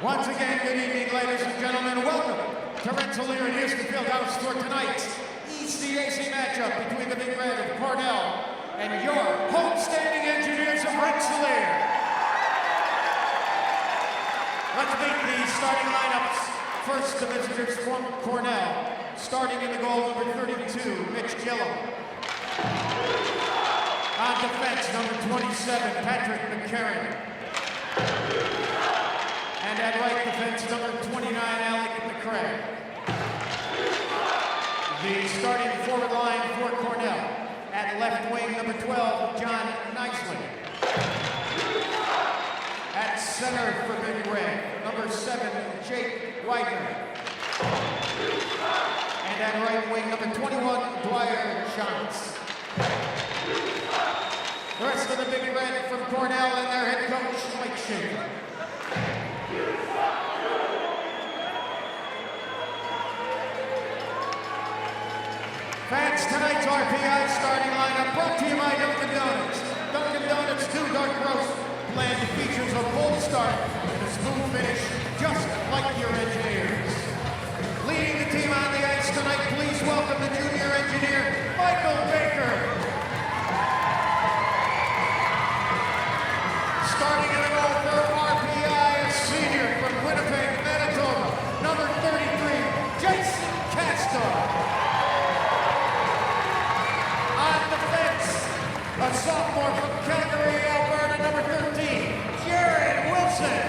Once again, good evening, ladies and gentlemen. Welcome to Rensselaer and Houston Fieldhouse for tonight's ECAC matchup between the Big Red of Cornell and your homestanding Engineers of Rensselaer. Let's meet the starting lineups. First, the visitors from Cornell. Starting in the goal, number 32, Mitch Gillum. On defense, number 27, Patrick McCarron. And at right defense, number 29, Alec McCray. The starting forward line for Cornell. At left wing, number 12, John Nicely. At center for Big Red, number 7, Jake Widener. And at right wing, number 21, Dwyer Shantz. The rest of the Big Red from Cornell and their head coach, Mike Schaefer. Fans, tonight's RPI starting lineup brought to you by Dunkin' Donuts. Dunkin' Donuts 2 Dark Roast blend features a bold start and a smooth finish, just like your Engineers. Leading the team on the ice tonight, please welcome the junior engineer, Michael Baker. Starting in the goal for RPI, a senior from Winnipeg, Manitoba, number 33, Jason Castor. On defense, a sophomore from Calgary, Alberta, number 13, Jared Wilson.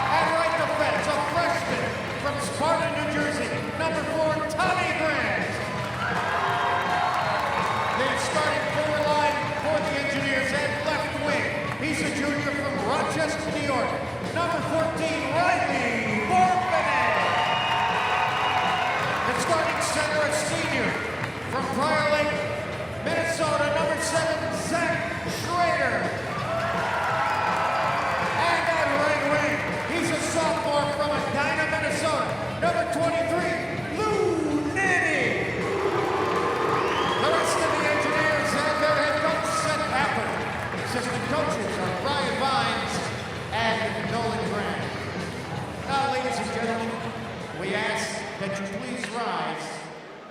At right defense, a freshman from Sparta, New Jersey, number 4, Tommy Grant. The starting forward line for the Engineers at left wing. He's a junior from Rochester, New York, number 14, Riley Bourbonnais. The starting center, a senior from Prior Lake, Minnesota, number 7, Zach Schrader. And at right wing, he's a sophomore from Edina, Minnesota, number 23, Lou Nanny. The rest of the Engineers have their head coach, Seth Papper. Assistant coaches are Brian Vines and Nolan Grant. Now, ladies and gentlemen, we ask that you please rise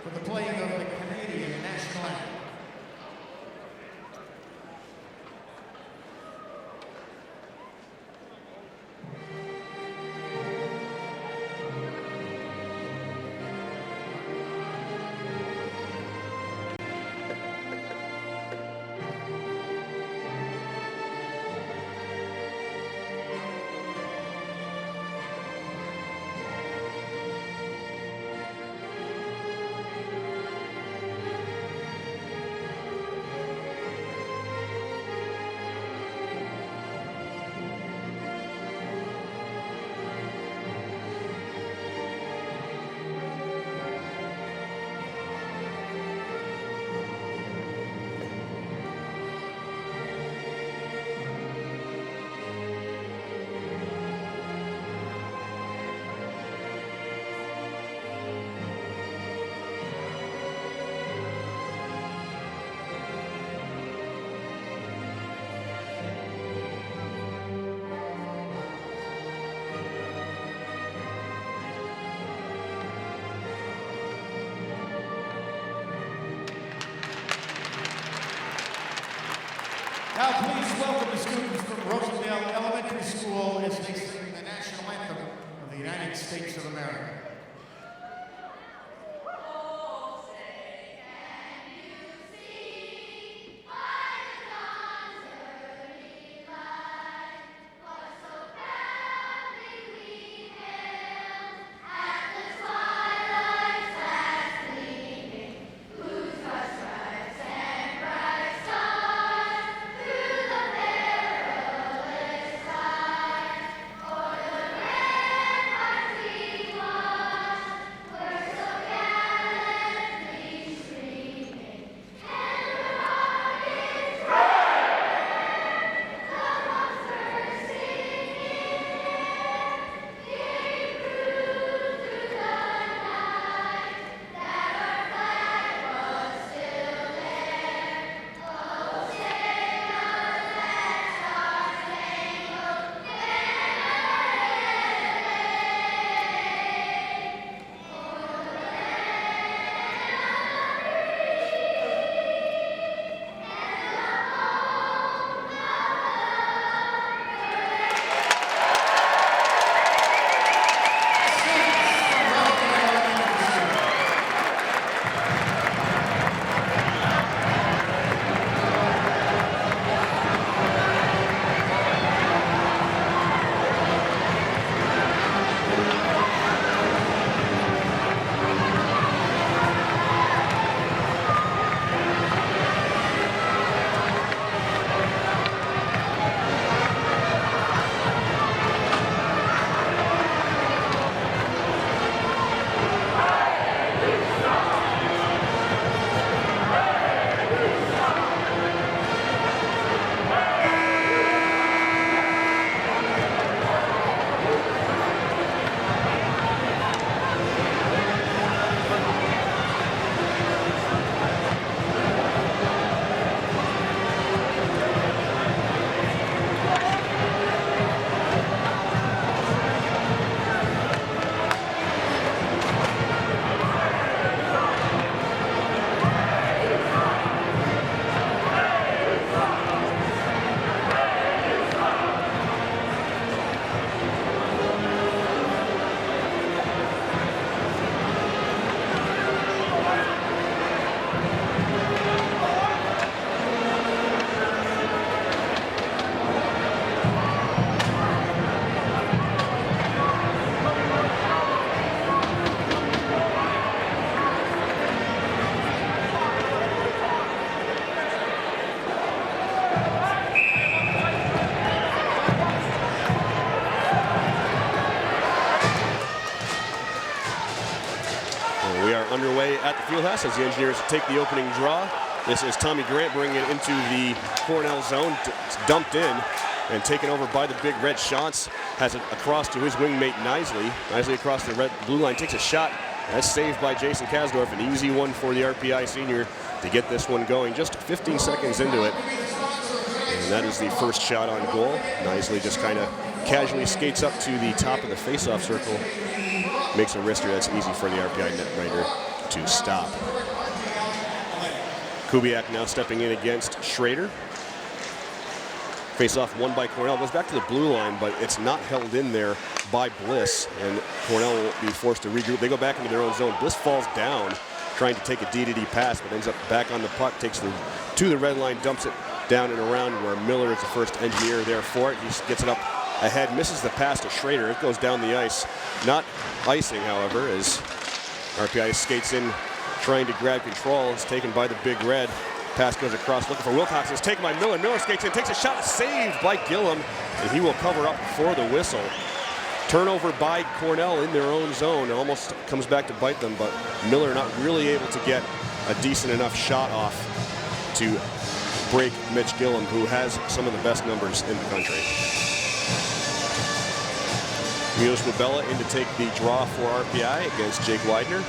for the playing of the Canadian national anthem. Now please welcome the students from Rosendale Elementary School as they sing the national anthem of the United States of America. And we are underway at the Fieldhouse as the Engineers take the opening draw. This is Tommy Grant bringing it into the Cornell zone. It's dumped in and taken over by the Big Red. Shantz has it across to his wingmate Knisely. Knisely across the red blue line takes a shot. That's saved by Jason Kasdorf. An easy one for the RPI senior to get this one going. Just 15 seconds into it. And that is the first shot on goal. Knisely just kind of casually skates up to the top of the face-off circle. Makes a wrister. That's easy for the RPI net writer to stop. Kubiak now stepping in against Schrader. Face-off won by Cornell. Goes back to the blue line, but it's not held in there by Bliss, and Cornell will be forced to regroup. They go back into their own zone. Bliss falls down, trying to take a D-to-D pass, but ends up back on the puck, takes it to the red line, dumps it down and around where Miller is the first engineer there for it. He gets it up ahead, misses the pass to Schrader. It goes down the ice. Not icing, however, as RPI skates in, trying to grab control. It's taken by the Big Red. Pass goes across, looking for Wilcox. It's taken by Miller. Miller skates in, takes a shot, saved by Gillum, and he will cover up for the whistle. Turnover by Cornell in their own zone. It almost comes back to bite them, but Miller not really able to get a decent enough shot off to break Mitch Gillum, who has some of the best numbers in the country. Milos Wabella in to take the draw for RPI against Jake Widener.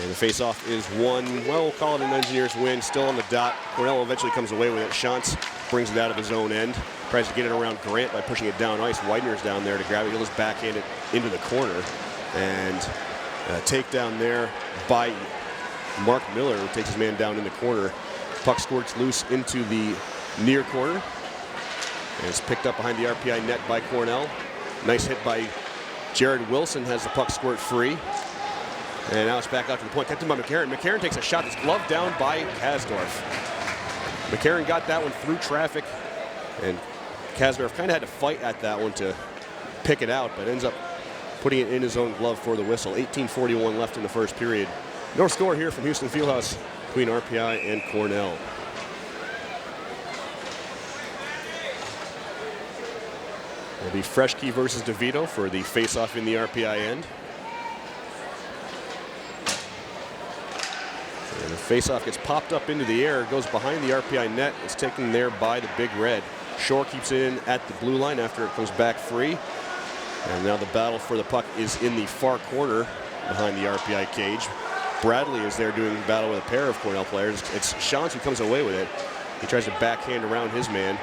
And the face-off is won. Well, we'll call it an Engineers win. Still on the dot. Cornell eventually comes away with it. Shantz brings it out of his own end. Tries to get it around Grant by pushing it down ice. Widener's down there to grab it. He'll just backhand it into the corner. And a takedown there by Mark Miller, who takes his man down in the corner. Puck squirts loose into the near corner. And it's picked up behind the RPI net by Cornell. Nice hit by Jared Wilson, has the puck squirt free. And now it's back out to the point, kept him by McCarron. McCarron takes a shot that's gloved down by Kasdorf. McCarron got that one through traffic, and Kasdorf kind of had to fight at that one to pick it out, but ends up putting it in his own glove for the whistle. 18:41 left in the first period. No score here from Houston Fieldhouse between RPI and Cornell. It'll be Freshkey versus DeVito for the face-off in the RPI end. And the face-off gets popped up into the air, goes behind the RPI net. It's taken there by the Big Red. Shore keeps it in at the blue line after it comes back free. And now the battle for the puck is in the far corner behind the RPI cage. Bradley is there doing battle with a pair of Cornell players. It's Shantz who comes away with it. He tries to backhand around his man.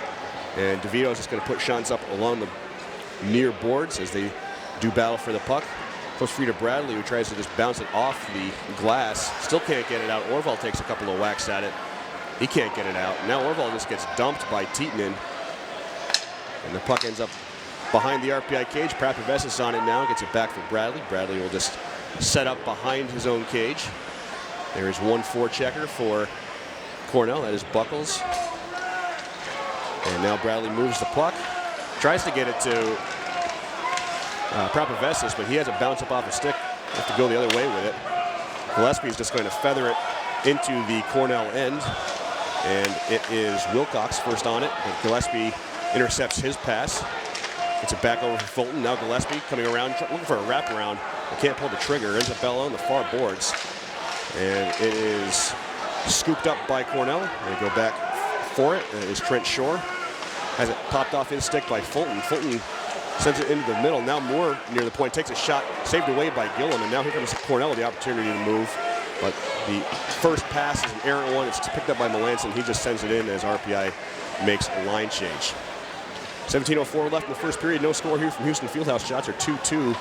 And DeVito is just going to put Shantz up along the near boards as they do battle for the puck. Goes free to Bradley, who tries to just bounce it off the glass. Still can't get it out. Orval takes a couple of whacks at it. He can't get it out. Now Orval just gets dumped by Tietinen. And the puck ends up behind the RPI cage. Prapavesis is on it now. Gets it back for Bradley. Bradley will just set up behind his own cage. There is one forechecker for Cornell. That is Buckles. And now Bradley moves the puck. Tries to get it to Prapavesis, but he has a bounce up off a stick. Have to go the other way with it. Gillespie is just going to feather it into the Cornell end. And it is Wilcox first on it, but Gillespie intercepts his pass. Gets it back over for Fulton. Now Gillespie coming around, looking for a wraparound. Can't pull the trigger. Isabella on the far boards. And it is scooped up by Cornell. They go back for it. It is Trent Shore. Has it popped off his stick by Fulton. Fulton sends it into the middle. Now Moore near the point takes a shot, saved away by Gillum, and now here comes Cornell with the opportunity to move. But the first pass is an errant one. It's picked up by Melanson. He just sends it in as RPI makes a line change. 17:04 left in the first period. No score here from Houston Fieldhouse. Shots are 2-2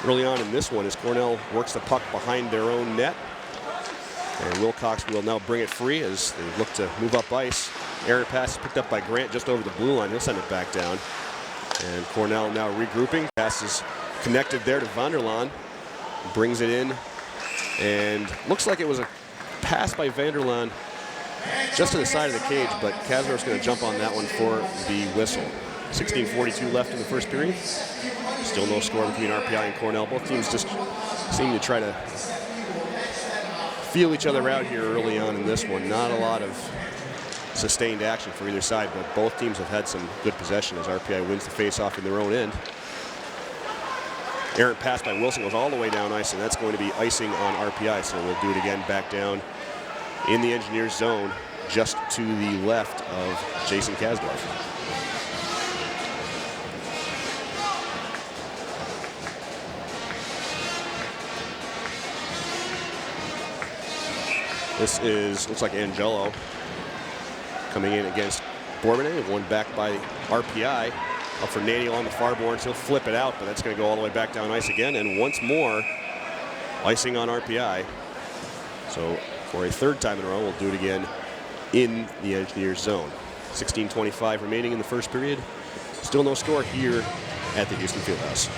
early on in this one as Cornell works the puck behind their own net. And Wilcox will now bring it free as they look to move up ice. Error pass is picked up by Grant just over the blue line. He'll send it back down. And Cornell now regrouping. Pass is connected there to Vanderlaan. Brings it in. And looks like it was a pass by Vanderlaan just to the side of the cage, but Kasdorf's going to jump on that one for the whistle. 16:42 left in the first period. Still no score between RPI and Cornell. Both teams just seem to try to feel each other out here early on in this one. Not a lot of sustained action for either side, but both teams have had some good possession as RPI wins the face-off in their own end. errant pass by Wilson goes all the way down ice, and that's going to be icing on RPI. So we'll do it again back down in the Engineers zone, just to the left of Jason Kasdorf. This is, looks like Angelo coming in against Bourbonnais, one back by RPI. Up for Nady along the far boards. He'll flip it out, but that's going to go all the way back down ice again. And once more, icing on RPI. So for a third time in a row, we'll do it again in the Engineers zone. 16:25 remaining in the first period. Still no score here at the Houston Fieldhouse.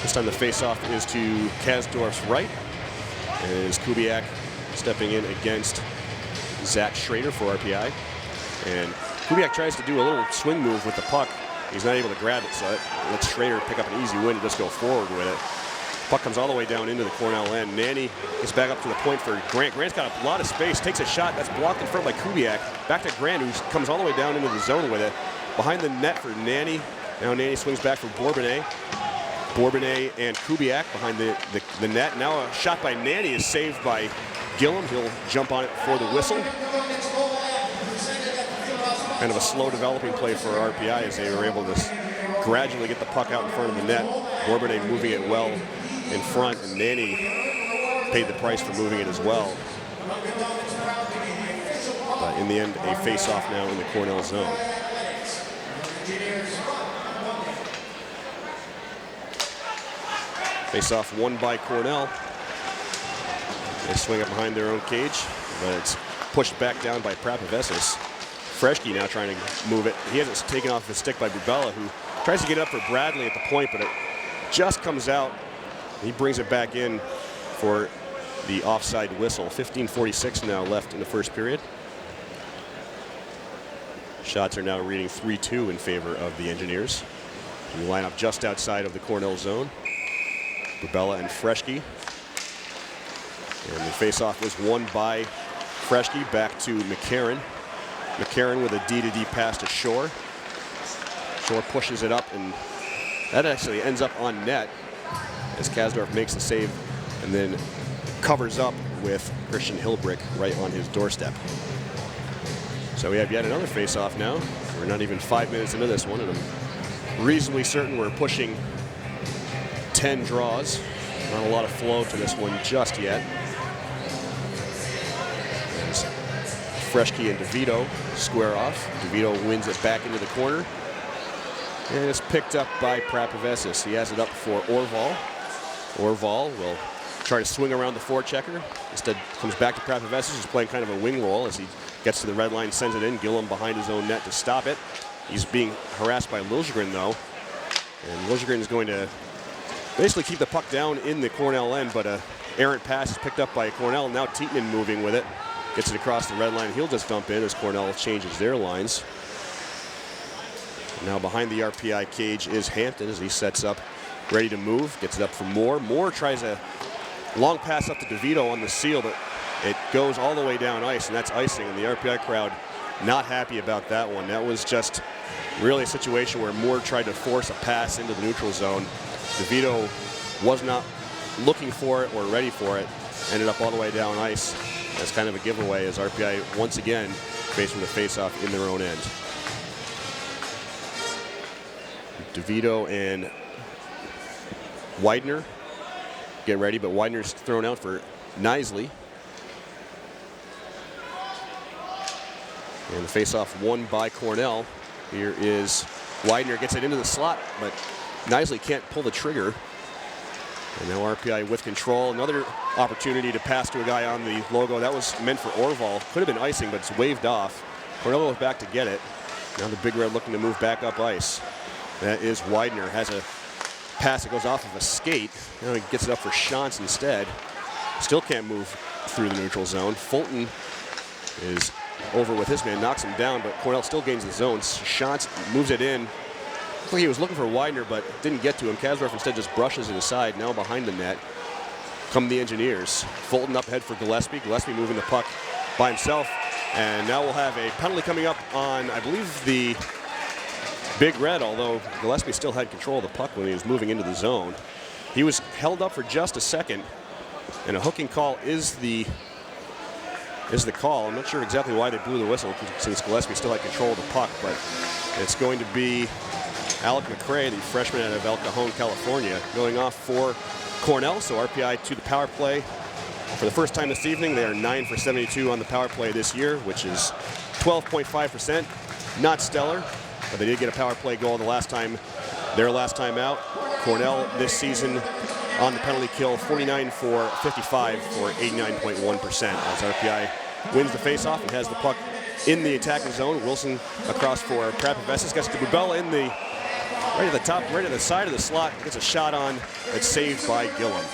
This time the faceoff is to Kasdorf's right, as Kubiak stepping in against Zach Schrader for RPI. And Kubiak tries to do a little swing move with the puck. He's not able to grab it, so it lets Schrader pick up an easy win and just go forward with it. Puck comes all the way down into the Cornell end. Nanny gets back up to the point for Grant. Grant's got a lot of space, takes a shot that's blocked in front by Kubiak. Back to Grant, who comes all the way down into the zone with it. Behind the net for Nanny. Now Nanny swings back for Bourbonnais. Bourbonnais and Kubiak behind the net. Now a shot by Nanny is saved by Gillum. He'll jump on it for the whistle. Kind of a slow developing play for RPI as they were able to gradually get the puck out in front of the net. Bourbonnais moving it well in front, and Nanny paid the price for moving it as well. But in the end, a face-off now in the Cornell zone. Face-off won by Cornell. They swing it behind their own cage, but it's pushed back down by Prapavesis. Freshke now trying to move it. He has it taken off the stick by Bubella, who tries to get it up for Bradley at the point, but it just comes out. He brings it back in for the offside whistle. 15:46 now left in the first period. Shots are now reading 3-2 in favor of the Engineers. We line up just outside of the Cornell zone. Bubella and Freshke. And the faceoff was won by Freshke, back to McCarron. McCarron with a D-to-D pass to Shore. Shore pushes it up, and that actually ends up on net as Kasdorf makes the save and then covers up with Christian Hilbrick right on his doorstep. So we have yet another face-off now. We're not even 5 minutes into this one, and I'm reasonably certain we're pushing 10 draws. Not a lot of flow to this one just yet. As Freshke and DeVito square off. DeVito wins it back into the corner. And it's picked up by Prapavesis. He has it up for Orval. Orval will try to swing around the forechecker. Instead comes back to Prapavesis, who's playing kind of a wing roll as he gets to the red line, sends it in. Gillum behind his own net to stop it. He's being harassed by Liljegren, though. And Liljegren is going to basically keep the puck down in the Cornell end, but a errant pass is picked up by Cornell. Now Tietman moving with it. Gets it across the red line. He'll just dump in as Cornell changes their lines. Now behind the RPI cage is Hampton as he sets up, ready to move. Gets it up for Moore. Moore tries a long pass up to DeVito on the seal, but it goes all the way down ice, and that's icing. And the RPI crowd not happy about that one. That was just really a situation where Moore tried to force a pass into the neutral zone. DeVito was not looking for it or ready for it. Ended up all the way down ice. That's kind of a giveaway as RPI once again facing the face-off in their own end. DeVito and Widener get ready, but Widener's thrown out for Knisely. And the face-off won by Cornell. Here is Widener, gets it into the slot, but Knisely can't pull the trigger. And now RPI with control. Another opportunity to pass to a guy on the logo. That was meant for Orval. Could have been icing, but it's waved off. Cornell was back to get it. Now the Big Red looking to move back up ice. That is Widener. Has a pass that goes off of a skate. Now he gets it up for Shantz instead. Still can't move through the neutral zone. Fulton is over with his man, knocks him down, but Cornell still gains the zone. Shantz moves it in. Looks like he was looking for Widener, but didn't get to him. Kasdorf instead just brushes it aside. Now behind the net come the Engineers. Fulton up ahead for Gillespie. Gillespie moving the puck by himself. And now we'll have a penalty coming up on, I believe, the Big Red, although Gillespie still had control of the puck when he was moving into the zone. He was held up for just a second, and a hooking call is the call. I'm not sure exactly why they blew the whistle since Gillespie still had control of the puck, but it's going to be Alec McCray, the freshman out of El Cajon, California, going off for Cornell. So RPI to the power play. For the first time this evening, they are 9 for 72 on the power play this year, which is 12.5%. Not stellar, but they did get a power play goal their last time out. Cornell this season on the penalty kill, 49 for 55 for 89.1%. As RPI wins the faceoff and has the puck in the attacking zone. Wilson across for Prapavessis, gets to Bubella in the right at the top, right at the side of the slot, gets a shot on that's saved by Gillum.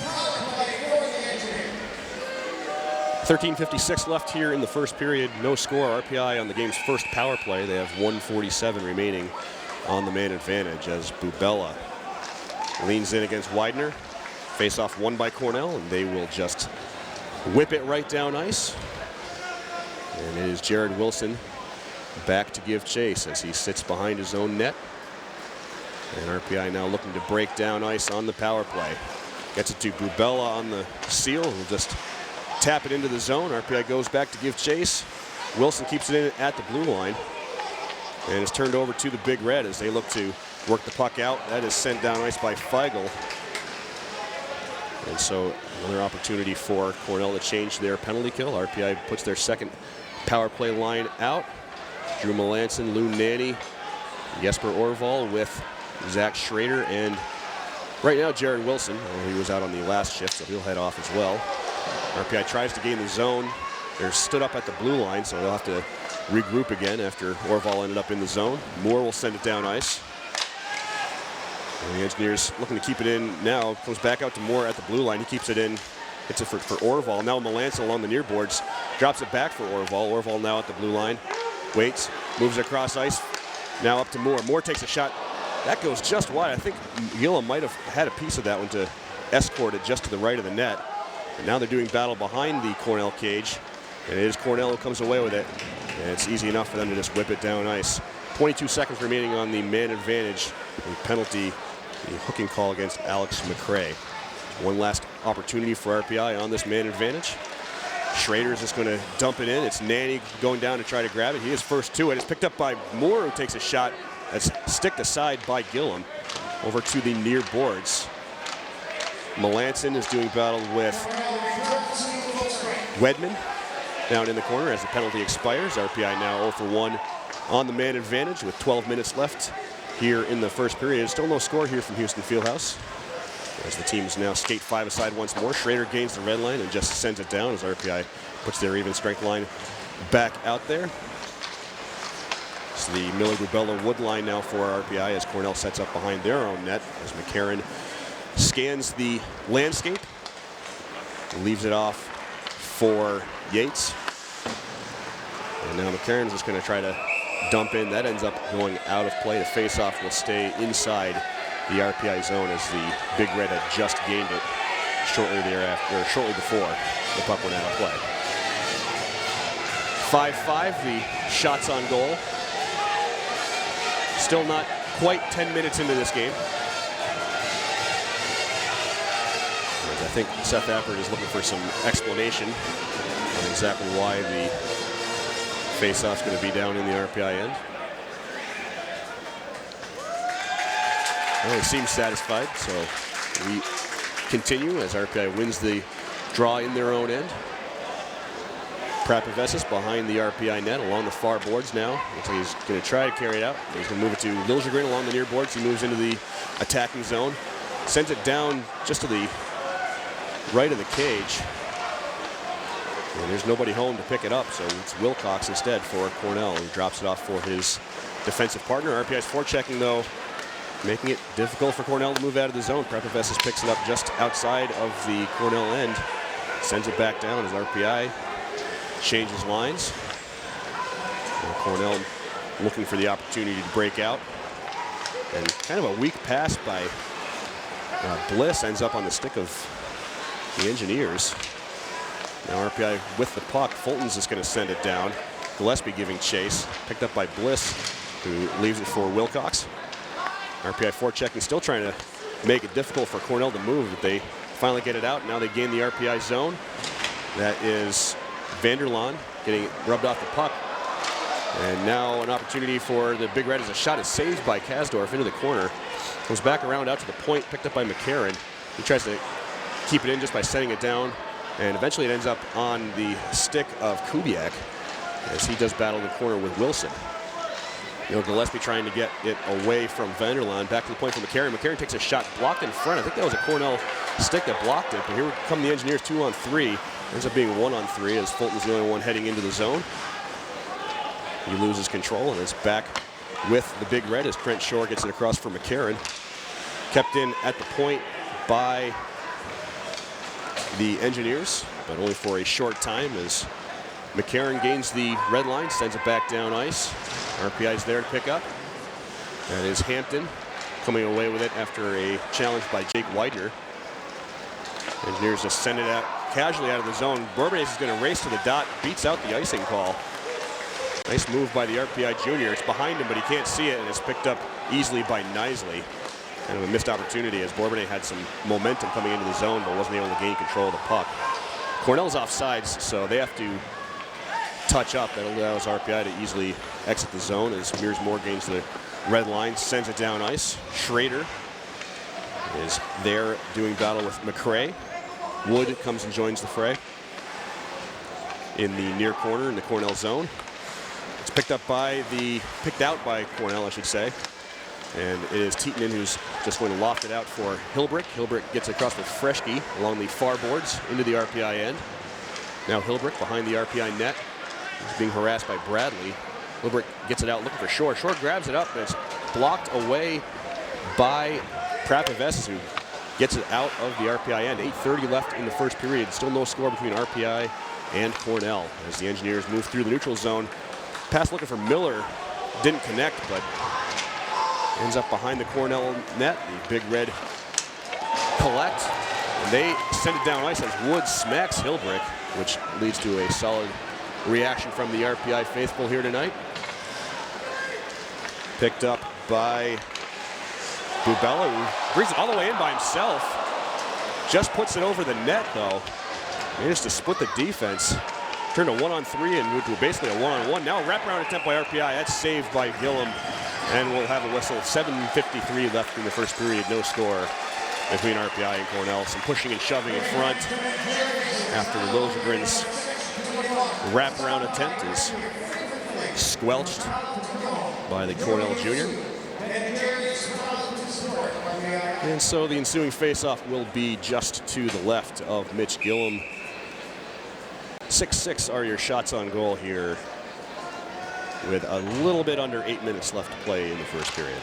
13:56 left here in the first period. No score. RPI on the game's first power play. They have 1:47 remaining on the man advantage as Bubella leans in against Widener. Face-off won by Cornell, and they will just whip it right down ice. And it is Jared Wilson back to give chase as he sits behind his own net. And RPI now looking to break down ice on the power play. Gets it to Bubella on the seal. He'll just tap it into the zone. RPI goes back to give chase. Wilson keeps it in at the blue line. And is turned over to the Big Red as they look to work the puck out. That is sent down ice by Feigl. And so another opportunity for Cornell to change their penalty kill. RPI puts their second power play line out. Drew Melanson, Lou Nanny, Jesper Orval with Zach Schrader, and right now Jared Wilson. Well, he was out on the last shift, so he'll head off as well. RPI tries to gain the zone. They're stood up at the blue line, so they'll have to regroup again after Orval ended up in the zone. Moore will send it down ice. And the Engineers looking to keep it in now. Comes back out to Moore at the blue line. He keeps it in. Hits it for Orval. Now Melanson along the near boards. Drops it back for Orval. Orval now at the blue line. Waits. Moves across ice. Now up to Moore. Moore takes a shot. That goes just wide. I think Gillum might have had a piece of that one to escort it just to the right of the net. And now they're doing battle behind the Cornell cage. And it is Cornell who comes away with it. And it's easy enough for them to just whip it down ice. 22 seconds remaining on the man advantage. The penalty, the hooking call against Alex McCray. One last opportunity for RPI on this man advantage. Schrader is just going to dump it in. It's Nanny going down to try to grab it. He is first to it. It's picked up by Moore, who takes a shot that's sticked aside by Gillum over to the near boards. Melanson is doing battle with Wedman down in the corner as the penalty expires. RPI now 0 for 1 on the man advantage with 12 minutes left here in the first period. Still no score here from Houston Fieldhouse as the teams now skate 5 aside once more. Schrader gains the red line and just sends it down as RPI puts their even strength line back out there. It's the Miller-Bubella-Wood line now for RPI as Cornell sets up behind their own net as McCarron scans the landscape, leaves it off for Yates. And now McCarron's just going to try to dump in. That ends up going out of play. The face-off will stay inside the RPI zone as the Big Red had just gained it shortly thereafter, or shortly before the puck went out of play. 5-5, the shots on goal. Still not quite 10 minutes into this game. I think Seth Appert is looking for some explanation on exactly why the face-off's going to be down in the RPI end. Well, he seems satisfied, so we continue as RPI wins the draw in their own end. Prapavessis behind the RPI net along the far boards now. Looks like he's going to try to carry it out. He's going to move it to Liljegren along the near boards. He moves into the attacking zone. Sends it down just to the right of the cage. And there's nobody home to pick it up, so it's Wilcox instead for Cornell, who drops it off for his defensive partner. RPI's forechecking, though, making it difficult for Cornell to move out of the zone. Prapavessis picks it up just outside of the Cornell end. Sends it back down as RPI changes lines. And Cornell looking for the opportunity to break out. And kind of a weak pass by Bliss ends up on the stick of the Engineers. Now RPI with the puck. Fulton's just going to send it down. Gillespie giving chase. Picked up by Bliss, who leaves it for Wilcox. RPI forechecking, still trying to make it difficult for Cornell to move, but they finally get it out. Now they gain the RPI zone. That is Vanderlaan getting rubbed off the puck. And now an opportunity for the Big Red as a shot is saved by Kasdorf into the corner. Goes back around out to the point, picked up by McCarron. He tries to keep it in just by setting it down, and eventually it ends up on the stick of Kubiak as he does battle the corner with Wilson. Gillespie trying to get it away from Vanderlaan, back to the point for McCarron. McCarron takes a shot blocked in front. I think that was a Cornell stick that blocked it, but here come the Engineers 2-on-3. Ends up being 1-on-3 as Fulton's the only one heading into the zone. He loses control and is back with the Big Red as Trent Shore gets it across for McCarron. Kept in at the point by the Engineers, but only for a short time as McCarron gains the red line, sends it back down ice. RPI's there to pick up. That is Hampton coming away with it after a challenge by Jake Widener. Engineers just send it out casually out of the zone. Bourbonnais is going to race to the dot, beats out the icing call. Nice move by the RPI junior. It's behind him, but he can't see it, and it's picked up easily by Knisely. Kind of a missed opportunity as Bourbonnais had some momentum coming into the zone, but wasn't able to gain control of the puck. Cornell's offsides, so they have to touch up. That allows RPI to easily exit the zone as Mears Moore gains the red line, sends it down ice. Schrader is there doing battle with McCrae. Wood comes and joins the fray in the near corner in the Cornell zone. It's picked out by Cornell, I should say. And it is Tietinen who's just going to loft it out for Hilbrick. Hilbrick gets across with Freschke along the far boards into the RPI end. Now Hilbrick behind the RPI net. He's being harassed by Bradley. Hilbrick gets it out looking for Shore. Shore grabs it up, and it's blocked away by Prapavesis, who gets it out of the RPI end. 8:30 left in the first period. Still no score between RPI and Cornell as the Engineers move through the neutral zone. Pass looking for Miller. Didn't connect, but ends up behind the Cornell net. The Big Red collect, and they send it down ice as Wood smacks Hilbrick, which leads to a solid reaction from the RPI faithful here tonight. Picked up by Bubella, who brings it all the way in by himself. Just puts it over the net, though. Managed to split the defense. Turned a 1-on-3 and moved to basically a 1-on-1. Now a wraparound attempt by RPI. That's saved by Gillum, and we'll have a whistle. 7:53 left in the first period. No score between RPI and Cornell. Some pushing and shoving in front after the Losegren's wraparound attempt is squelched by the Cornell junior. And so the ensuing faceoff will be just to the left of Mitch Gillum. 6-6 are your shots on goal here with a little bit under 8 minutes left to play in the first period.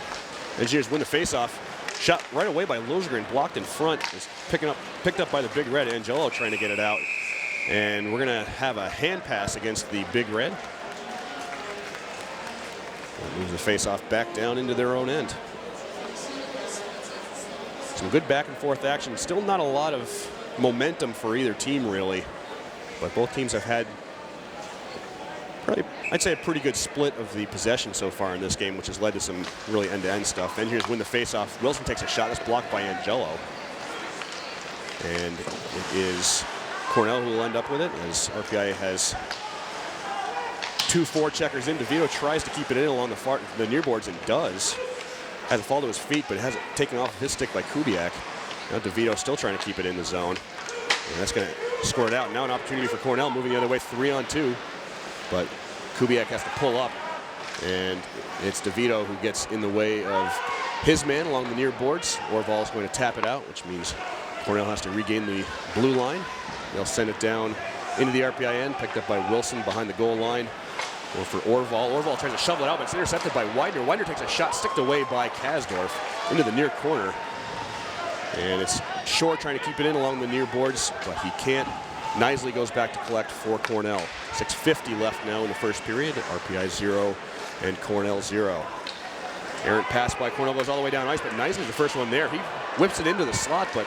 Engineers win the faceoff. Shot right away by Losegren, blocked in front. Is picked up by the Big Red. Angelo trying to get it out. And we're going to have a hand pass against the Big Red. Moves the faceoff back down into their own end. Some good back and forth action. Still not a lot of momentum for either team, really. But both teams have had, probably, I'd say, a pretty good split of the possession so far in this game, which has led to some really end-to-end stuff. Engineers win the faceoff. Wilson takes a shot. That's blocked by Angelo. And it is Cornell who will end up with it, as RPI has 2 forecheckers in. DeVito tries to keep it in along the near boards and does. Has a fall to his feet, but it has it taken off his stick by Kubiak. Now DeVito still trying to keep it in the zone. And that's going to score it out. Now an opportunity for Cornell moving the other way, 3-on-2. But Kubiak has to pull up, and it's DeVito who gets in the way of his man along the near boards. Orval is going to tap it out, which means Cornell has to regain the blue line. They'll send it down into the RPI end, picked up by Wilson behind the goal line. Or for Orval. Orval tries to shovel it out, but it's intercepted by Widener. Widener takes a shot, sticked away by Kasdorf into the near corner. And it's Shore trying to keep it in along the near boards, but he can't. Knisely goes back to collect for Cornell. 6:50 left now in the first period. RPI 0 and Cornell 0. Errant pass by Cornell goes all the way down ice, but Knisely's the first one there. He whips it into the slot, but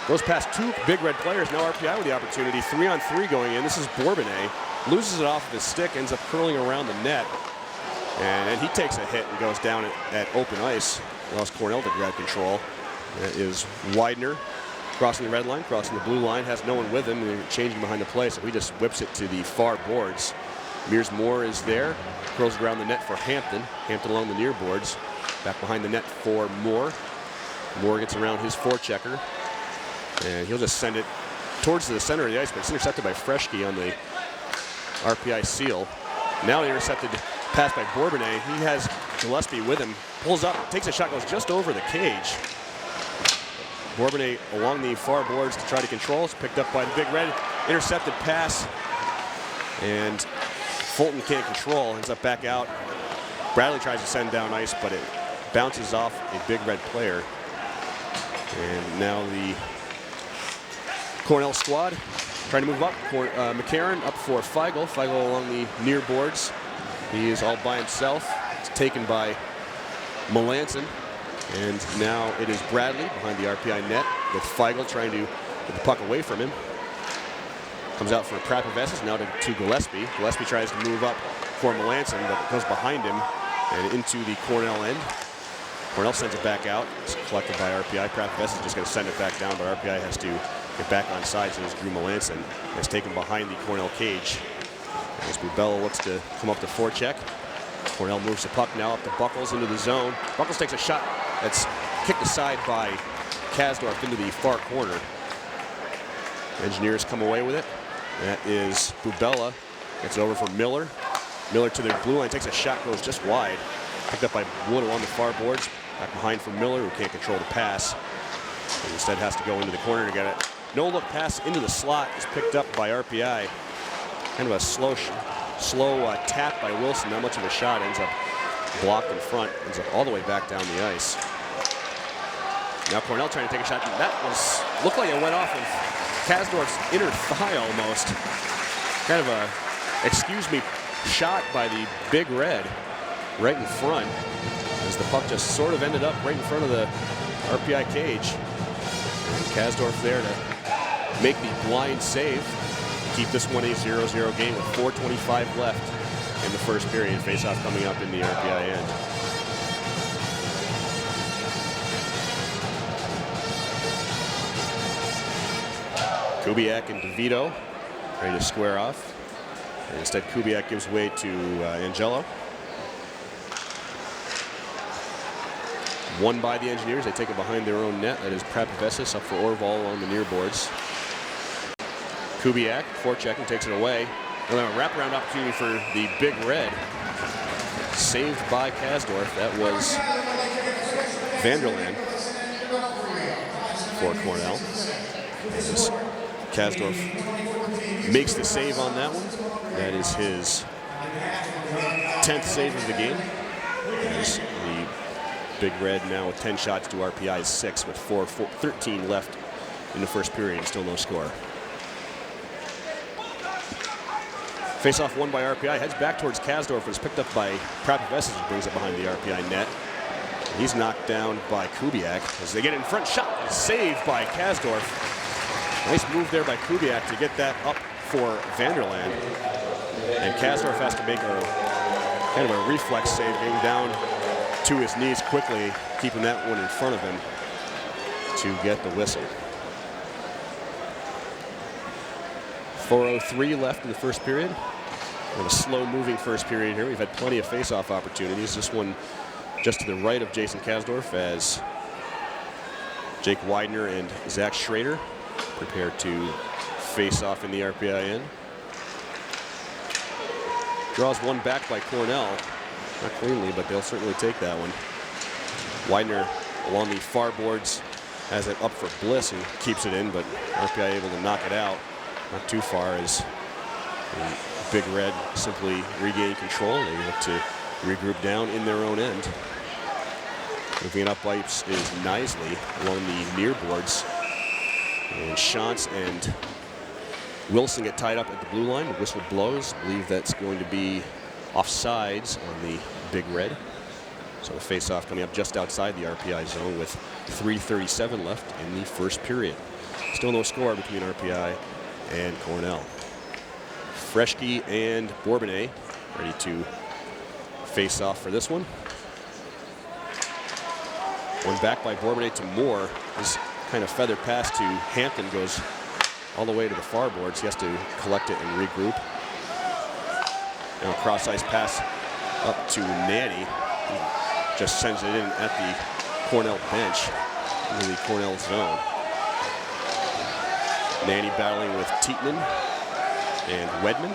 goes past 2 Big Red players. Now RPI with the opportunity. 3-on-3 going in. This is Bourbonnais. Loses it off of his stick, ends up curling around the net. And he takes a hit and goes down at open ice. allows Cornell to grab control. That is Widener crossing the red line, crossing the blue line, has no one with him, and changing behind the play, so he just whips it to the far boards. Mears Moore is there, curls around the net for Hampton. Hampton along the near boards, back behind the net for Moore. Moore gets around his forechecker, and he'll just send it towards the center of the ice, but it's intercepted by Freschke on the RPI seal. Now the intercepted pass by Bourbonnais. He has Gillespie with him, pulls up, takes a shot, goes just over the cage. Bourbonnais along the far boards to try to control. It's picked up by the Big Red. Intercepted pass, and Fulton can't control, ends up back out. Bradley tries to send down ice, but it bounces off a Big Red player. And now the Cornell squad trying to move up. McCarron up for Feigl. Feigl along the near boards. He is all by himself. It's taken by Melanson. And now it is Bradley behind the RPI net with Feigl trying to get the puck away from him. Comes out for Prapavessis, now to Gillespie. Gillespie tries to move up for Melanson, but goes behind him and into the Cornell end. Cornell sends it back out. It's collected by RPI. Prapavessis is just going to send it back down, but RPI has to get back on side, so it's Drew Melanson. It's taken behind the Cornell cage. As Bubella looks to come up to forecheck. Cornell moves the puck now up to Buckles into the zone. Buckles takes a shot that's kicked aside by Kasdorf into the far corner. Engineers come away with it. That is Bubella. Gets it over for Miller. Miller to the blue line, takes a shot, goes just wide. Picked up by Wood along the far boards. Back behind for Miller, who can't control the pass. And instead has to go into the corner to get it. No-look pass into the slot is picked up by RPI. Kind of a slow tap by Wilson. Not much of a shot. Ends up blocked in front. Ends up all the way back down the ice. Now Cornell trying to take a shot. That looked like it went off of Kasdorf's inner thigh almost. Kind of a excuse me shot by the Big Red right in front, as the puck just sort of ended up right in front of the RPI cage. And Kasdorf there to make the blind save. Keep this one a 0-0 game with 4:25 left in the first period. Face-off coming up in the RPI end. Kubiak and DeVito ready to square off. And instead, Kubiak gives way to Angelo. Won by the Engineers. They take it behind their own net. That is Prapavessis up for Orval along the near boards. Kubiak, forechecking, takes it away. And then a wraparound opportunity for the Big Red. Saved by Kasdorf. That was Vanderland for Cornell. As Kasdorf makes the save on that one. That is his 10th save of the game. As the Big Red now with 10 shots to RPI's 6 with 13 left in the first period. Still no score. Face-off won by RPI. Heads back towards Kasdorf, but is picked up by Prapavessis, who brings it behind the RPI net. He's knocked down by Kubiak as they get in front. Shot is saved by Kasdorf. Nice move there by Kubiak to get that up for Vanderland. And Kasdorf has to make a kind of a reflex save, getting down to his knees quickly, keeping that one in front of him to get the whistle. 4:03 left in the first period. We have a slow-moving first period here. We've had plenty of face-off opportunities. This one just to the right of Jason Kasdorf as Jake Widener and Zach Schrader prepare to face off in the RPI end. Draws one back by Cornell. Not cleanly, but they'll certainly take that one. Widener along the far boards has it up for Bliss, who keeps it in, but RPI able to knock it out. Not too far as the Big Red simply regain control. They look to regroup down in their own end. Moving up ice is Knisely along the near boards. And Shantz and Wilson get tied up at the blue line. The whistle blows. I believe that's going to be offsides on the Big Red. So the face-off coming up just outside the RPI zone with 3:37 left in the first period. Still no score between RPI and Cornell. Freschke and Bourbonnais ready to face off for this one. One back by Bourbonnais to Moore. This kind of feathered pass to Hampton goes all the way to the far boards. He has to collect it and regroup. Now a cross-ice pass up to Nanny. He just sends it in at the Cornell bench into the Cornell zone. Nanny battling with Tietman and Wedman.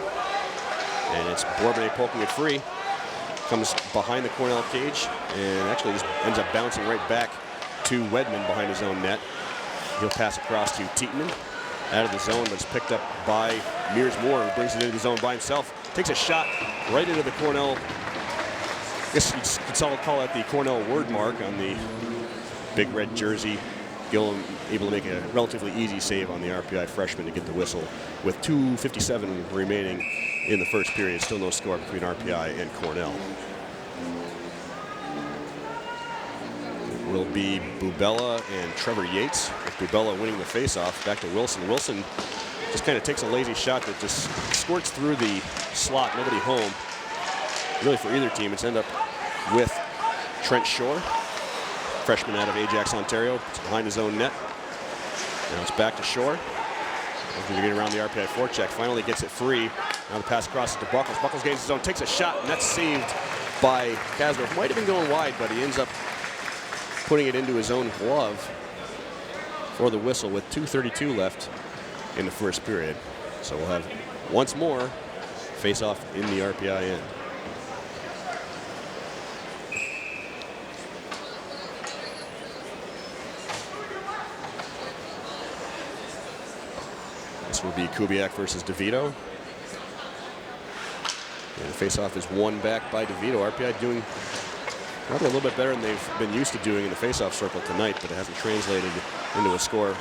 And it's Bourbonnais poking it free. Comes behind the Cornell cage and actually just ends up bouncing right back to Wedman behind his own net. He'll pass across to Tietman out of the zone, but it's picked up by Mears Moore, who brings it into the zone by himself. Takes a shot right into the Cornell. I guess you could call that the Cornell word mark on the big red jersey. Gillen able to make a relatively easy save on the RPI freshman to get the whistle with 2:57 remaining in the first period. Still no score between RPI and Cornell. It will be Bubella and Trevor Yates, with Bubella winning the faceoff. Back to Wilson. Wilson just kind of takes a lazy shot that just squirts through the slot. Nobody home. Really for either team. It's end up with Trent Shore, freshman out of Ajax, Ontario. It's behind his own net. Now it's back to Shore. Looking to get around the RPI forecheck. Finally gets it free. Now the pass crosses to Buckles. Buckles gains his own, takes a shot, and that's saved by Kasdorf. Might have been going wide, but he ends up putting it into his own glove for the whistle with 2:32 left in the first period. So we'll have once more face-off in the RPI end. This will be Kubiak versus DeVito. And the face-off is won back by DeVito. RPI doing probably a little bit better than they've been used to doing in the face-off circle tonight, but it hasn't translated into a score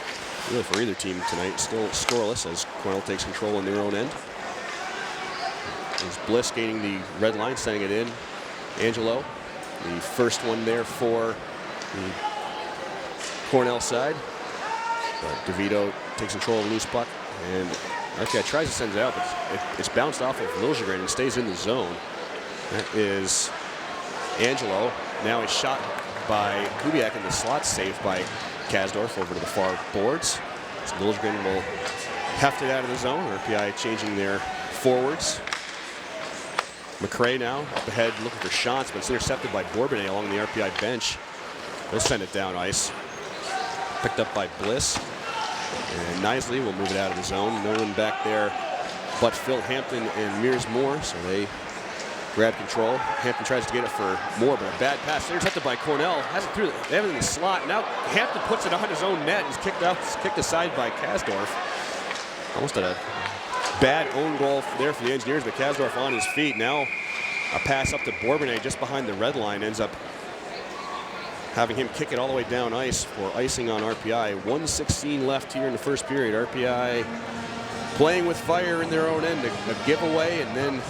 really for either team tonight. Still scoreless as Cornell takes control on their own end. There's Bliss gaining the red line, sending it in. Angelo, the first one there for the Cornell side. But DeVito takes control of the loose puck, and RPI tries to send it out, but it's bounced off of Liljegren and stays in the zone. That is Angelo. Now a shot by Kubiak in the slot, saved by Kasdorf over to the far boards. So Liljegren will heft it out of the zone. RPI changing their forwards. McRae now up ahead looking for shots, but it's intercepted by Bourbonnais along the RPI bench. They'll send it down ice. Picked up by Bliss. And Nisley will move it out of the zone. No one back there but Phil Hampton and Mears Moore, so they grab control. Hampton tries to get it for Moore, but a bad pass. Intercepted by Cornell. Has it through. They have it in the slot. Now Hampton puts it on his own net and is kicked aside by Kasdorf. Almost a bad own goal there for the Engineers, but Kasdorf on his feet. Now a pass up to Bourbonnais just behind the red line ends up having him kick it all the way down ice for icing on RPI. 1:16 left here in the first period. RPI playing with fire in their own end. A giveaway, and then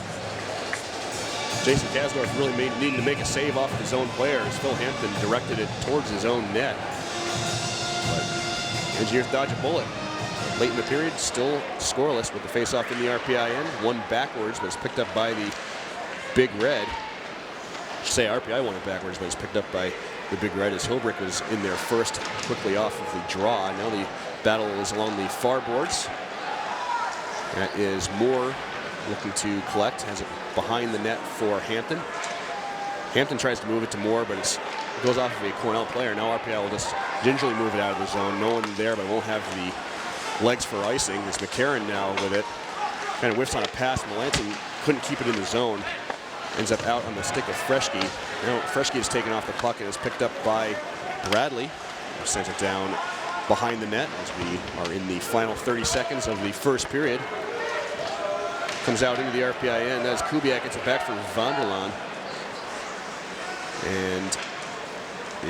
Jason Kasdorf really needing to make a save off of his own player as Phil Hampton directed it towards his own net. But Engineers dodge a bullet. Late in the period, still scoreless with the faceoff in the RPI end. One backwards, but it's picked up by the Big Red. I should say RPI won it backwards, but it's picked up by the Big Red as Hilbrick was in there first, quickly off of the draw. Now the battle is along the far boards. That is Moore looking to collect, has it behind the net for Hampton. Hampton tries to move it to Moore, but it goes off of a Cornell player. Now RPI will just gingerly move it out of the zone. No one there, but won't have the legs for icing. It's McCarron now with it. Kind of whiffs on a pass. Melanson couldn't keep it in the zone. Ends up out on the stick of Freschke. Now Freschke is taken off the puck and is picked up by Bradley, who sends it down behind the net as we are in the final 30 seconds of the first period. Comes out into the RPI end as Kubiak gets it back for Vonderlaan. And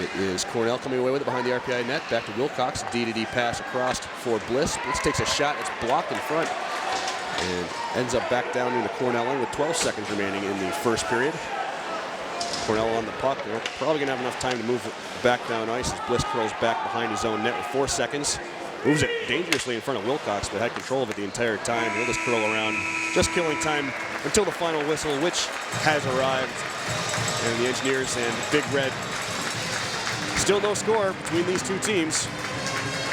it is Cornell coming away with it behind the RPI net. Back to Wilcox. D-to-D pass across for Bliss. Bliss takes a shot. It's blocked in front. And ends up back down in the Cornell end with 12 seconds remaining in the first period. Cornell on the puck. They're probably going to have enough time to move it back down ice as Bliss curls back behind his own net with 4 seconds. Moves it dangerously in front of Wilcox, but had control of it the entire time. He'll just curl around, just killing time until the final whistle, which has arrived. And the Engineers and Big Red Still no score between these two teams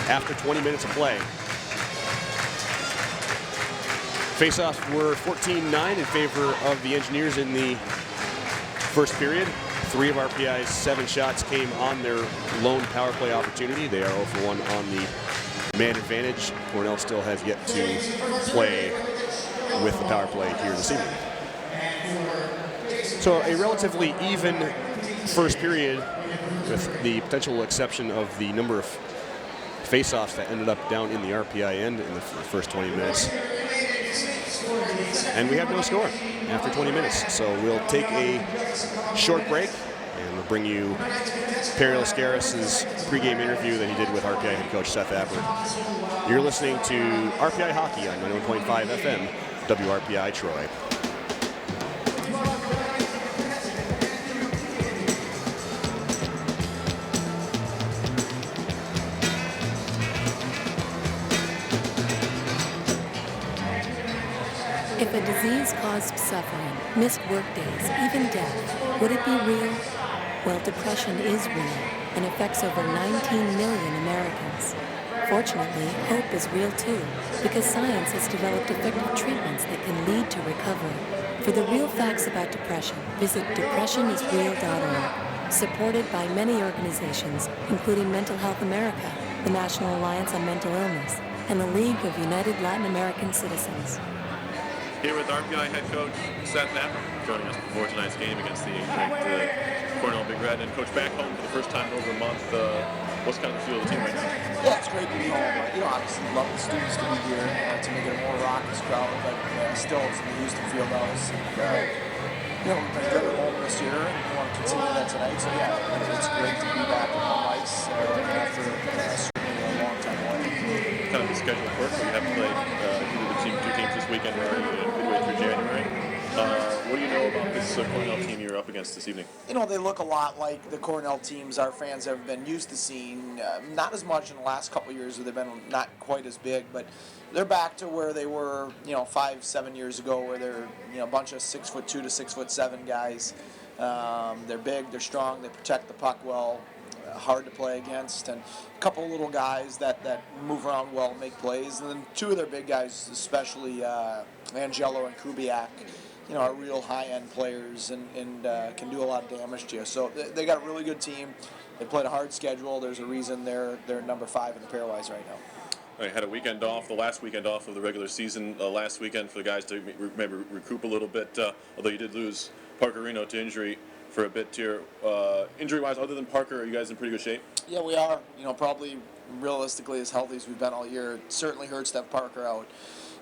after 20 minutes of play. Faceoffs were 14-9 in favor of the Engineers in the first period. 3 of RPI's 7 shots came on their lone power play opportunity. They are 0 for 1 on the man advantage. Cornell still has yet to play with the power play here this evening. So a relatively even first period, with the potential exception of the number of face-offs that ended up down in the RPI end in the first 20 minutes. And we have no score after 20 minutes. So we'll take a short break, and we'll bring you Perry Lascaris' pregame interview that he did with RPI head coach Seth Appert. You're listening to RPI Hockey on 91.5 FM, WRPI Troy. If a disease caused suffering, missed workdays, even death, would it be real? Well, depression is real and affects over 19 million Americans. Fortunately, hope is real too, because science has developed effective treatments that can lead to recovery. For the real facts about depression, visit depressionisreal.org. Supported by many organizations, including Mental Health America, the National Alliance on Mental Illness, and the League of United Latin American Citizens. Here with RPI head coach Seth Appert, joining us before tonight's game against the ranked Cornell Big Red. And coach, back home for the first time in over a month, what's kind of the feel of the team right now? Yeah, it's great to be home. Obviously love the students to be here to make it a more raucous crowd, but still it's the Houston field house. And, we've been good at home this year, and we want to continue that tonight. So yeah, it's great to be back on home ice after certainly a long time away. Kind of the schedule of work. You haven't played either two teams this weekend or midway through January. What do you know about this Cornell team you're up against this evening? They look a lot like the Cornell teams our fans have been used to seeing. Not as much in the last couple of years, where they've been not quite as big, but they're back to where they were, 5-7 years ago, where they're a bunch of 6'2" to 6'7" guys. They're big, they're strong, they protect the puck well. Hard to play against, and a couple of little guys that move around well, make plays, and then 2 of their big guys, especially Angelo and Kubiak, are real high-end players and can do a lot of damage to you. So they got a really good team. They played a hard schedule. There's a reason they're number 5 in the pairwise right now. I had a weekend off, the last weekend off of the regular season last weekend for the guys to maybe recoup a little bit, although you did lose Parker Reno to injury for a bit here. Injury-wise, other than Parker, are you guys in pretty good shape? Yeah, we are. Probably realistically as healthy as we've been all year. It certainly hurts to have Parker out.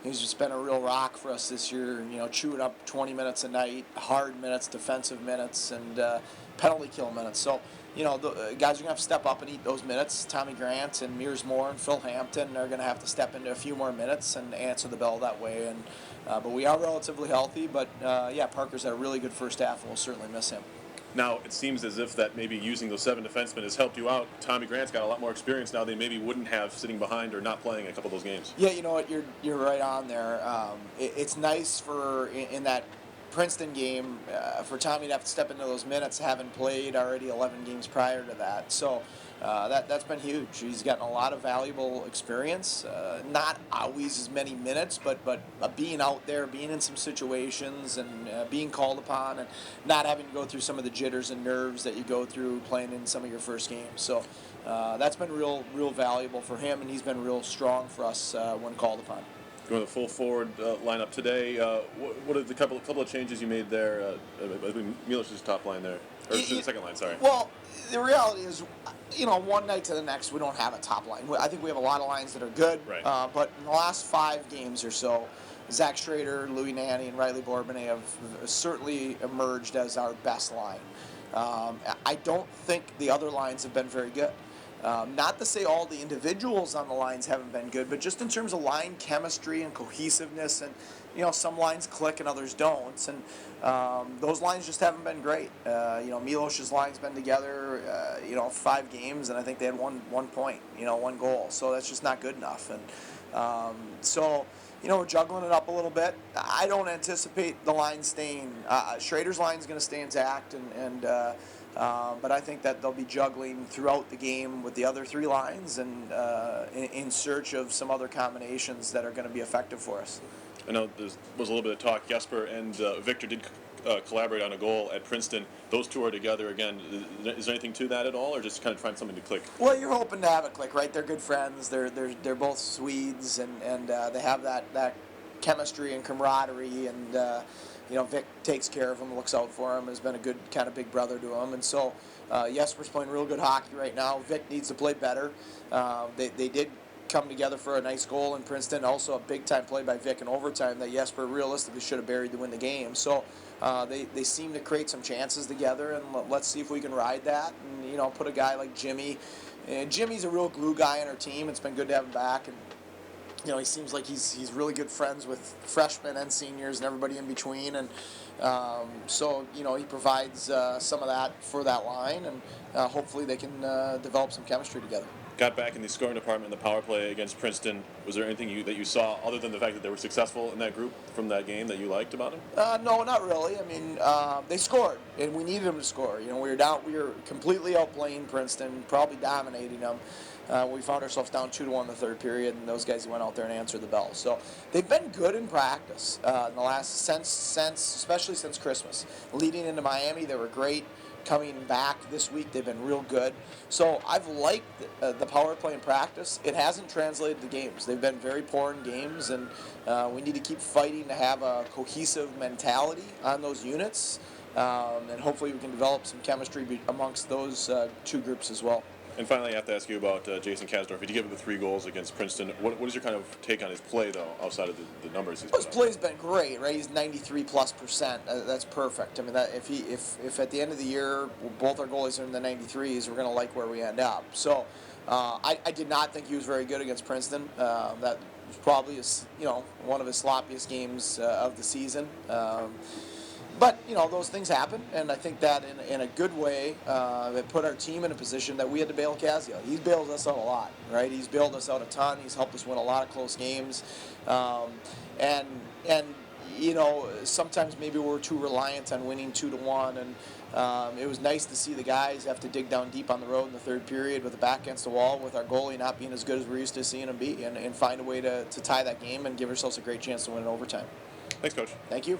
He's just been a real rock for us this year, chewing up 20 minutes a night, hard minutes, defensive minutes, and penalty kill minutes. So, the guys are going to have to step up and eat those minutes. Tommy Grant and Mears Moore and Phil Hampton are going to have to step into a few more minutes and answer the bell that way. And but we are relatively healthy, but Parker's had a really good first half, and we'll certainly miss him. Now, it seems as if that maybe using those 7 defensemen has helped you out. Tommy Grant's got a lot more experience now than maybe wouldn't have sitting behind or not playing a couple of those games. Yeah, you know what? You're right on there. It's nice for in that Princeton game for Tommy to have to step into those minutes, having played already 11 games prior to that. So that's been huge. He's gotten a lot of valuable experience. Not always as many minutes, but being out there, being in some situations, and being called upon, and not having to go through some of the jitters and nerves that you go through playing in some of your first games. So that's been real valuable for him, and he's been real strong for us when called upon. Going the full forward lineup today. What are the couple of changes you made there? I think Milos' top line there, or the second line. Sorry. Well, the reality is, one night to the next, we don't have a top line. I think we have a lot of lines that are good, right. But in the last 5 games or so, Zach Schrader, Louis Nanny, and Riley Bourbonnais have certainly emerged as our best line. I don't think the other lines have been very good. Not to say all the individuals on the lines haven't been good, but just in terms of line chemistry and cohesiveness, and some lines click and others don't, and those lines just haven't been great. Milos's line's been together, 5 games, and I think they had one point, 1 goal, so that's just not good enough. And so we're juggling it up a little bit. I don't anticipate the line staying. Schrader's line's going to stay intact, and But I think that they'll be juggling throughout the game with the other three lines and in search of some other combinations that are going to be effective for us. I know there was a little bit of talk. Jesper and Victor did collaborate on a goal at Princeton. Those two are together again. Is there anything to that at all, or just kind of trying something to click? Well, you're hoping to have it click, right? They're good friends. They're both Swedes, and they have that chemistry and camaraderie. And Vic takes care of him, looks out for him, has been a good kind of big brother to him. And so Jesper's playing real good hockey right now. Vic needs to play better. They did come together for a nice goal in Princeton. Also a big-time play by Vic in overtime that Jesper realistically should have buried to win the game. So they seem to create some chances together, and let's see if we can ride that. And, put a guy like Jimmy. Jimmy's a real glue guy on our team. It's been good to have him back. And, he seems like he's really good friends with freshmen and seniors and everybody in between. And so he provides some of that for that line, and hopefully they can develop some chemistry together. Got back in the scoring department in the power play against Princeton. Was there anything that you saw other than the fact that they were successful in that group from that game that you liked about them? No, not really. I mean, they scored, and we needed them to score. We were completely outplaying Princeton, probably dominating them. We found ourselves down 2-1 in the third period, and those guys went out there and answered the bell. So they've been good in practice in the last especially since Christmas. Leading into Miami, they were great. Coming back this week, they've been real good. So I've liked the power play in practice. It hasn't translated to games. They've been very poor in games, and we need to keep fighting to have a cohesive mentality on those units, and hopefully we can develop some chemistry amongst those two groups as well. And finally, I have to ask you about Jason Kasdorf. He did give up the 3 goals against Princeton. What is your kind of take on his play, though, outside of the numbers he's put His up? play's been great, right? He's 93+%. That's perfect. I mean, if at the end of the year both our goalies are in the 93s, we're going to like where we end up. So I did not think he was very good against Princeton. That was probably one of his sloppiest games of the season. But, those things happen, and I think that in a good way, it put our team in a position that we had to bail Kaz out. He's bailed us out a lot, right? He's bailed us out a ton. He's helped us win a lot of close games. And sometimes maybe we're too reliant on winning 2-1, and it was nice to see the guys have to dig down deep on the road in the third period with the back against the wall with our goalie not being as good as we're used to seeing him be, and find a way to tie that game and give ourselves a great chance to win in overtime. Thanks, Coach. Thank you.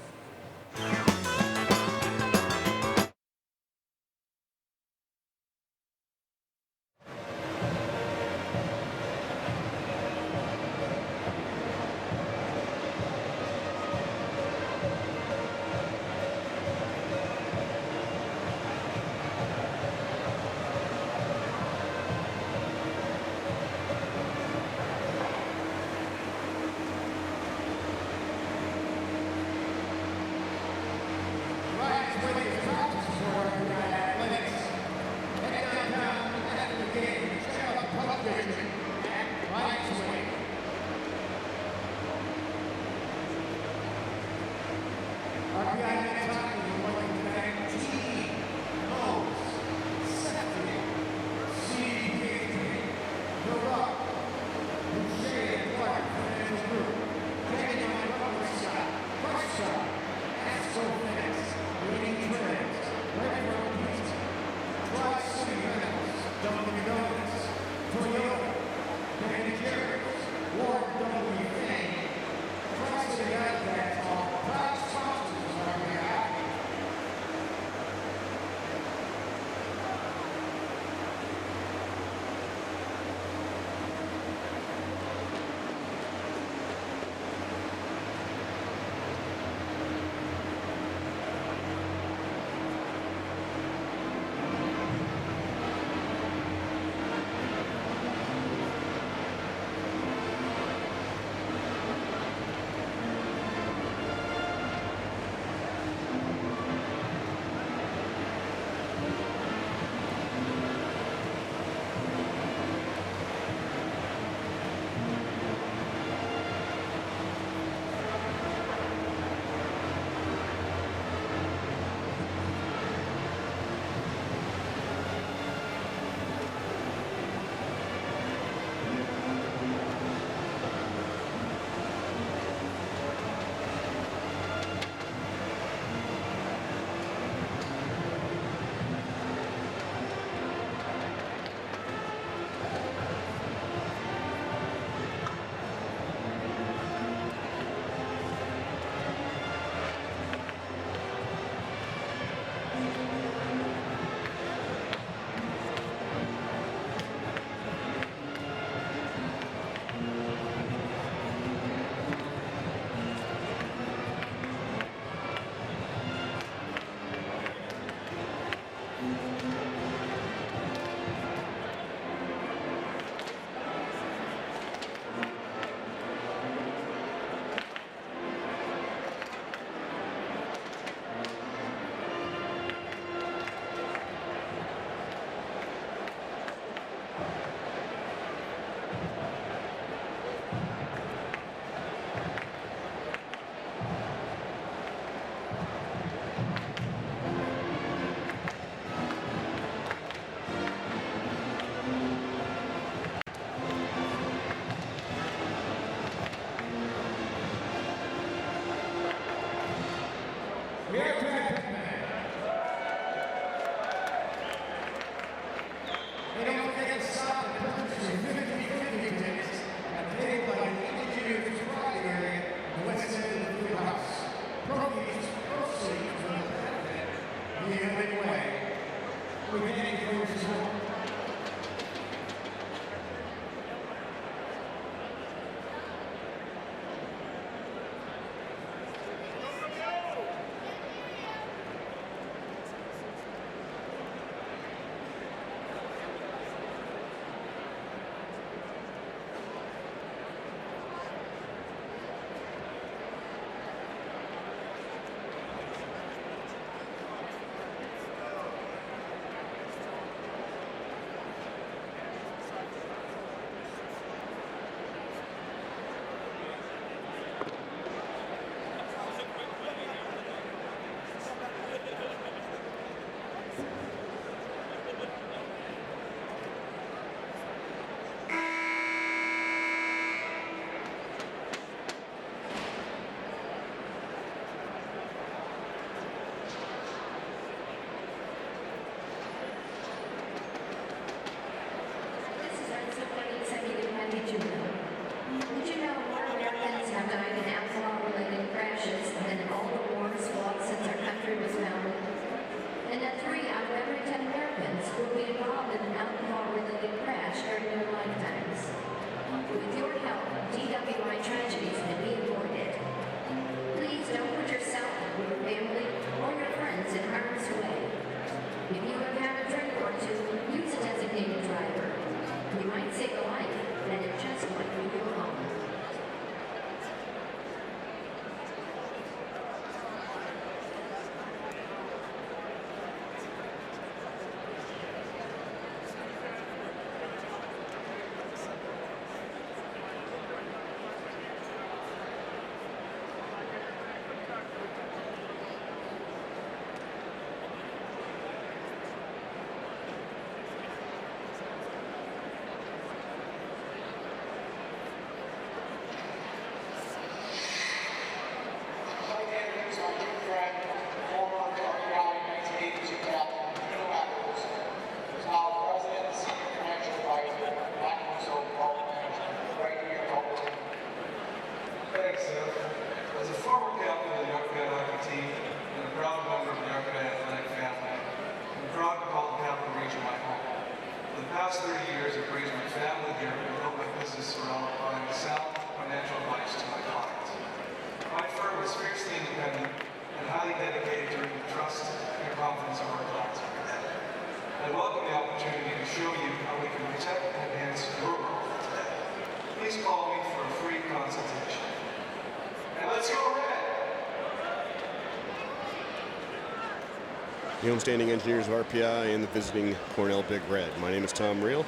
the homestanding engineers of RPI and the visiting Cornell Big Red. My name is Tom Reel.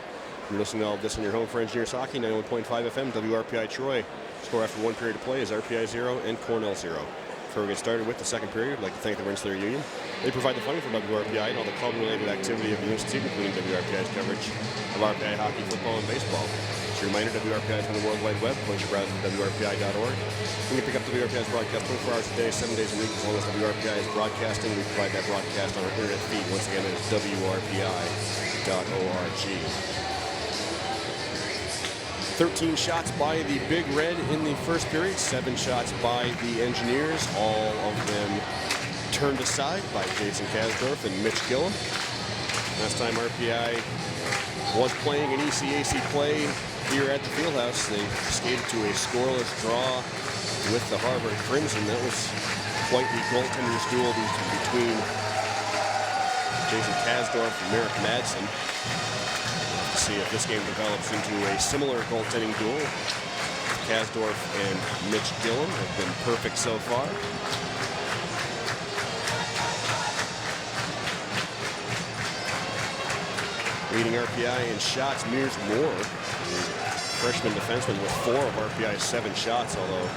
You're listening to all of this on your home for Engineers Hockey, 91.5 FM, WRPI Troy. Score after one period of play is RPI 0 and Cornell 0. Before we get started with the second period, I'd like to thank the Rensselaer Union. They provide the funding for WRPI and all the club-related activity of the Institute, including WRPI's coverage of RPI hockey, football, and baseball. As a reminder, WRPI is on the World Wide Web. Please browse at WRPI.org. You can pick up WRPI's broadcast 24 hours a day, 7 days a week. As long as WRPI is broadcasting, we provide that broadcast on our internet feed. Once again, it is WRPI.org. 13 shots by the Big Red in the first period, 7 shots by the Engineers, all of them turned aside by Jason Kasdorf and Mitch Gillum. Last time RPI was playing an ECAC play here at the Fieldhouse, they skated to a scoreless draw with the Harvard Crimson. That was quite the goaltender's duel between Jason Kasdorf and Merrick Madsen. See if this game develops into a similar goaltending duel. Kasdorf and Mitch Gillum have been perfect so far. Leading RPI in shots, Mears Moore, the freshman defenseman with 4 of RPI's 7 shots, although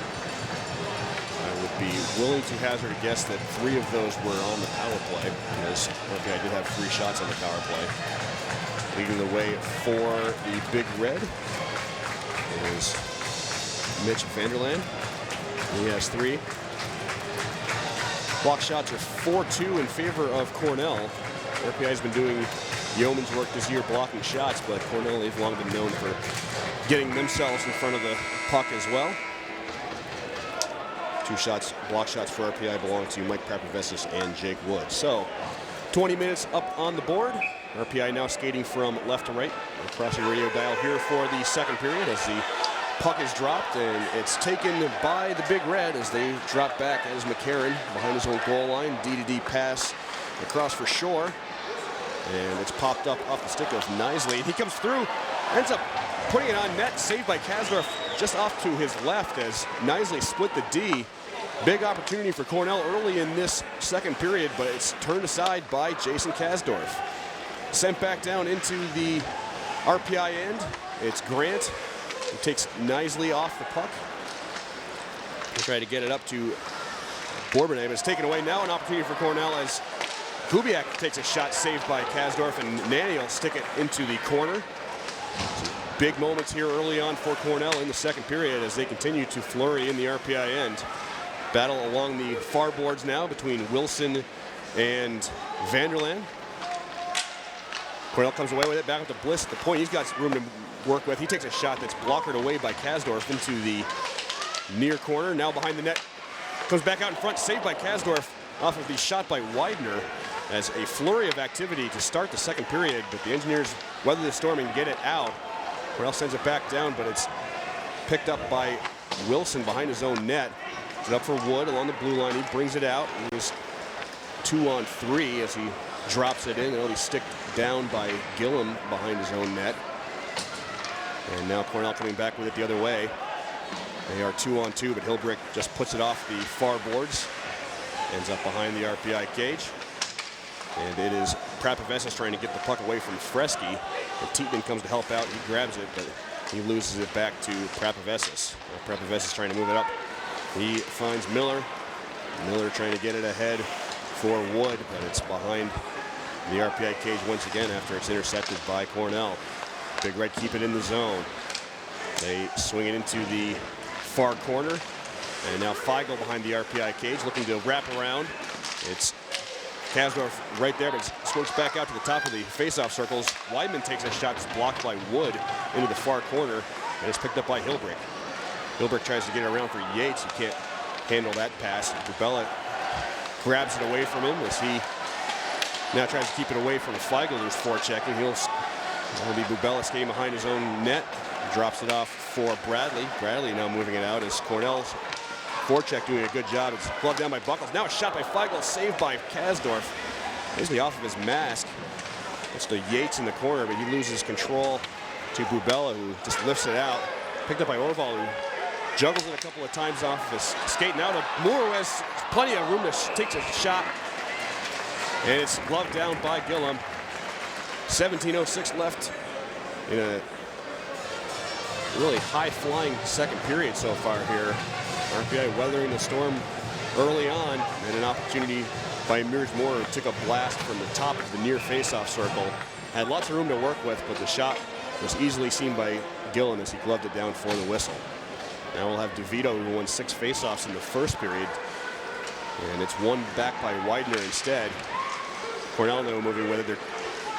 I would be willing to hazard a guess that 3 of those were on the power play, because RPI did have 3 shots on the power play. Leading the way for the Big Red is Mitch Vanderland. He has 3. Block shots are 4-2 in favor of Cornell. RPI has been doing yeoman's work this year blocking shots, but Cornell, they've long been known for getting themselves in front of the puck as well. 2 shots, block shots for RPI belong to Mike Prapovessis and Jake Wood. So 20 minutes up on the board. RPI now skating from left to right across the radio dial here for the second period as the puck is dropped, and it's taken by the Big Red as they drop back as McCarron behind his own goal line. D-to-D pass across for Shore, and it's popped up off the stick of Knisley, and he comes through, ends up putting it on net, saved by Kasdorf just off to his left as Knisley split the D. Big opportunity for Cornell early in this second period, but it's turned aside by Jason Kasdorf. Sent back down into the RPI end. It's Grant who takes Knisley off the puck. He'll try to get it up to Bourbonnais, but it's taken away. Now an opportunity for Cornell as Kubiak takes a shot saved by Kasdorf, and Nanny will stick it into the corner. Big moments here early on for Cornell in the second period as they continue to flurry in the RPI end. Battle along the far boards now between Wilson and Vanderland. Cornell comes away with it, back up to Bliss at the point. He's got room to work with. He takes a shot that's blockered away by Kasdorf into the near corner. Now behind the net, comes back out in front, saved by Kasdorf off of the shot by Widener as a flurry of activity to start the second period, but the Engineers weather the storm and get it out. Cornell sends it back down, but it's picked up by Wilson behind his own net. It's up for Wood along the blue line. He brings it out. He was 2-on-3 as he drops it in. It'll be sticked down by Gillum behind his own net. And now Cornell coming back with it the other way. They are 2-on-2, but Hilbrick just puts it off the far boards. Ends up behind the RPI cage. And it is Prapovessis trying to get the puck away from Fresky. And Tietman comes to help out. He grabs it, but he loses it back to Prapovessis. Prapovessis trying to move it up. He finds Miller. Miller trying to get it ahead for Wood, but it's behind the RPI cage once again after it's intercepted by Cornell. Big Red keep it in the zone. They swing it into the far corner. And now Feigl behind the RPI cage looking to wrap around. It's Kasdorf right there, but it squirts back out to the top of the face-off circles. Weidman takes a shot that's blocked by Wood into the far corner, and it's picked up by Hilbrick. Hilbrick tries to get it around for Yates. He can't handle that pass. Bubella grabs it away from him as he now tries to keep it away from Feigl, who's forechecking. That'll be Bubella skating behind his own net. Drops it off for Bradley. Bradley now moving it out as Cornell's forecheck doing a good job. It's gloved down by Buckles. Now a shot by Feigl, saved by Kasdorf. Basically off of his mask. It's the Yates in the corner, but he loses control to Bubella, who just lifts it out. Picked up by Orval, who juggles it a couple of times off his skate. Now to Moore, who has plenty of room to take a shot. And it's gloved down by Gillum. 17:06 left in a really high-flying second period so far here. RPI weathering the storm early on, and an opportunity by Mears Moore who took a blast from the top of the near face-off circle. Had lots of room to work with, but the shot was easily seen by Gillum as he gloved it down for the whistle. Now we'll have DeVito, who won 6 face-offs in the first period, and it's won back by Widener instead. Cornell now moving with it. They're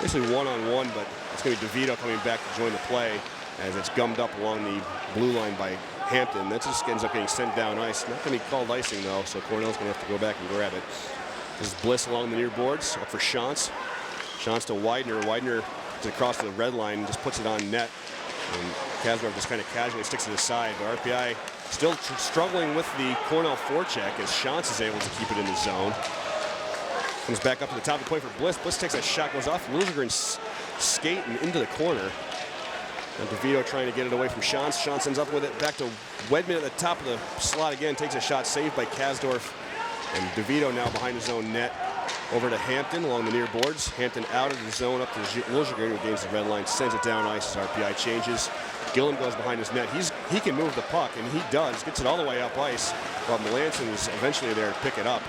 basically one-on-one, but it's going to be DeVito coming back to join the play as it's gummed up along the blue line by Hampton. That just ends up getting sent down ice. Not going to be called icing, though, so Cornell's going to have to go back and grab it. This is Bliss along the near boards, up for Shantz. Shantz to Widener. Widener is across to the red line and just puts it on net. And Kasdorf just kind of casually sticks it aside. But RPI still struggling with the Cornell forecheck as Shantz is able to keep it in the zone. Comes back up to the top of the point for Bliss. Bliss takes a shot, goes off Lilligren's skate and into the corner. And DeVito trying to get it away from Shantz. Shantz ends up with it back to Wedman at the top of the slot again. Takes a shot saved by Kasdorf. And DeVito now behind his own net. Over to Hampton along the near boards. Hampton out of the zone up to Lilligren, who gains the red line. Sends it down ice as RPI changes. Gillum goes behind his net. He can move the puck, and he does. Gets it all the way up ice. While Melanson is eventually there to pick it up.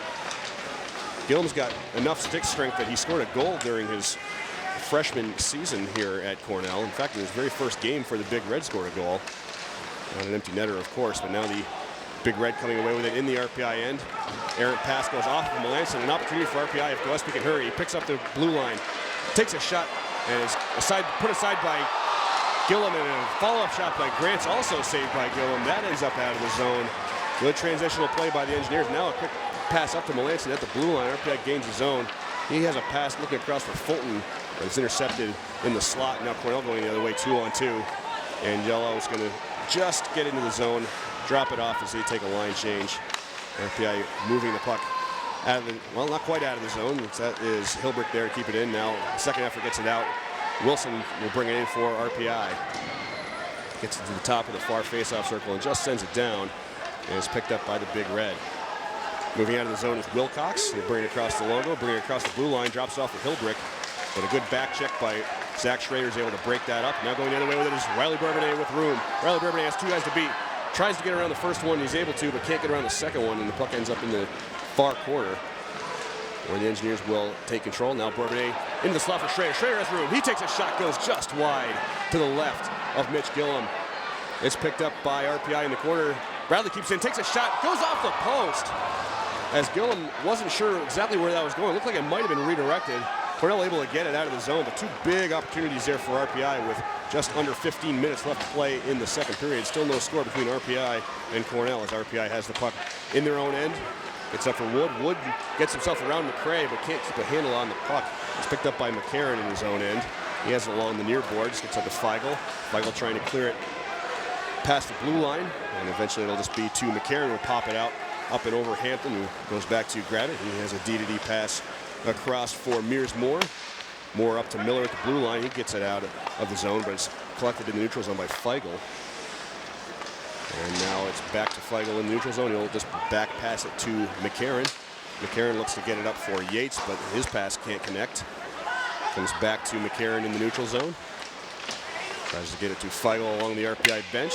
Gillum's got enough stick strength that he scored a goal during his freshman season here at Cornell. In fact, in his very first game for the Big Red scored a goal. On an empty netter, of course, but now the Big Red coming away with it in the RPI end. Errant pass goes off of Melanson. An opportunity for RPI if Gillespie can hurry. He picks up the blue line, takes a shot, and is put aside by Gillum, and a follow-up shot by Grant's also saved by Gillum. That ends up out of the zone. Good transitional play by the Engineers. Now a quick pass up to Melanson at the blue line. RPI gains the zone. He has a pass looking across for Fulton, but it's intercepted in the slot. Now Cornell going the other way, 2-on-2. And Yellow is going to just get into the zone, drop it off as they take a line change. RPI moving the puck out of the, well, not quite out of the zone. That is Hilbrick there to keep it in. Now, second effort gets it out. Wilson will bring it in for RPI. Gets it to the top of the far face-off circle and just sends it down. And it's picked up by the Big Red. Moving out of the zone is Wilcox. They bring it across the logo, bring it across the blue line, drops it off to Hilbrick. But a good back check by Zach Schrader is able to break that up. Now going the other way with it is Riley Bourbonnais with room. Riley Bourbonnais has 2 guys to beat. Tries to get around the first one, he's able to, but can't get around the second one, and the puck ends up in the far corner, where the Engineers will take control. Now Bourbonnais into the slot for Schrader. Schrader has room. He takes a shot, goes just wide to the left of Mitch Gillum. It's picked up by RPI in the corner. Bradley keeps in, takes a shot, goes off the post. As Gillum wasn't sure exactly where that was going. It looked like it might have been redirected. Cornell able to get it out of the zone, but 2 big opportunities there for RPI with just under 15 minutes left to play in the second period. Still no score between RPI and Cornell as RPI has the puck in their own end. It's up for Wood. Wood gets himself around McCray, but can't keep a handle on the puck. It's picked up by McCarron in his own end. He has it along the near boards. Gets up to Feigl. Feigl trying to clear it past the blue line, and eventually it'll just be to McCarron, who will pop it out up and over Hampton, who goes back to grab it. He has a D-to-D pass across for Mears Moore. Moore up to Miller at the blue line. He gets it out of the zone, but it's collected in the neutral zone by Feigl. And now it's back to Feigl in the neutral zone. He'll just back pass it to McCarron. McCarron looks to get it up for Yates, but his pass can't connect. Comes back to McCarron in the neutral zone. Tries to get it to Feigl along the RPI bench.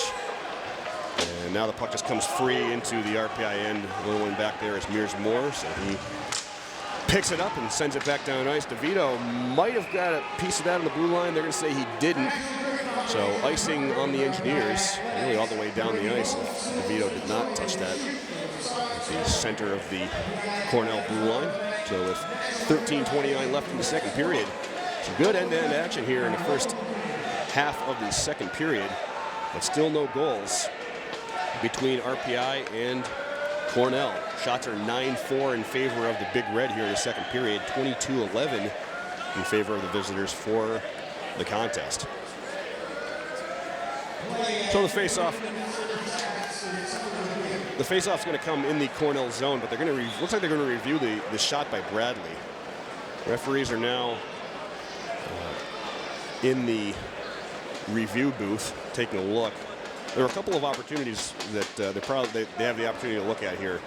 And now the puck just comes free into the RPI end. The little one back there is Mears Moore, so he picks it up and sends it back down ice. DeVito might have got a piece of that on the blue line. They're going to say he didn't. So icing on the Engineers, really all the way down the ice. DeVito did not touch that at the center of the Cornell blue line. So with 13:29 left in the second period, some good end-to-end action here in the first half of the second period, but still no goals between RPI and Cornell. Shots are 9-4 in favor of the Big Red here in the second period, 22-11 in favor of the visitors for the contest. So the face-off is going to come in the Cornell zone, but they're going to looks like they're going to review the shot by Bradley. Referees are now in the review booth taking a look. There are a couple of opportunities that they have the opportunity to look at here.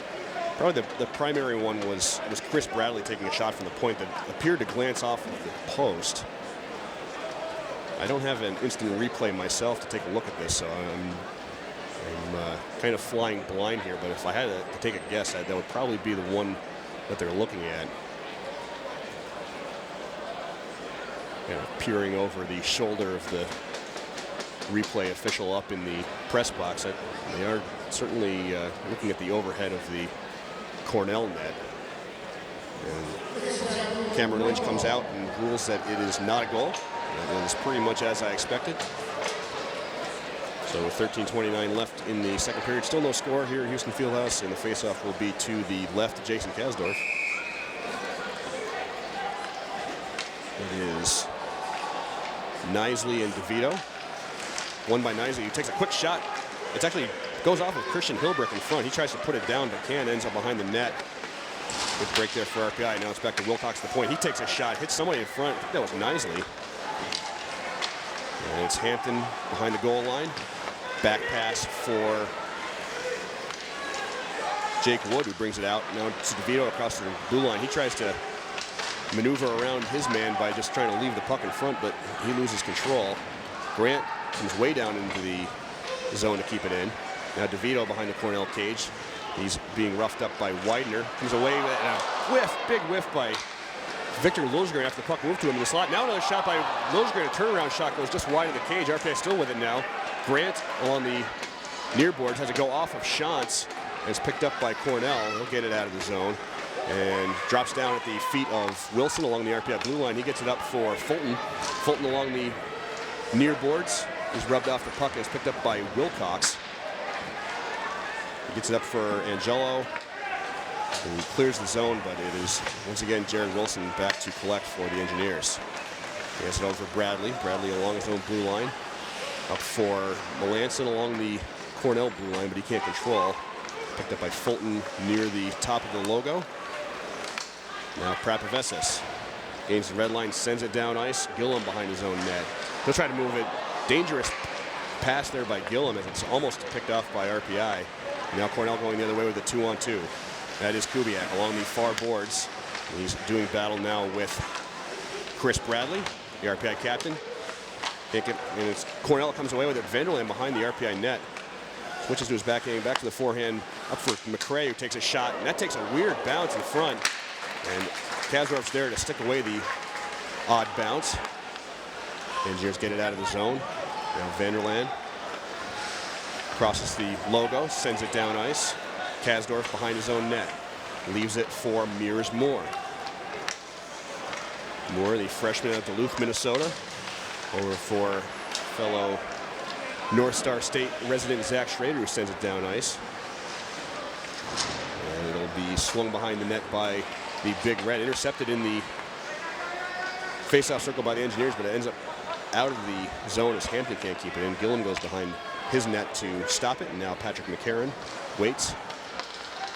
Probably the primary one was Chris Bradley taking a shot from the point that appeared to glance off of the post. I don't have an instant replay myself to take a look at this, so I'm kind of flying blind here. But if I had to take a guess, that would probably be the one that they're looking at. Kind of peering over the shoulder of the replay official up in the press box. They are certainly looking at the overhead of the Cornell net. And Cameron Lynch comes out and rules that it is not a goal. That is pretty much as I expected. So with 13:29 left in the second period, still no score here at Houston Fieldhouse, and the faceoff will be to the left of Jason Kasdorf. It is Knisley and DeVito. Won by Knisley. He takes a quick shot. It actually goes off of Christian Hilbrick in front. He tries to put it down, but can't. Ends up behind the net. Good break there for RPI. Now it's back to Wilcox, the point. He takes a shot, hits somebody in front. I think that was Knisley. And it's Hampton behind the goal line. Back pass for Jake Wood, who brings it out. Now it's DeVito across the blue line. He tries to maneuver around his man by just trying to leave the puck in front, but he loses control. Grant comes way down into the zone to keep it in. Now DeVito behind the Cornell cage. He's being roughed up by Widener. Comes away with a whiff, big whiff by Victor Liljegren after the puck moved to him in the slot. Now another shot by Liljegren. A turnaround shot goes just wide of the cage. RPI still with it now. Grant along the near boards has to go off of Shantz. It's picked up by Cornell. He'll get it out of the zone and drops down at the feet of Wilson along the RPI blue line. He gets it up for Fulton. Fulton along the near boards. He's rubbed off the puck and is picked up by Wilcox. He gets it up for Angelo. And he clears the zone, but it is once again Jared Wilson back to collect for the Engineers. He has it over for Bradley. Bradley along his own blue line. Up for Melanson along the Cornell blue line, but he can't control. Picked up by Fulton near the top of the logo. Now Prapavessis gains the red line, sends it down ice. Gillum behind his own net. He'll try to move it. Dangerous pass there by Gillum as it's almost picked off by RPI. Now Cornell going the other way with a 2-on-2. That is Kubiak along the far boards. He's doing battle now with Chris Bradley, the RPI captain. And it's Cornell comes away with it. Vanderland behind the RPI net. Switches to his backhand, back to the forehand, up for McRae, who takes a shot. And that takes a weird bounce in front. And Kasdorf's there to stick away the odd bounce. Engineers get it out of the zone. Now Vanderland crosses the logo, sends it down ice. Kasdorf behind his own net. Leaves it for Mears Moore. Moore, the freshman out of Duluth, Minnesota. Over for fellow North Star State resident Zach Schrader, who sends it down ice. And it'll be swung behind the net by the Big Red. Intercepted in the face-off circle by the Engineers, but it ends up out of the zone as Hampton can't keep it in. Gillum goes behind his net to stop it, and now Patrick McCarron waits.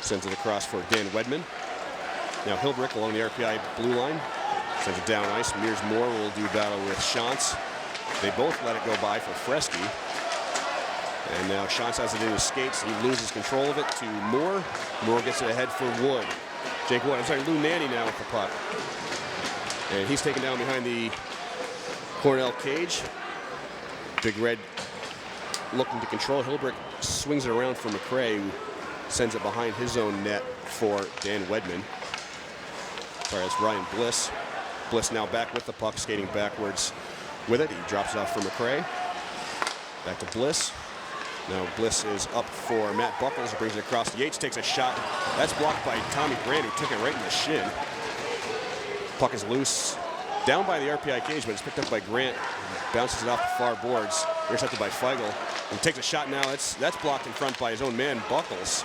Sends it across for Dan Wedman. Now Hilbrick along the RPI blue line. Sends it down ice. Mears Moore will do battle with Shantz. They both let it go by for Fresky. And now Shantz has it in his skates. He loses control of it to Moore. Moore gets it ahead for Wood. Jake Wood, I'm sorry, Lou Nanny now with the puck. And he's taken down behind the Cornell cage. Big Red looking to control. Hilbrick swings it around for McRae, who sends it behind his own net for Dan Wedman. Sorry, that's Ryan Bliss. Bliss now back with the puck, skating backwards with it. He drops it off for McRae. Back to Bliss. Now Bliss is up for Matt Buckles, who brings it across. Yates takes a shot. That's blocked by Tommy Grant, who took it right in the shin. Puck is loose. Down by the RPI cage, but it's picked up by Grant. Bounces it off the far boards. Intercepted by Feigl. And takes a shot now. That's blocked in front by his own man, Buckles.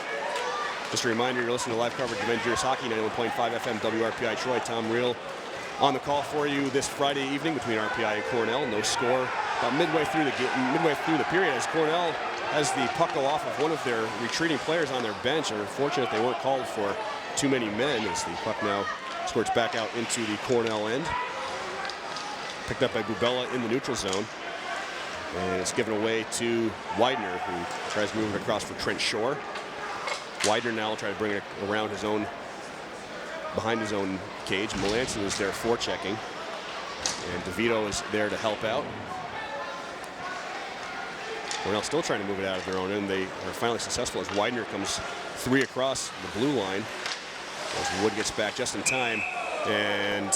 Just a reminder, you're listening to live coverage of Engineers Hockey, 91.5 FM WRPI Troy. Tom Reel on the call for you this Friday evening between RPI and Cornell. No score. About midway through the period, as Cornell has the puck go off of one of their retreating players on their bench. Are fortunate they weren't called for too many men, as the puck now squirts back out into the Cornell end. Picked up by Bubella in the neutral zone. And it's given away to Widener, who tries to move it across for Trent Shore. Widener now will try to bring it around his own, behind his own cage. Melanson is there forechecking, and DeVito is there to help out. Cornell still trying to move it out of their own end. They are finally successful as Widener comes 3 across the blue line. As Wood gets back just in time, and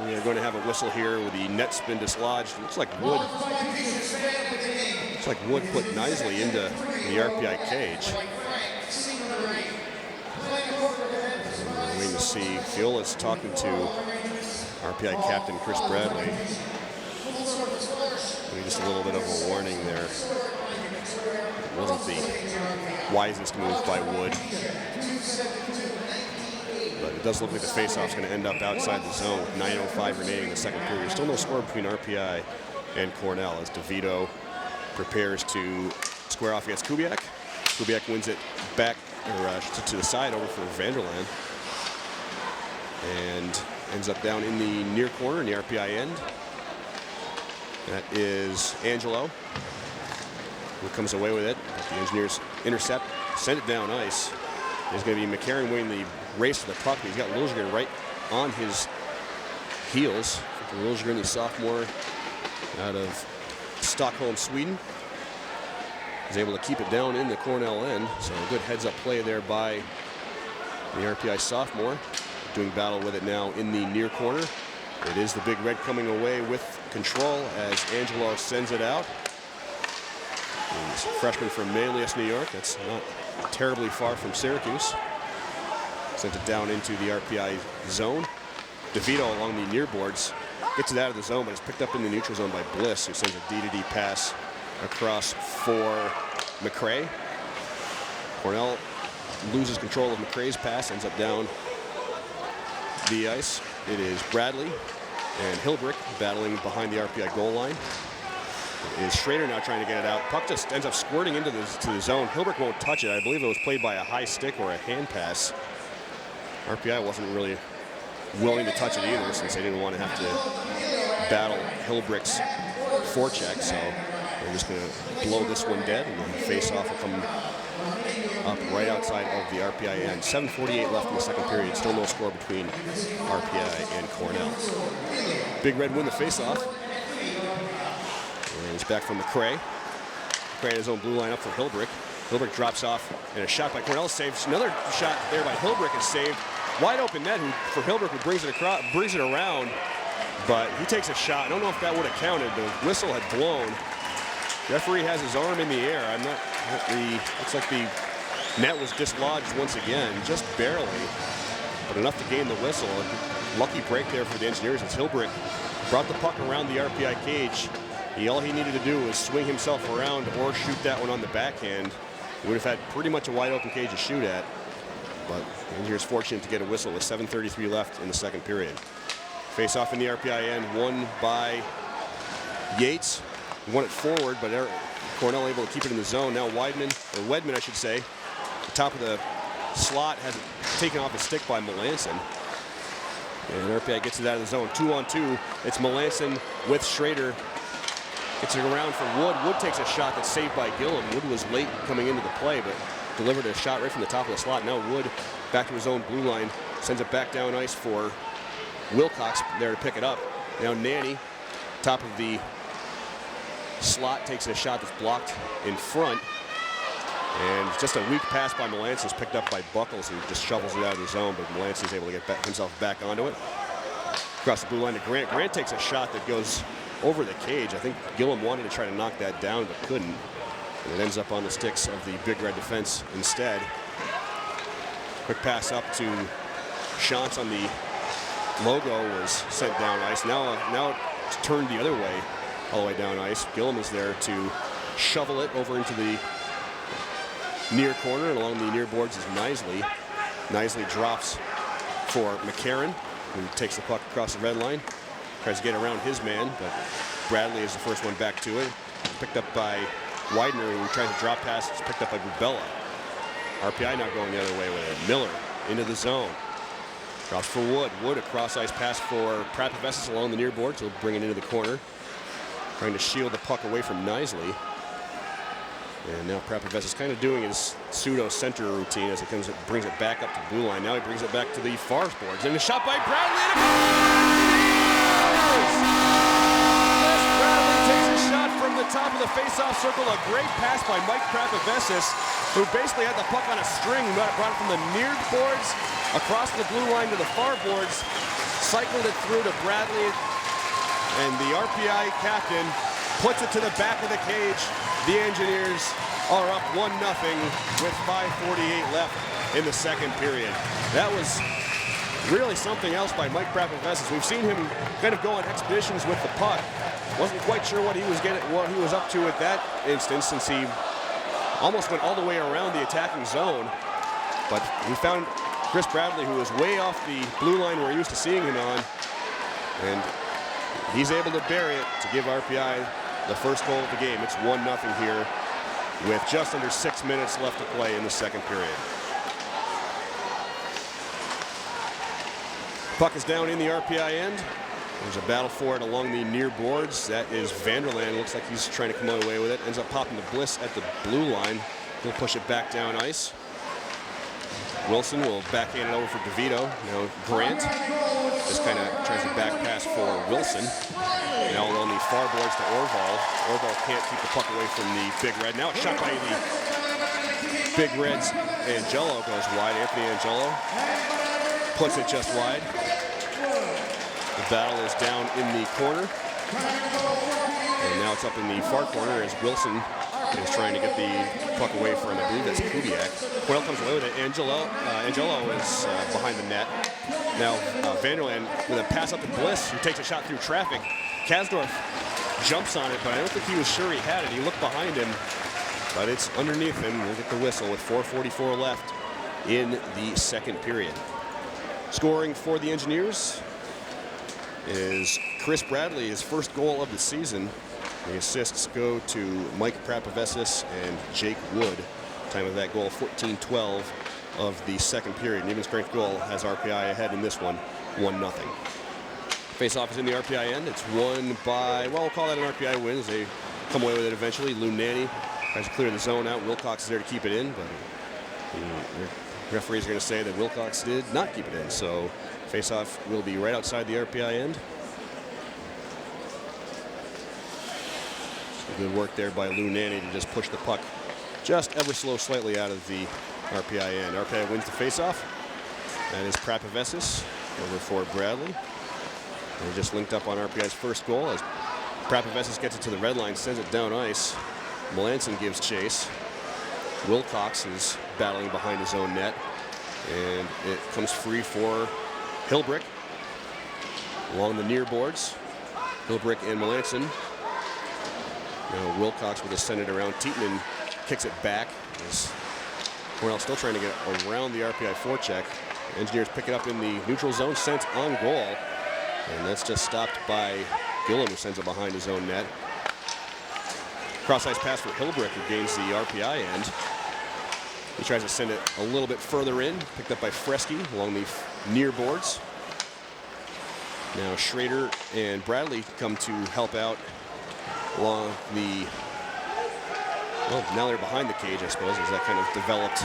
we are going to have a whistle here with the net's been dislodged. Looks like Wood put Knisley into the RPI cage. We're waiting to see. Fiola's talking to RPI captain Chris Bradley. Maybe just a little bit of a warning there. It wasn't the wisest move by Wood. But it does look like the faceoff's going to end up outside the zone with 9:05 remaining in the second period. Still no score between RPI and Cornell as DeVito prepares to square off against Kubiak. Kubiak wins it back to the side over for Vanderland. And ends up down in the near corner in the RPI end. That is Angelo, who comes away with it. But the Engineers intercept, send it down ice. There's going to be McCarron winning the race to the puck. He's got Liljegren right on his heels. Liljegren, the sophomore out of Stockholm, Sweden, is able to keep it down in the Cornell end. So a good heads-up play there by the RPI sophomore. Doing battle with it now in the near corner. It is the Big Red coming away with control as Angelo sends it out. He's a freshman from Manlius, New York. That's not terribly far from Syracuse. Sent it down into the RPI zone. DeVito along the near boards gets it out of the zone, but it's picked up in the neutral zone by Bliss, who sends a D-to-D pass across for McCray. Cornell loses control of McCray's pass, ends up down the ice. It is Bradley and Hilbrick battling behind the RPI goal line. It is Schrader now trying to get it out. Puck just ends up squirting into the zone. Hilbrick won't touch it. I believe it was played by a high stick or a hand pass. RPI wasn't really willing to touch it either, since they didn't want to have to battle Hilbrick's forecheck. So they're just going to blow this one dead, and then the face-off will come up right outside of the RPI end. 7:48 left in the second period. Still no score between RPI and Cornell. Big Red win the face-off. And it's back from McCray. McCray his own blue line up for Hilbrick. Hilbrick drops off, and a shot by Cornell saves. Another shot there by Hilbrick is saved. Wide open net for Hilbrick, who brings it around, but he takes a shot. I don't know if that would have counted. The whistle had blown. Referee has his arm in the air. Looks like the net was dislodged once again, just barely, but enough to gain the whistle. Lucky break there for the Engineers as Hilbrick brought the puck around the RPI cage. All he needed to do was swing himself around or shoot that one on the backhand. He would have had pretty much a wide open cage to shoot at, but the Engineers fortunate to get a whistle with 7:33 left in the second period. Face off in the RPI end, won by Yates. He won it forward, but Cornell able to keep it in the zone. Now Wedman, I should say, the top of the slot has it taken off a stick by Melanson. And RPI gets it out of the zone. 2-on-2. It's Melanson with Schrader. Gets it around for Wood. Wood takes a shot that's saved by Gillum. Wood was late coming into the play, but delivered a shot right from the top of the slot. Now Wood back to his own blue line. Sends it back down ice for Wilcox there to pick it up. Now Nanny, top of the slot, takes a shot that's blocked in front. And just a weak pass by Melanson is picked up by Buckles, who just shovels it out of the zone, but Melanson is able to get himself back onto it. Across the blue line to Grant. Grant takes a shot that goes over the cage. I think Gillum wanted to try to knock that down, but couldn't. And it ends up on the sticks of the Big Red defense instead. Quick pass up to Shantz on the logo was sent down ice. Now it's turned the other way, all the way down ice. Gillum is there to shovel it over into the near corner, and along the near boards is Knisley. Knisley drops for McCarron, who takes the puck across the red line. Tries to get around his man, but Bradley is the first one back to it. Picked up by Widener, who tries to drop pass. It's picked up by Rubella. RPI now going the other way with it. Miller into the zone. Drops for Wood. Wood, a cross-ice pass for Pratt-Pavessis along the near board, so he'll bring it into the corner. Trying to shield the puck away from Knisley. And now Prapaves is kind of doing his pseudo-center routine as he brings it back up to the blue line. Now he brings it back to the far boards. And a shot by Bradley. Chris Bradley takes a shot from the top of the face-off circle. A great pass by Mike Prapaves, who basically had the puck on a string. Brought it from the near boards across the blue line to the far boards. Cycled it through to Bradley. And the RPI captain puts it to the back of the cage. The Engineers are up 1-0 with 5:48 left in the second period. That was really something else by Mike Prapaves. We've seen him kind of go on expeditions with the puck. Wasn't quite sure what he was up to at that instance, since he almost went all the way around the attacking zone. But he found Chris Bradley, who was way off the blue line we're used to seeing him on, and he's able to bury it to give RPI the first goal of the game. It's 1-0 here with just under 6 minutes left to play in the second period. Puck is down in the RPI end. There's a battle for it along the near boards. That is Vanderland. Looks like he's trying to come away with it. Ends up popping to Bliss at the blue line. He'll push it back down ice. Wilson will backhand it over for DeVito. Now Grant just kind of tries to back pass for Wilson. Now on the far boards to Orval. Orval can't keep the puck away from the Big Red. Now it's shot by the Big Reds. Angelo goes wide. Anthony Angelo puts it just wide. The battle is down in the corner. And now it's up in the far corner as Wilson is trying to get the puck away from, I believe that's Kubiak. Cornell comes away with it. Angelo is behind the net. Now Vanderland with a pass up to Bliss, who takes a shot through traffic. Kasdorf jumps on it, but I don't think he was sure he had it. He looked behind him, but it's underneath him. We'll get the whistle with 4:44 left in the second period. Scoring for the Engineers is Chris Bradley, his first goal of the season. The assists go to Mike Prapaves and Jake Wood. Time of that goal, 14:12 of the second period. An even strength goal has RPI ahead in this one, 1-0. Face-off is in the RPI end. It's won by, well, we'll call that an RPI win as they come away with it eventually. Lou Nanny tries to clear the zone out. Wilcox is there to keep it in, but the referees are going to say that Wilcox did not keep it in. So face-off will be right outside the RPI end. Good work there by Lou Nanny to just push the puck just ever so slightly out of the RPI end. RPI wins the faceoff. That is Prapaves over for Bradley. They just linked up on RPI's first goal as Prapaves gets it to the red line, sends it down ice. Melanson gives chase. Wilcox is battling behind his own net, and it comes free for Hilbrick along the near boards. Hilbrick and Melanson. Now Wilcox will just send it around. Tietman kicks it back. Cornell still trying to get around the RPI forecheck. Engineers pick it up in the neutral zone, sent on goal. And that's just stopped by Gillum, who sends it behind his own net. Cross-ice pass for Hilbrick, who gains the RPI end. He tries to send it a little bit further in. Picked up by Fresky along the near boards. Now Schrader and Bradley come to help out along the, well, now they're behind the cage, I suppose, as that kind of developed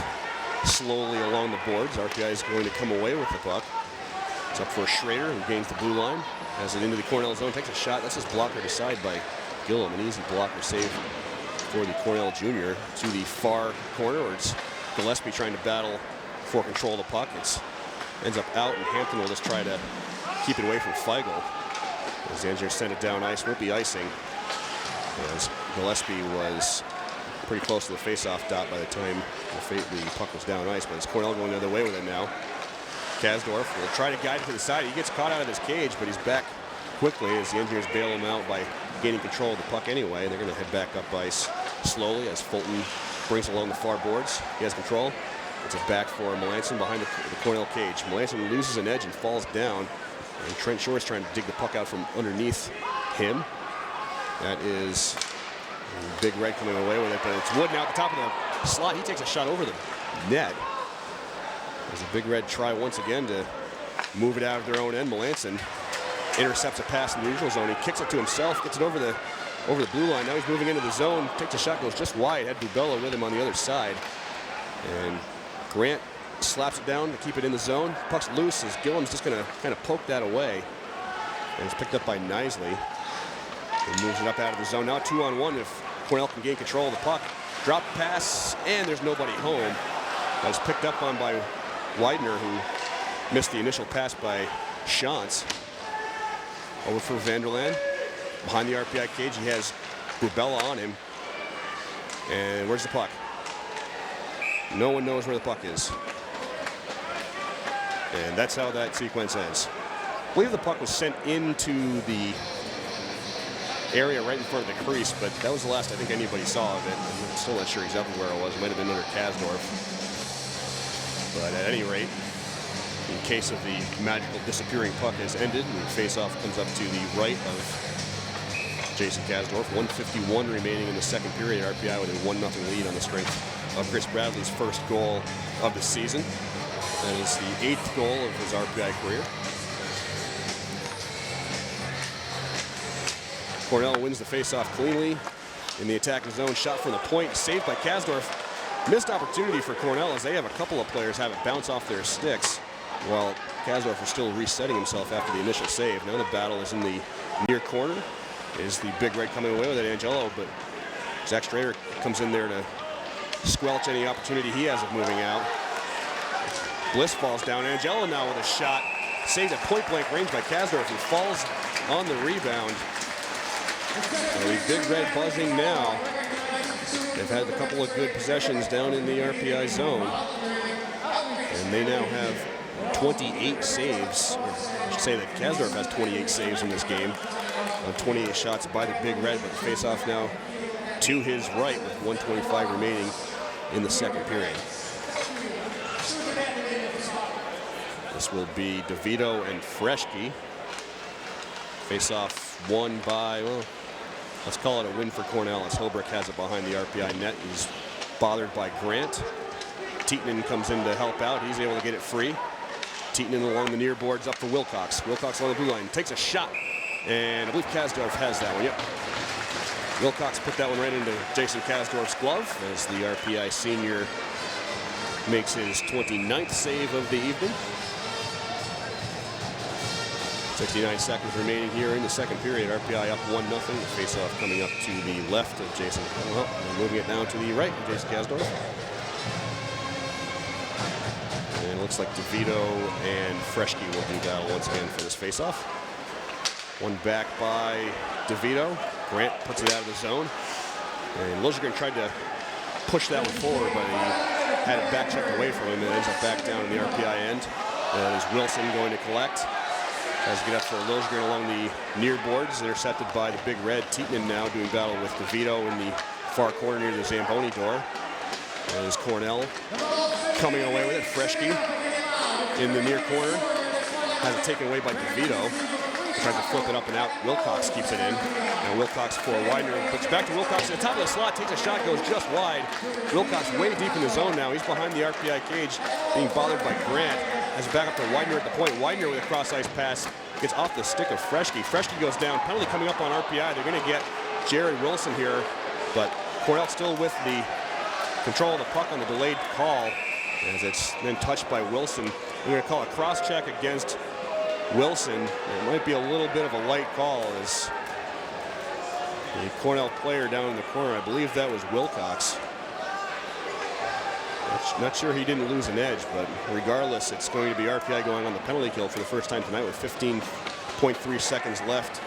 slowly along the boards. RPI is going to come away with the puck. It's up for Schrader, who gains the blue line, has it into the Cornell zone, takes a shot. That's just blocker aside by Gillum. An easy blocker save for the Cornell junior to the far corner, where it's Gillespie trying to battle for control of the puck. It ends up out, and Hampton will just try to keep it away from Feigl. As the Engineers send it down ice, won't be icing, as Gillespie was pretty close to the face-off dot by the time the puck was down ice, but it's Cornell going the other way with it now. Kasdorf will try to guide it to the side. He gets caught out of his cage, but he's back quickly as the Engineers bail him out by gaining control of the puck anyway. They're going to head back up ice slowly as Fulton brings along the far boards. He has control. It's a back for Melanson behind the Cornell cage. Melanson loses an edge and falls down, and Trent Shore is trying to dig the puck out from underneath him. That is Big Red coming away with it, but it's Wood now at the top of the slot. He takes a shot over the net. As the Big Red try once again to move it out of their own end. Melanson intercepts a pass in the neutral zone. He kicks it to himself, gets it over the over the blue line. Now he's moving into the zone. Takes a shot, goes just wide. Had Bubella with him on the other side. And Grant slaps it down to keep it in the zone. Puck's loose as Gillam's just going to kind of poke that away. And it's picked up by Knisley. He moves it up out of the zone. Now 2-on-1 if Cornell can gain control of the puck. Drop pass, and there's nobody home. That was picked up on by Widener, who missed the initial pass by Shantz. Over for Vanderland. Behind the RPI cage, he has Bubella on him. And where's the puck? No one knows where the puck is. And that's how that sequence ends. I believe the puck was sent into the area right in front of the crease, but that was the last I think anybody saw of it. I'm still not sure exactly where it was. It might have been under Kasdorf. But at any rate, in case of the magical disappearing puck has ended, and the face-off comes up to the right of Jason Kasdorf. 1:51 remaining in the second period. RPI with a 1-0 lead on the strength of Chris Bradley's first goal of the season. That is the 8th goal of his RPI career. Cornell wins the face-off cleanly in the attacking zone. Shot from the point, saved by Kasdorf. Missed opportunity for Cornell as they have a couple of players have it bounce off their sticks, while Kasdorf is still resetting himself after the initial save. Now the battle is in the near corner. Is the Big Red coming away with it, Angelo, but Zach Strader comes in there to squelch any opportunity he has of moving out. Bliss falls down. Angelo now with a shot. Saved at point-blank range by Kasdorf, who falls on the rebound. So the Big Red buzzing now. They've had a couple of good possessions down in the RPI zone. And they now have 28 saves. I should say that Kasdorf has 28 saves in this game. 28 shots by the Big Red, but the face-off now to his right with 1:25 remaining in the second period. This will be DeVito and Freschke. Face-off won by, well, let's call it a win for Cornell as Hilbrick has it behind the RPI net. He's bothered by Grant. Tietinen comes in to help out. He's able to get it free. Tietinen along the near boards up for Wilcox. Wilcox on the blue line, takes a shot. And I believe Kasdorf has that one, yep. Wilcox put that one right into Jason Kasdorf's glove as the RPI senior makes his 29th save of the evening. 69 seconds remaining here in the second period. RPI up 1-0. Face-off coming up to the left of Jason. Well, and moving it down to the right of Jason Kasdorf. And it looks like DeVito and Freschke will do battle once again for this face-off. One back by DeVito. Grant puts it out of the zone. And Lozegren tried to push that one forward, but he had it back checked away from him and ends up back down in the RPI end. And is Wilson going to collect? Tries to get up for Lozegren along the near boards. Intercepted by the Big Red. Tietinen now doing battle with DeVito in the far corner near the Zamboni door. There's Cornell coming away with it. Freschke in the near corner. Has it taken away by DeVito. Tries to flip it up and out. Wilcox keeps it in. And Wilcox for Widener. Puts back to Wilcox at the top of the slot. Takes a shot, goes just wide. Wilcox way deep in the zone now. He's behind the RPI cage, being bothered by Grant. Has it back up to Widener at the point. Widener with a cross-ice pass. Gets off the stick of Freschke. Freschke goes down. Penalty coming up on RPI. They're going to get Jared Wilson here. But Cornell still with the control of the puck on the delayed call. As it's then touched by Wilson. We're going to call a cross-check against Wilson. It might be a little bit of a light call as the Cornell player down in the corner, I believe that was Wilcox. Not sure he didn't lose an edge, but regardless, it's going to be RPI going on the penalty kill for the first time tonight with 15.3 seconds left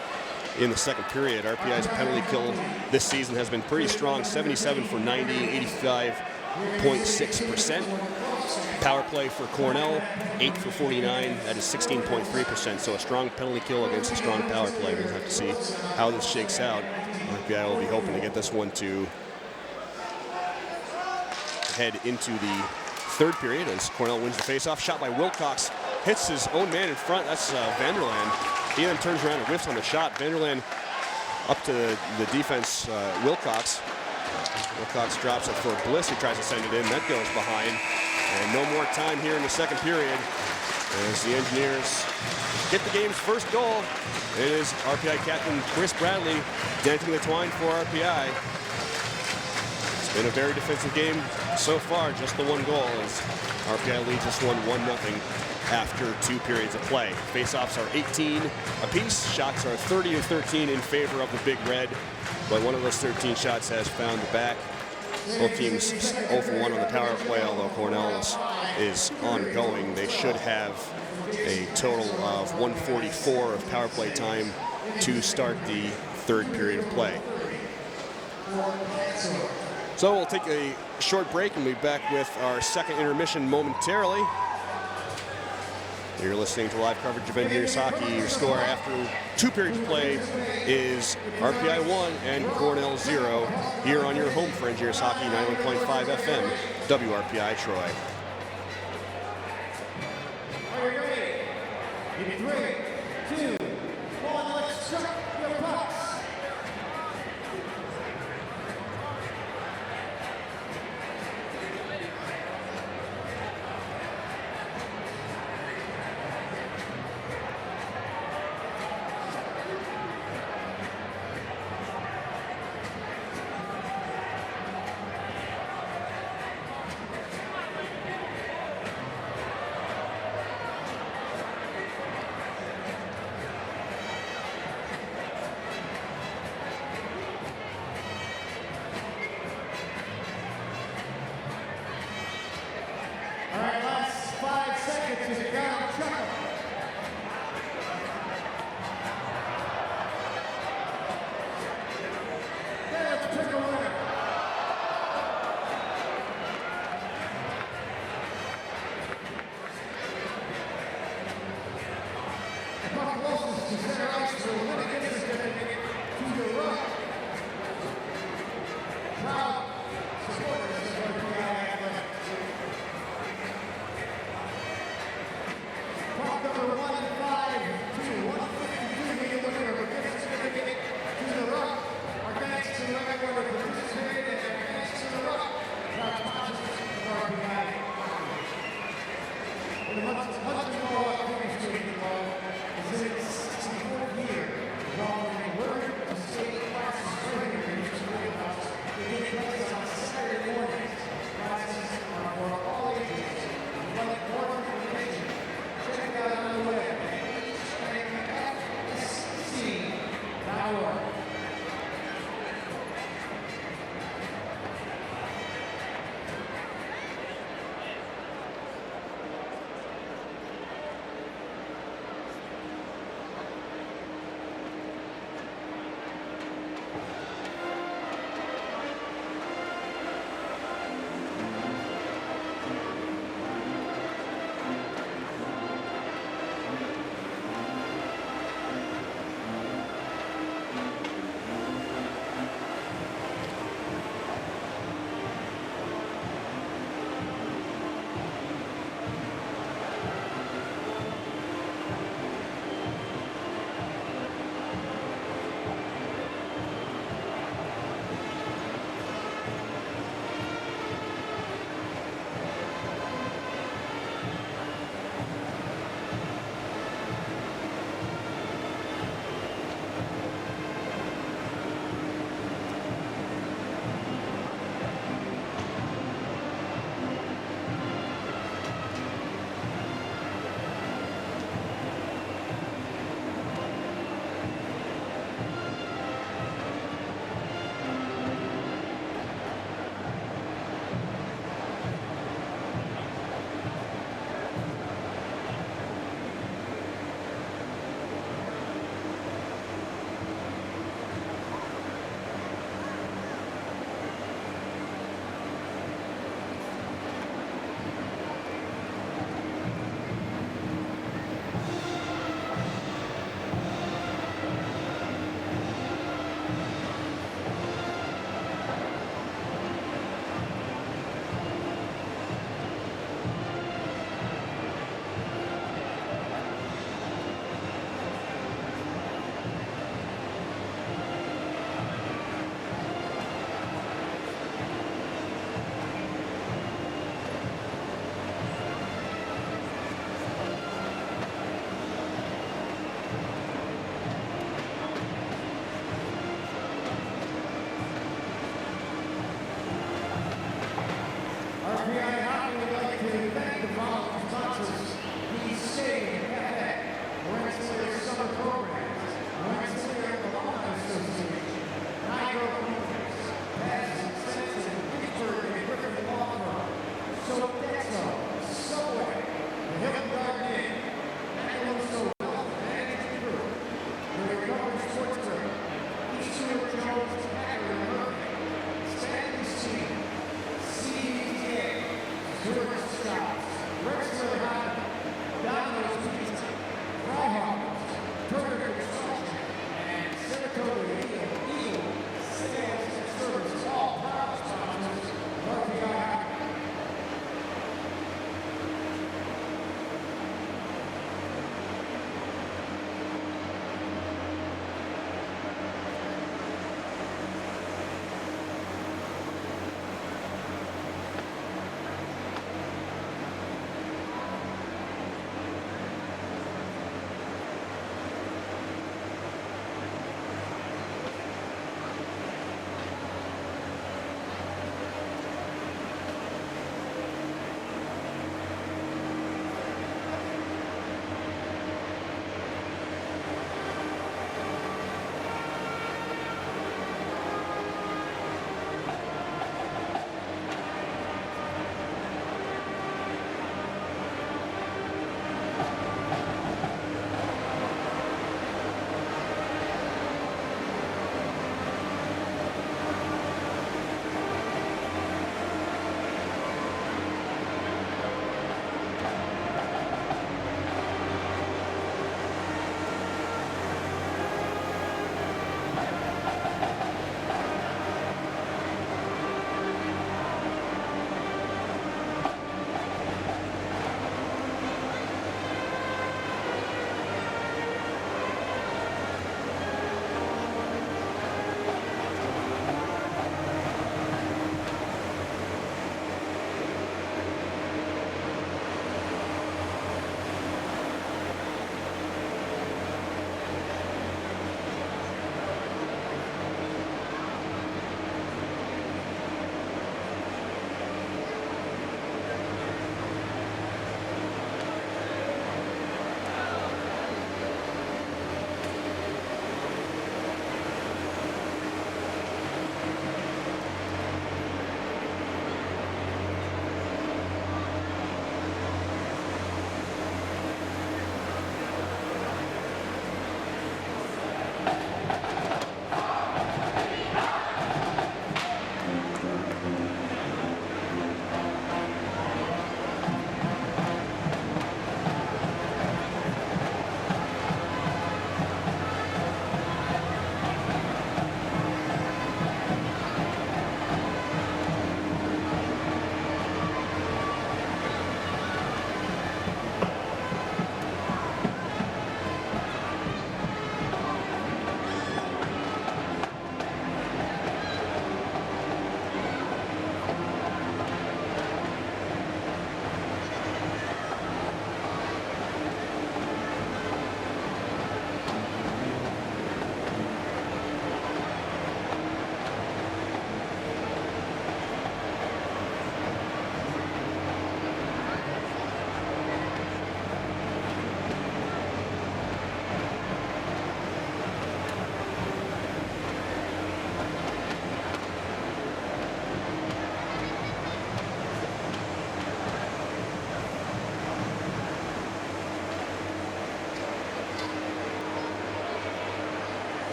in the second period. RPI's penalty kill this season has been pretty strong, 77 for 90, 85.6%. Power play for Cornell, 8 for 49. That is 16.3%. So a strong penalty kill against a strong power play. We'll have to see how this shakes out. RPI will be hoping to get this one to head into the third period as Cornell wins the faceoff. Shot by Wilcox, hits his own man in front. That's Vanderland. He then turns around and whiffs on the shot. Vanderland up to the defense, Wilcox. Wilcox drops it for Bliss, who tries to send it in. That goes behind. And no more time here in the second period. as the Engineers get the game's first goal. It is RPI captain Chris Bradley denting the twine for RPI. It's been a very defensive game so far, just the one goal as RPI leads this one 1-0 after 2 periods of play. Faceoffs are 18 apiece. Shots are 30-13 in favor of the Big Red, but one of those 13 shots has found the back. Both teams 0 for 1 on the power play, although Cornell is ongoing. They should have a total of 144 of power play time to start the 3rd period of play. So we'll take a short break and be back with our 2nd intermission momentarily. You're listening to live coverage of Engineers hockey. Your score after 2 periods of play is RPI 1 and Cornell 0 here on your home for Engineers hockey, 91.5 FM, WRPI Troy. Are you ready? In 3, 2, 1, let's start your pucks.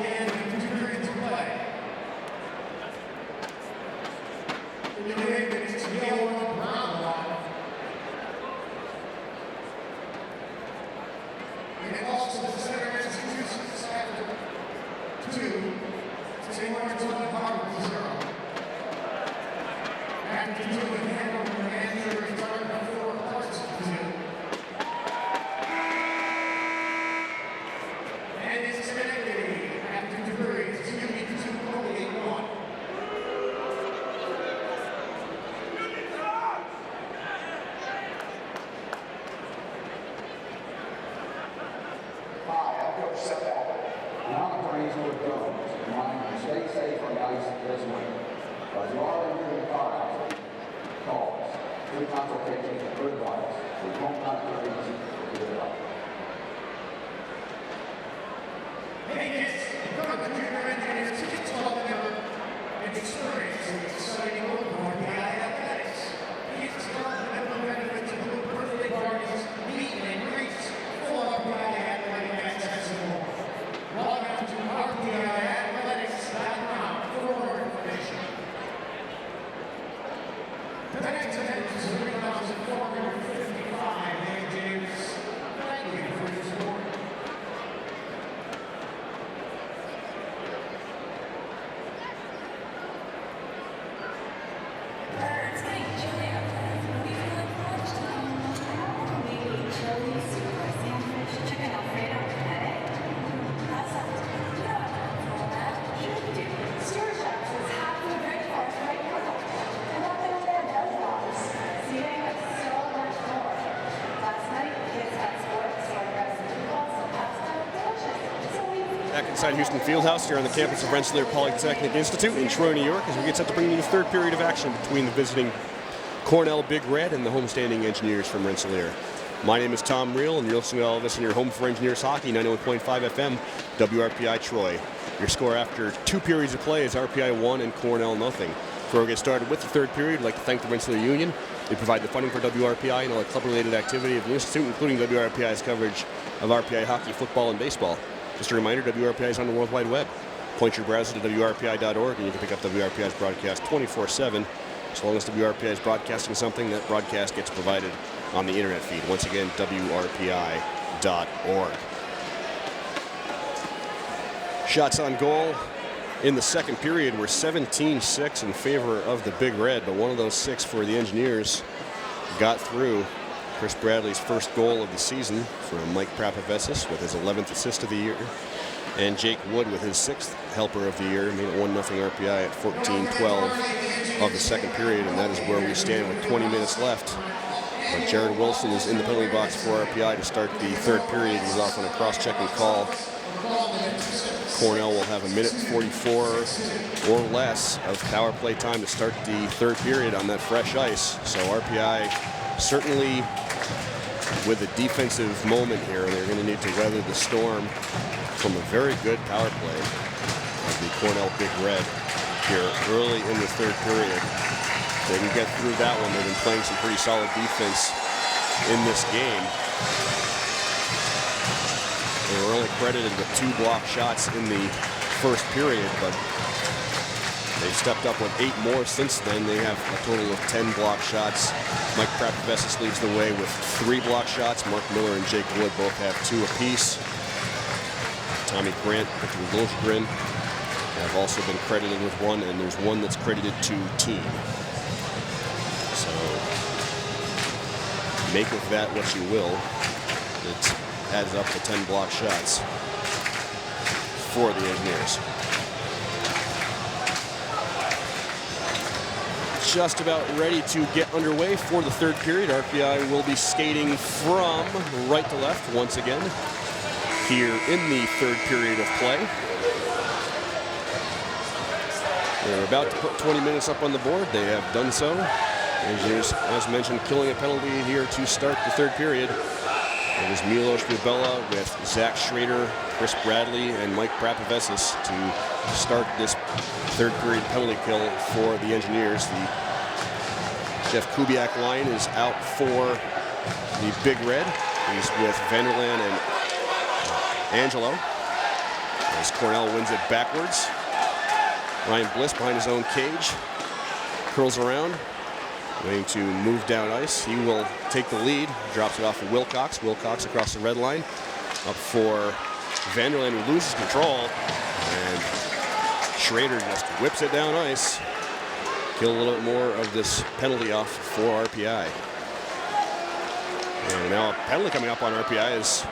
the end of 2 periods of play. In the New England, it's yellow on the brown line. And also the center Massachusetts after 2. St. Lawrence 1, Harvard 0. After 2, the Hanover, New Hampshire retired before Clarkson 2. And it's Schenectady after 2 periods, 2-1. Coach set that. Now the praise will go. Remind you, stay safe on the ice this week. But you are injured in car accident. Calls. Free consultations and good advice. We won't not be easy to get it up. Hey kids, come on, computer engineers, kids love never experience an exciting world of RPI athletics. Kids love the member benefits include birthday parties, meet and greets, full RPI athletic access and more. Log on to RPIathletics.com for more information. Tonight's attendance is 3,455. Hey James, thank you for your support. It's getting chilly outside. What do you feel like for lunch tonight? Maybe chili, soup, or sandwich, chicken Alfredo, and egg. That sounds good. You don't have to control that. Sure you do. Stewart Chefs is half food ready for us right now. And what they there does box. Seating is so much more. Last night, the kids had sports, so I grabbed some meatballs, some pasta, delicious. So easy. Back inside Houston Fieldhouse here on the campus of Rensselaer Polytechnic Institute in Troy, New York, as we get set to bring you the third period of action between the visiting Cornell Big Red and the homestanding Engineers from Rensselaer. My name is Tom Reel, and you're listening to all of this in your home for Engineers Hockey, 91.5 FM, WRPI Troy. Your score after 2 periods of play is RPI 1 and Cornell nothing. Before we get started with the third period, I'd like to thank the Rensselaer Union. They provide the funding for WRPI and all the club-related activity of the Institute, including WRPI's coverage of RPI hockey, football, and baseball. Just a reminder, WRPI is on the World Wide Web. Point your browser to WRPI.org and you can pick up WRPI's broadcast 24/7. As long as WRPI is broadcasting something, that broadcast gets provided on the internet feed. Once again, WRPI.org. Shots on goal in the second period were 17-6 in favor of the Big Red, but one of those 6 for the Engineers got through. Chris Bradley's first goal of the season from Mike Prapavesis with his 11th assist of the year. And Jake Wood with his 6th helper of the year made it 1-0 RPI at 14-12 of the second period, and that is where we stand with 20 minutes left. But Jared Wilson is in the penalty box for RPI to start the third period. He's off on a cross-checking call. Cornell will have 1:44 or less of power play time to start the third period on that fresh ice. So RPI certainly with a defensive moment here, they're going to need to weather the storm from a very good power play of the Cornell Big Red here early in the third period. They can get through that one. They've been playing some pretty solid defense in this game. They were only credited with 2 block shots in the first period, but they've stepped up with 8 more since then. They have a total of 10 block shots. Mike Prapavesis leads the way with 3 block shots. Mark Miller and Jake Wood both have 2 apiece. Tommy Grant, Victor Lilsgren have also been credited with 1, and there's 1 that's credited to team. So make of that what you will. It adds up to 10 block shots for the Engineers. Just about ready to get underway for the third period. RPI will be skating from right to left once again here in the third period of play. They're about to put 20 minutes up on the board. They have done so. Engineers, as mentioned, killing a penalty here to start the third period. It was Milos Rubella with Zach Schrader, Chris Bradley, and Mike Prapavesis to start this third period penalty kill for the Engineers. The Jeff Kubiak line is out for the Big Red. He's with Vanderland and Angelo. as Cornell wins it backwards. Ryan Bliss behind his own cage, curls around, waiting to move down ice. He will take the lead, drops it off to Wilcox. Wilcox across the red line, up for Vanderland, who loses control, and Schrader just whips it down ice. Kill a little bit more of this penalty off for RPI. And now a penalty coming up on RPI as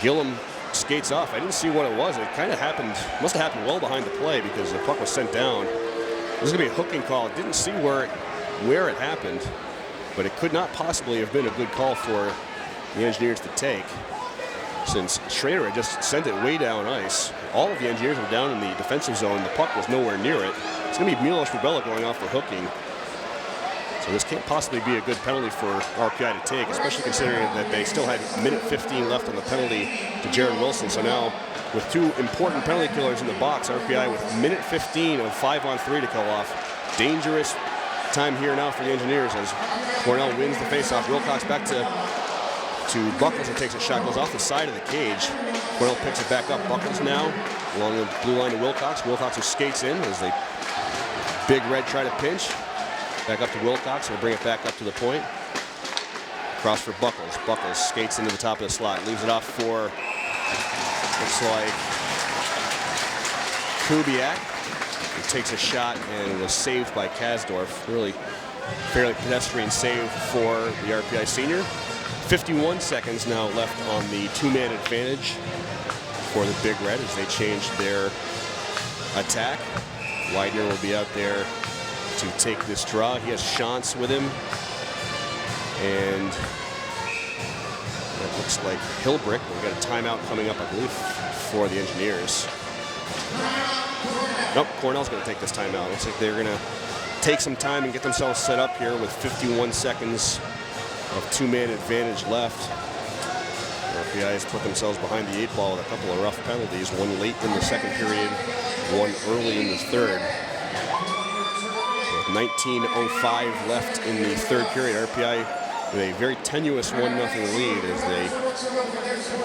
Gillum skates off. I didn't see what it was. It kind of happened, must have happened well behind the play because the puck was sent down. This is going to be a hooking call. Didn't see where it happened, but it could not possibly have been a good call for the Engineers to take, since Schrader had just sent it way down ice. All of the Engineers were down in the defensive zone. The puck was nowhere near it. It's going to be Milos Rubella going off for hooking. So this can't possibly be a good penalty for RPI to take, especially considering that they still had a minute 15 left on the penalty to Jared Wilson. So now, with two important penalty killers in the box, RPI with minute 15 of 5-on-3 to kill off. Dangerous time here now for the Engineers as Cornell wins the faceoff. Wilcox back to Buckles, who takes a shot, goes off the side of the cage. Cornell picks it back up. Buckles now along the blue line to Wilcox. Wilcox, who skates in as they Big Red try to pinch. Back up to Wilcox. We'll bring it back up to the point. Cross for Buckles. Buckles skates into the top of the slot. Leaves it off for, looks like, Kubiak. He takes a shot and was saved by Kasdorf. Really fairly pedestrian save for the RPI senior. 51 seconds now left on the two-man advantage for the Big Red as they change their attack. Widener will be out there to take this draw. He has Shantz with him. And that looks like Hilbrick. We've got a timeout coming up, I believe, for the Engineers. Nope, Cornell's going to take this timeout. Looks like they're going to take some time and get themselves set up here with 51 seconds of two-man advantage left. RPI has put themselves behind the 8 ball with a couple of rough penalties, one late in the second period, one early in the third. With 19:05 left in the third period, RPI with a very tenuous 1-0 lead as they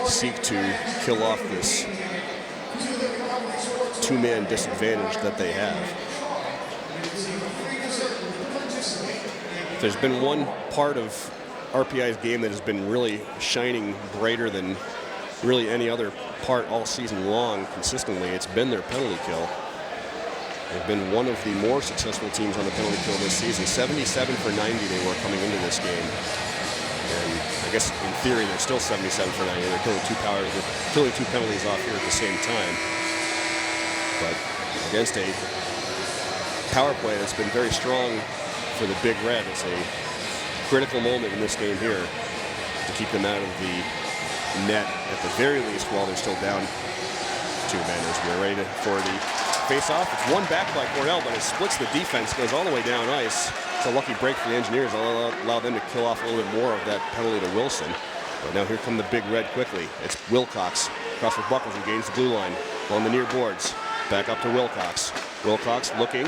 seek to kill off this two-man disadvantage that they have. There's been one part of RPI's game that has been really shining brighter than really any other part all season long consistently. It's been their penalty kill. They've been one of the more successful teams on the penalty kill this season. 77 for 90 they were coming into this game. And I guess in theory they're still 77 for 90. They're killing two penalties off here at the same time. But against a power play that's been very strong for the Big Red, it's a critical moment in this game here to keep them out of the net at the very least while they're still down 2 men. As we're ready for the face-off. It's won back by Cornell, but it splits the defense, goes all the way down ice. It's a lucky break for the Engineers. It'll allow them to kill off a little bit more of that penalty to Wilson. But now here come the Big Red quickly. It's Wilcox. Across for Buckles, who gains the blue line along the near boards. Back up to Wilcox. Wilcox looking.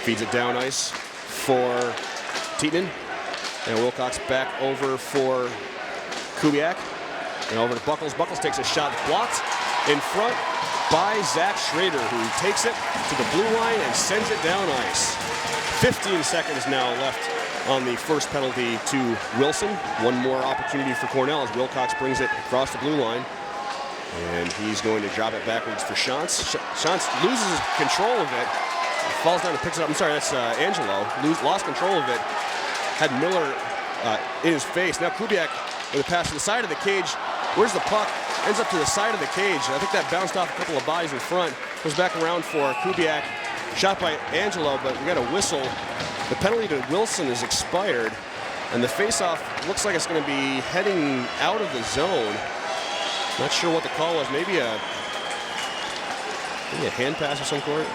Feeds it down ice for Tietjen. And Wilcox back over for Kubiak. And over to Buckles. Buckles takes a shot blocked in front by Zach Schrader, who takes it to the blue line and sends it down ice. 15 seconds now left on the first penalty to Wilson. One more opportunity for Cornell as Wilcox brings it across the blue line. And he's going to drop it backwards for Shantz. Shantz loses control of it. Falls down and picks it up. I'm sorry, that's Angelo. Lost control of it. Had Miller in his face. Now Kubiak with a pass to the side of the cage. Where's the puck? Ends up to the side of the cage. I think that bounced off a couple of bodies in front. Goes back around for Kubiak. Shot by Angelo, but we got a whistle. The penalty to Wilson is expired. And the faceoff looks like it's going to be heading out of the zone. Not sure what the call was. Maybe a hand pass of some sort.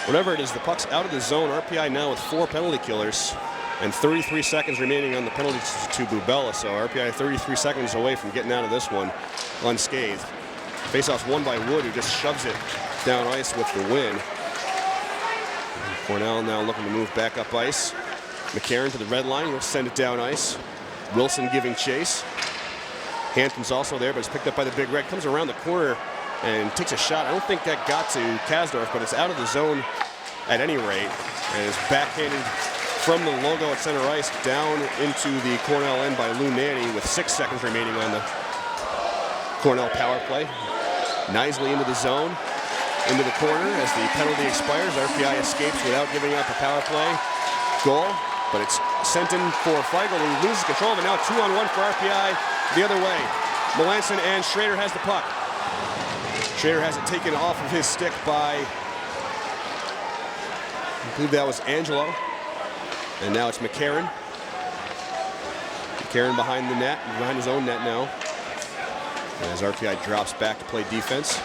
Whatever it is, the puck's out of the zone. RPI now with 4 penalty killers and 33 seconds remaining on the penalty to Bubella. So RPI 33 seconds away from getting out of this one unscathed. Faceoff's won by Wood, who just shoves it down ice with the win. And Cornell now looking to move back up ice. McCarron to the red line. He'll send it down ice. Wilson giving chase. Hampton's also there, but it's picked up by the Big Red. Comes around the corner and takes a shot. I don't think that got to Kasdorf, but it's out of the zone at any rate. And is backhanded from the logo at center ice down into the Cornell end by Lou Nanny with 6 seconds remaining on the Cornell power play. Nicely into the zone, into the corner as the penalty expires. RPI escapes without giving up a power play goal, but it's sent in for Feigl, who loses control of it. Now 2-on-1 for RPI the other way. Melanson and Schrader has the puck. Schrader has it taken off of his stick by, I believe that was Angelo. And now it's McCarron. McCarron behind the net, behind his own net now. As RPI drops back to play defense.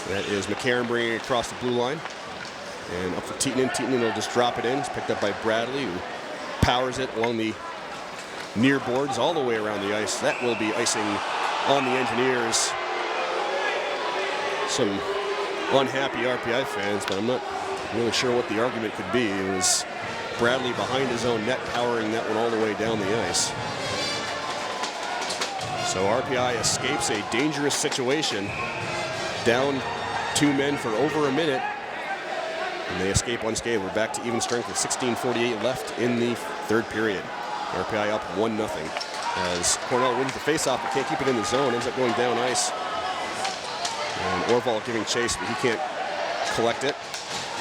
That is McCarron bringing it across the blue line. And up for Tietinen. Tietinen will just drop it in. It's picked up by Bradley, who powers it along the near boards all the way around the ice. That will be icing on the Engineers. Some unhappy RPI fans, but I'm not really sure what the argument could be. It was Bradley behind his own net, powering that one all the way down the ice. So RPI escapes a dangerous situation. Down 2 men for over a minute. And they escape unscathed. We're back to even strength with 16:48 left in the third period. RPI up 1-0. As Cornell wins the faceoff but can't keep it in the zone, ends up going down ice. And Orval giving chase, but he can't collect it.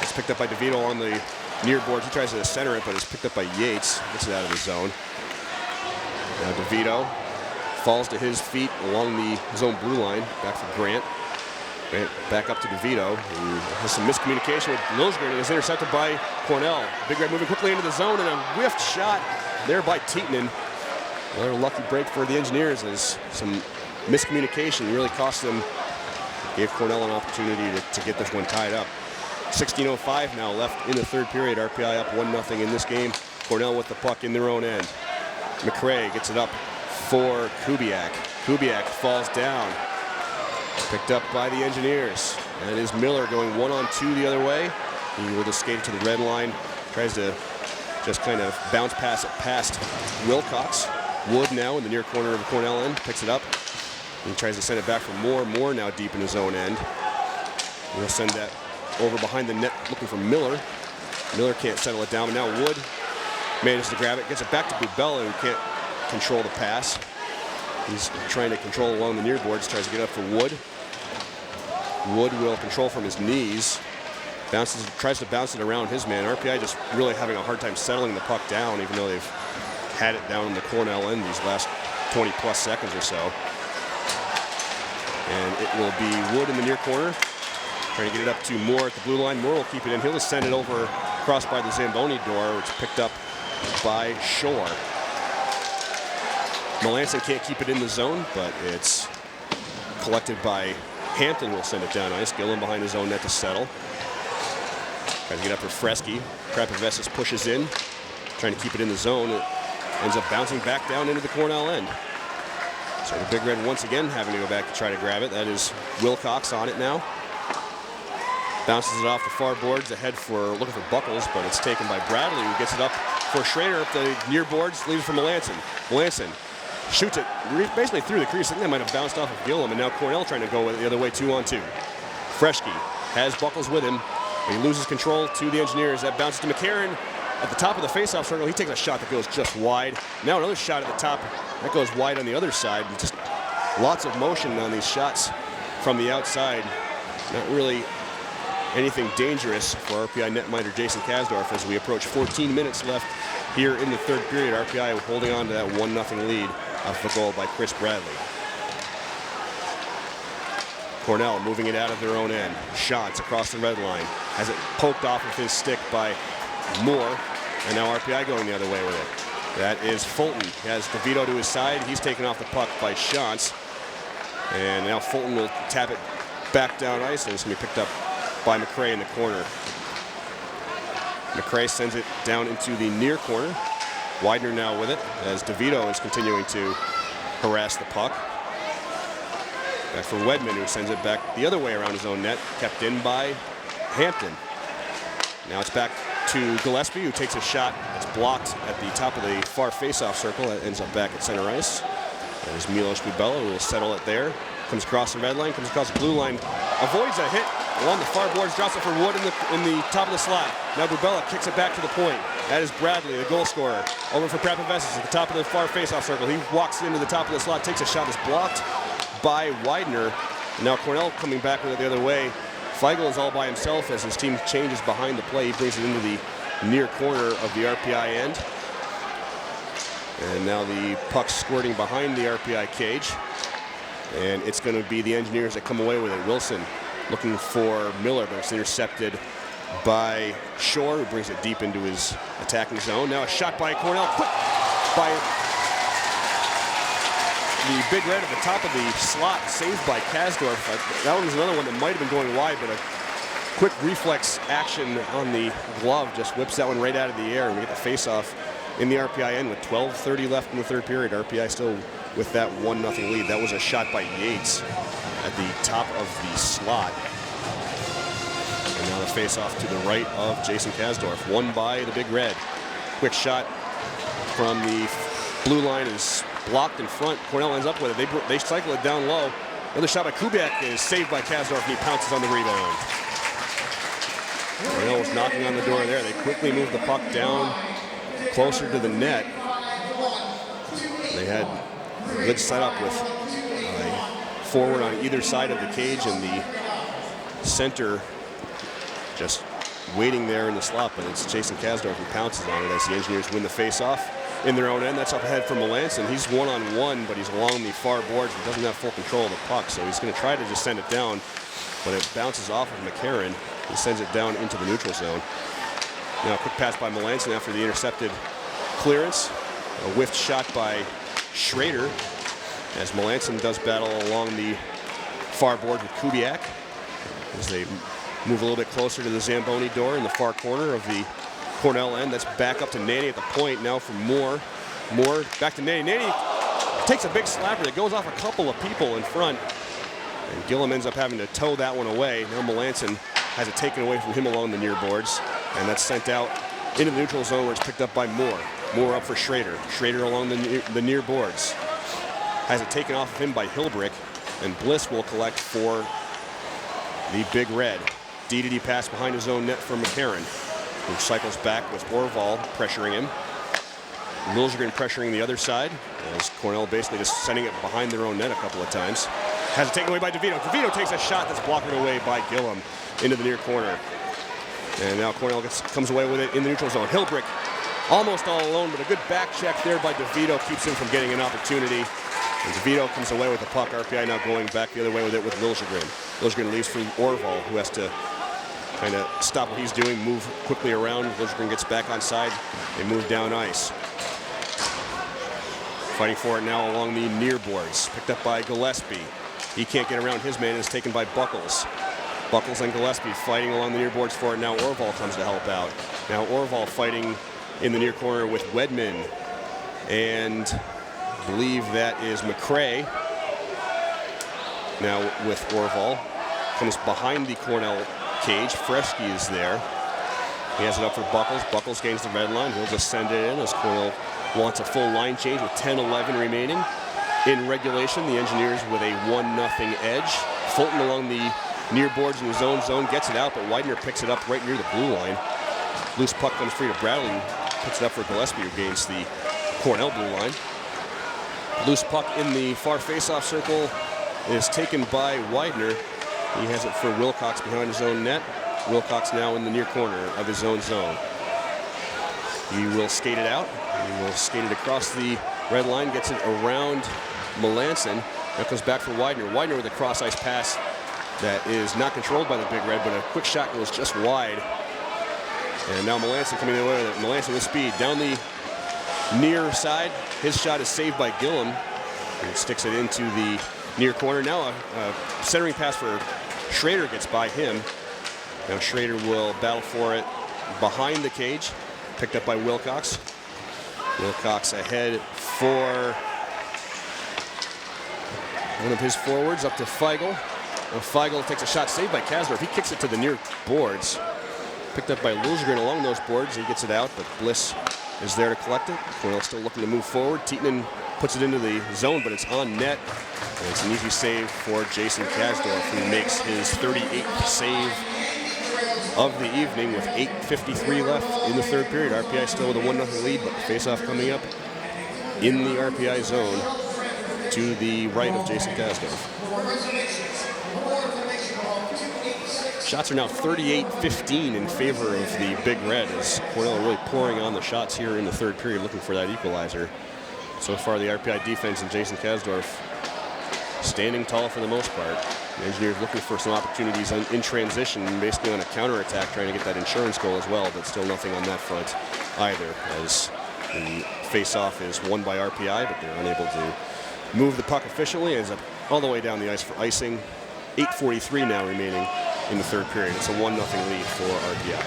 It's picked up by DeVito on the near boards. He tries to center it, but it's picked up by Yates. Gets it out of the zone. Now DeVito falls to his feet along the zone blue line. Back for Grant. Grant back up to DeVito, who has some miscommunication with Liljegren and is intercepted by Cornell. Big Red moving quickly into the zone and a whiffed shot there by Tietinen. Another lucky break for the Engineers as some miscommunication really cost them. Gave Cornell an opportunity to get this one tied up. 16:05 now left in the third period. RPI up 1-0 in this game. Cornell with the puck in their own end. McRae gets it up for Kubiak. Kubiak falls down. Picked up by the Engineers. And it is Miller going 1-on-2 the other way. He will just skate to the red line. Tries to just kind of bounce pass it past Wilcox. Wood now in the near corner of the Cornell end. Picks it up. He tries to send it back for Moore. Moore now deep in his own end. He'll send that over behind the net looking for Miller. Miller can't settle it down. But now Wood manages to grab it. Gets it back to Bubella, who can't control the pass. He's trying to control along the near boards. Tries to get up for Wood. Wood will control from his knees. Tries to bounce it around his man. RPI just really having a hard time settling the puck down, even though they've had it down in the Cornell end these last 20 plus seconds or so. And it will be Wood in the near corner. Trying to get it up to Moore at the blue line. Moore will keep it in. He'll just send it over across by the Zamboni door, which is picked up by Shore. Melanson can't keep it in the zone, but it's collected by Hampton. Will send it down ice. Gillen behind his own net to settle. Trying to get up for Fresky. Krapovessis pushes in, trying to keep it in the zone. It ends up bouncing back down into the Cornell end. So the Big Red once again having to go back to try to grab it. That is Wilcox on it now. Bounces it off the far boards ahead for looking for Buckles, but it's taken by Bradley, who gets it up for Schrader up the near boards, leaves it for Melanson. Melanson shoots it basically through the crease. I think that might have bounced off of Gillum, and now Cornell trying to go the other way 2-on-2. Fresky has Buckles with him. He loses control to the Engineers. That bounces to McCarron at the top of the faceoff circle. He takes a shot that goes just wide. Now another shot at the top that goes wide on the other side. Just lots of motion on these shots from the outside. Not really anything dangerous for RPI netminder Jason Kasdorf as we approach 14 minutes left here in the third period. RPI holding on to that 1-0 lead off the goal by Chris Bradley. Cornell moving it out of their own end. Shots across the red line. Has it poked off of his stick by Moore. And now RPI going the other way with it. That is Fulton. He has DeVito to his side. He's taken off the puck by Shantz. And now Fulton will tap it back down ice, and it's going to be picked up by McRae in the corner. McRae sends it down into the near corner. Widener now with it as DeVito is continuing to harass the puck. Back for Wedman, who sends it back the other way around his own net, kept in by Hampton. Now it's back to Gillespie, who takes a shot that's blocked at the top of the far face-off circle. That ends up back at center ice. That is Milos Bubella who will settle it there. Comes across the red line, comes across the blue line, avoids a hit along the far boards, drops it for Wood in the top of the slot. Now Bubella kicks it back to the point. That is Bradley, the goal scorer. Over for Prapavessis at the top of the far faceoff circle. He walks into the top of the slot, takes a shot that's blocked by Widener. Now Cornell coming back with it the other way. Feigl is all by himself as his team changes behind the play. He brings it into the near corner of the RPI end. And now the puck's squirting behind the RPI cage. And it's going to be the Engineers that come away with it. Wilson looking for Miller, but it's intercepted by Shore, who brings it deep into his attacking zone. Now a shot by Cornell, quick by the Big Red at the top of the slot, saved by Kasdorf. That one was another one that might have been going wide, but a quick reflex action on the glove just whips that one right out of the air, and we get the face-off in the RPI end with 12:30 left in the third period. RPI still with that 1-0 lead. That was a shot by Yates at the top of the slot. And now the face-off to the right of Jason Kasdorf, won by the Big Red. Quick shot from the blue line is blocked in front. Cornell ends up with it. They cycle it down low. Another shot by Kubiak is saved by Kasdorf, and he pounces on the rebound. Cornell was knocking on the door there. They quickly moved the puck down closer to the net. They had a good setup with forward on either side of the cage, and the center just waiting there in the slot, but it's Jason Kasdorf who pounces on it as the Engineers win the face-off in their own end. That's up ahead for Melanson. He's one-on-one, but he's along the far boards and doesn't have full control of the puck, so he's going to try to just send it down, but it bounces off of McCarron. He sends it down into the neutral zone. Now a quick pass by Melanson after the intercepted clearance. A whiffed shot by Schrader as Melanson does battle along the far board with Kubiak as they move a little bit closer to the Zamboni door in the far corner of the Cornell end. That's back up to Nanny at the point now for Moore. Moore back to Nanny. Nanny takes a big slapper that goes off a couple of people in front, and Gillum ends up having to tow that one away. Now Melanson has it taken away from him along the near boards, and that's sent out into the neutral zone where it's picked up by Moore. Moore up for Schrader. Schrader along the near boards. Has it taken off of him by Hilbrick, and Bliss will collect for the Big Red. D-to-D pass behind his own net for McCarron, who cycles back with Orval pressuring him. Liljegren pressuring the other side, as Cornell basically just sending it behind their own net a couple of times. Has it taken away by DeVito. DeVito takes a shot that's blocked away by Gillum into the near corner. And now Cornell comes away with it in the neutral zone. Hilbrick almost all alone, but a good back check there by DeVito keeps him from getting an opportunity. And DeVito comes away with the puck. RPI now going back the other way with it with Liljegren. Liljegren leaves for Orval, who has to kind of stop what he's doing, move quickly around. Liljegren gets back on side. They move down ice. Fighting for it now along the near boards. Picked up by Gillespie. He can't get around his man. It's taken by Buckles. Buckles and Gillespie fighting along the near boards for it. Now Orval comes to help out. Now Orval fighting in the near corner with Wedman. And I believe that is McCrae. Now with Orval. Comes behind the Cornell cage. Fresky is there. He has it up for Buckles. Buckles gains the red line. He'll just send it in as Cornell wants a full line change with 10-11 remaining. In regulation, the Engineers with a 1-0 edge. Fulton along the near boards in his own zone gets it out, but Widener picks it up right near the blue line. Loose puck comes free to Bradley, who puts it up for Gillespie, who gains the Cornell blue line. Loose puck in the far face-off circle is taken by Widener. He has it for Wilcox behind his own net. Wilcox now in the near corner of his own zone. He will skate it out. He will skate it across the red line, gets it around Melanson. Now comes back for Widener. Widener with a cross-ice pass that is not controlled by the Big Red, but a quick shot goes just wide. And now Melanson coming away with it. Melanson with speed down the near side. His shot is saved by Gillum. He sticks it into the near corner. Now a centering pass for Schrader gets by him. Now Schrader will battle for it behind the cage. Picked up by Wilcox. Wilcox ahead for one of his forwards up to Feigl. Now Feigl takes a shot saved by Kasdorf. He kicks it to the near boards. Picked up by Liljegren along those boards. He gets it out, but Bliss is there to collect it. Cornell still looking to move forward. Tietinen puts it into the zone, but it's on net. And it's an easy save for Jason Kasdorf, who makes his 38th save of the evening with 8:53 left in the third period. RPI still with a 1-0 lead, but the face-off coming up in the RPI zone to the right of Jason Kasdorf. Shots are now 38-15 in favor of the Big Red, as Cornell really pouring on the shots here in the third period, looking for that equalizer. So far, the RPI defense and Jason Kasdorf standing tall for the most part. The Engineers looking for some opportunities in transition, basically on a counterattack, trying to get that insurance goal as well, but still nothing on that front either, as the face-off is won by RPI, but they're unable to move the puck efficiently. Ends up all the way down the ice for icing. 8:43 now remaining in the third period. It's a 1-0 lead for RPI.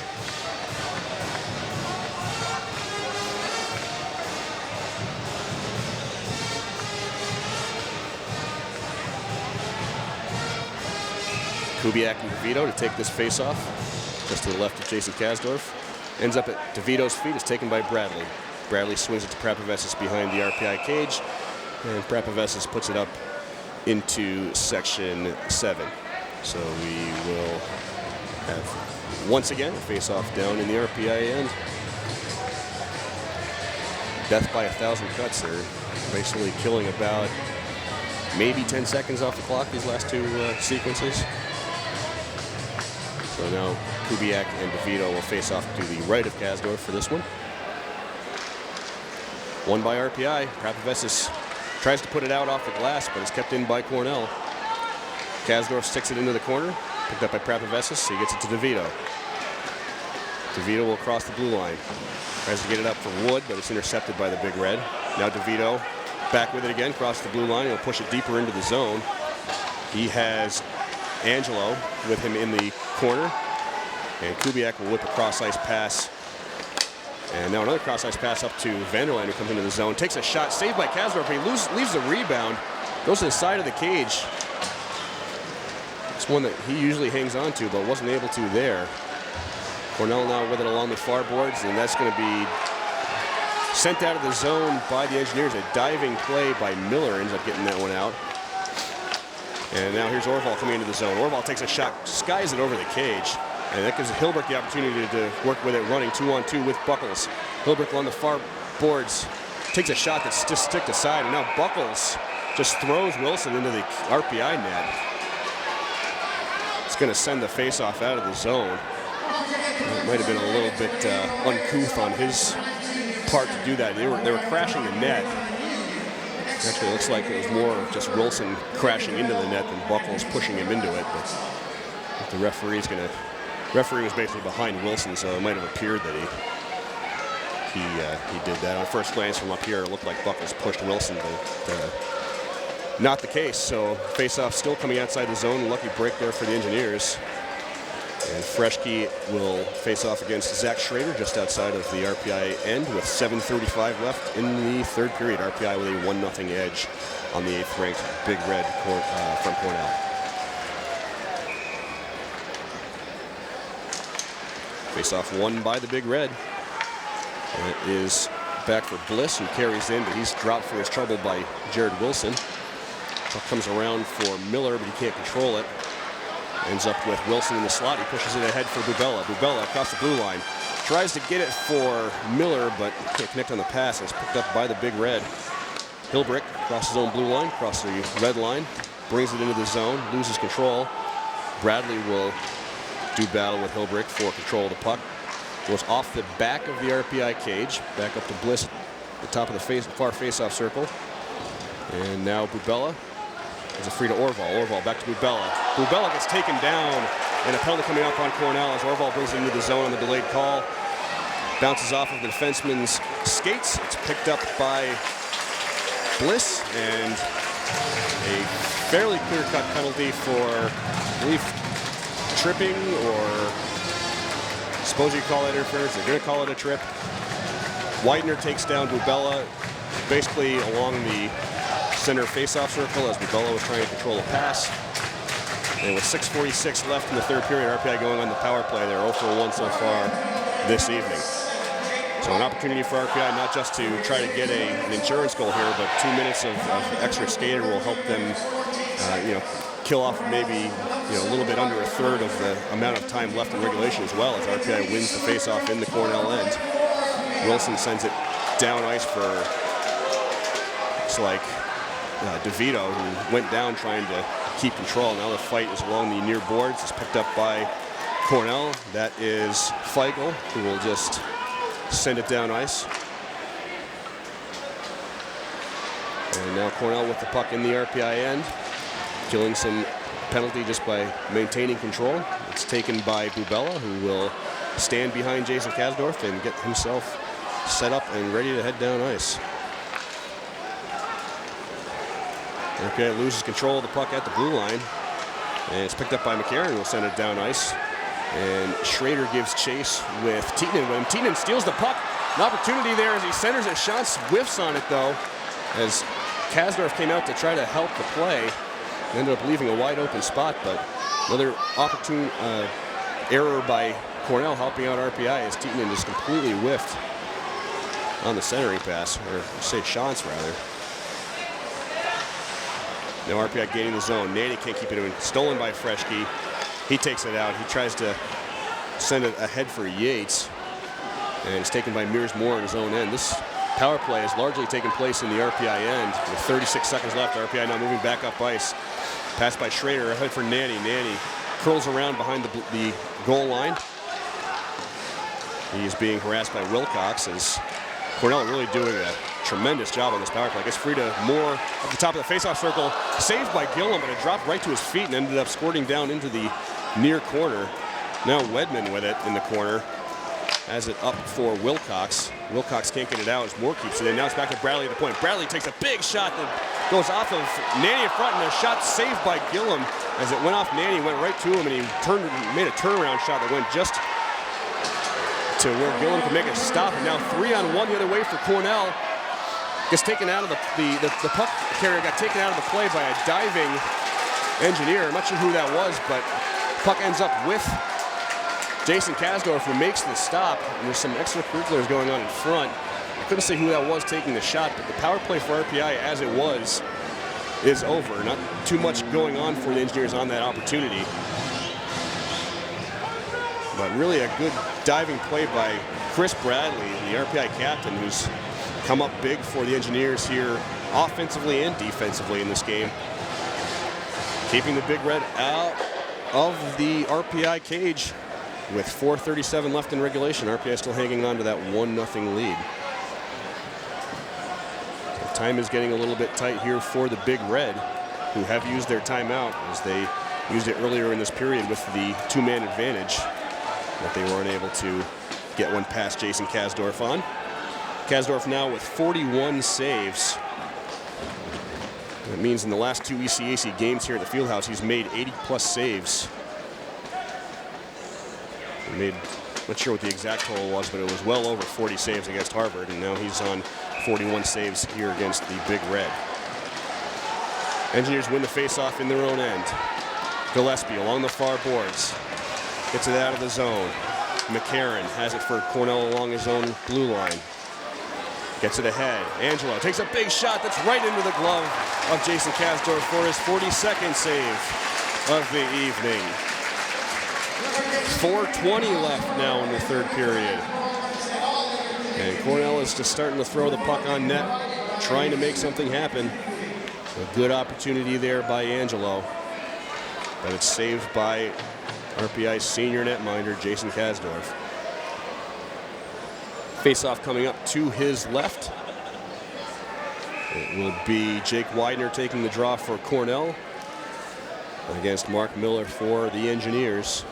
Kubiak and DeVito to take this face-off, just to the left of Jason Kasdorf. Ends up at DeVito's feet, is taken by Bradley. Bradley swings it to Prapavesis behind the RPI cage, and Prapavesis puts it up into section 7. So we will have, once again, a face-off down in the RPI end. Death by 1,000 cuts. They're basically killing about maybe 10 seconds off the clock these last two sequences. So now Kubiak and DeVito will face off to the right of Kasdorf for this one. Won by RPI. Prapavesis tries to put it out off the glass, but it's kept in by Cornell. Kasdorf sticks it into the corner, picked up by Prapavesis. He gets it to DeVito. DeVito will cross the blue line. Tries to get it up for Wood, but it's intercepted by the Big Red. Now DeVito back with it again, cross the blue line. He'll push it deeper into the zone. He has Angelo with him in the corner, and Kubiak will whip a cross-ice pass. And now another cross-ice pass up to Vanderland, who comes into the zone. Takes a shot, saved by Kasdorf, but he leaves the rebound. Goes to the side of the cage. It's one that he usually hangs on to, but wasn't able to there. Cornell now with it along the far boards, and that's going to be sent out of the zone by the Engineers. A diving play by Miller ends up getting that one out. And now here's Orval coming into the zone. Orval takes a shot, skies it over the cage. And that gives Hilbrick the opportunity to work with it, running 2-on-2 with Buckles. Hilbrick on the far boards, takes a shot that's just sticked aside, and now Buckles just throws Wilson into the RPI net. It's going to send the face-off out of the zone. It might have been a little bit uncouth on his part to do that. They were crashing the net. Actually, it looks like it was more of just Wilson crashing into the net than Buckles pushing him into it. But the referee's going to. Referee was basically behind Wilson, so it might have appeared that he did that. On first glance from up here, it looked like Buckles pushed Wilson, but not the case. So face-off still coming outside the zone. Lucky break there for the Engineers. And Freshke will face off against Zach Schrader just outside of the RPI end with 7:35 left in the third period. RPI with a 1-0 edge on the 8th-ranked Big Red from Cornell. Face-off won by the Big Red. And it is back for Bliss, who carries in, but he's dropped for his trouble by Jared Wilson. Puck comes around for Miller, but he can't control it. Ends up with Wilson in the slot. He pushes it ahead for Bubella. Bubella across the blue line. Tries to get it for Miller, but can't connect on the pass. It's picked up by the Big Red. Hilbrick across his own blue line, across the red line. Brings it into the zone, loses control. Bradley will do battle with Hilbrick for control of the puck. Goes off the back of the RPI cage, back up to Bliss at the top of the far face-off circle. And now Bubella is a free to Orval. Orval back to Bubella. Bubella gets taken down, and a penalty coming up on Cornell as Orval brings it into the zone on the delayed call. Bounces off of the defenseman's skates. It's picked up by Bliss, and a fairly clear-cut penalty for, I believe, tripping, or suppose you call that interference. They're going to call it a trip. Widener takes down Bubella basically along the center face-off circle as Bubella was trying to control a pass. And with 6:46 left in the third period, RPI going on the power play. They're 0 for 1 so far this evening. So So an opportunity for RPI not just to try to get an insurance goal here, but 2 minutes of extra skater will help them, kill off maybe a little bit under a third of the amount of time left in regulation as well, as RPI wins the faceoff in the Cornell end. Wilson sends it down ice for, it's like DeVito, who went down trying to keep control. Now the fight is along the near boards. It's picked up by Cornell. That is Feigl, who will just send it down ice. And now Cornell with the puck in the RPI end, killing some penalty just by maintaining control. It's taken by Bubella, who will stand behind Jason Kasdorf and get himself set up and ready to head down ice. RPI loses control of the puck at the blue line, and it's picked up by McCarron, who will send it down ice. And Schrader gives chase with Tietinen with him. Tietinen steals the puck. An opportunity there as he centers it. Shots whiffs on it, though, as Kasdorf came out to try to help the play. Ended up leaving a wide open spot, but another opportune error by Cornell helping out RPI as Tietinen just completely whiffed on the centering pass, or say shots rather. Now RPI gaining the zone. Nanny can't keep it in. Stolen by Freshke. He takes it out. He tries to send it ahead for Yates, and it's taken by Mears Moore in his own end. This power play has largely taken place in the RPI end. With 36 seconds left, RPI now moving back up ice. Pass by Schrader, ahead for Nanny. Nanny curls around behind the goal line. He is being harassed by Wilcox, as Cornell really doing a tremendous job on this power play. Gets free to Moore at the top of the faceoff circle. Saved by Gillum, but it dropped right to his feet and ended up squirting down into the near corner. Now Wedman with it in the corner. Has it up for Wilcox. Wilcox can't get it out as Moore keeps it in. Now it's back to Bradley at the point. Bradley takes a big shot that goes off of Nanny in front, and a shot saved by Gillum. As it went off Nanny, went right to him, and he made a turnaround shot that went just to where Gillum could make a stop. And now 3-on-1 the other way for Cornell. Gets taken out of the puck carrier got taken out of the play by a diving engineer. I'm not sure who that was, but puck ends up with Jason Kasdorf, who makes the stop. And there's some extracurriculars going on in front. I couldn't say who that was taking the shot, but the power play for RPI as it was is over. Not too much going on for the Engineers on that opportunity. But really a good diving play by Chris Bradley, the RPI captain, who's come up big for the Engineers here offensively and defensively in this game. Keeping the Big Red out of the RPI cage with 4:37 left in regulation. RPI still hanging on to that 1-0 lead. So time is getting a little bit tight here for the Big Red, who have used their timeout as they used it earlier in this period with the 2-man advantage, but they weren't able to get one past Jason Kasdorf on. Kasdorf now with 41 saves. That means in the last 2 ECAC games here at the Fieldhouse, he's made 80+ saves. He made, not sure what the exact total was, but it was well over 40 saves against Harvard, and now he's on 41 saves here against the Big Red. Engineers win the faceoff in their own end. Gillespie along the far boards. Gets it out of the zone. McCarron has it for Cornell along his own blue line. Gets it ahead. Angelo takes a big shot that's right into the glove of Jason Kasdorf for his 42nd save of the evening. 4:20 left now in the third period. And Cornell is just starting to throw the puck on net, trying to make something happen. A good opportunity there by Angelo, but it's saved by RPI's senior netminder, Jason Kasdorf. Face-off coming up to his left. It will be Jake Widener taking the draw for Cornell against Mark Miller for the Engineers.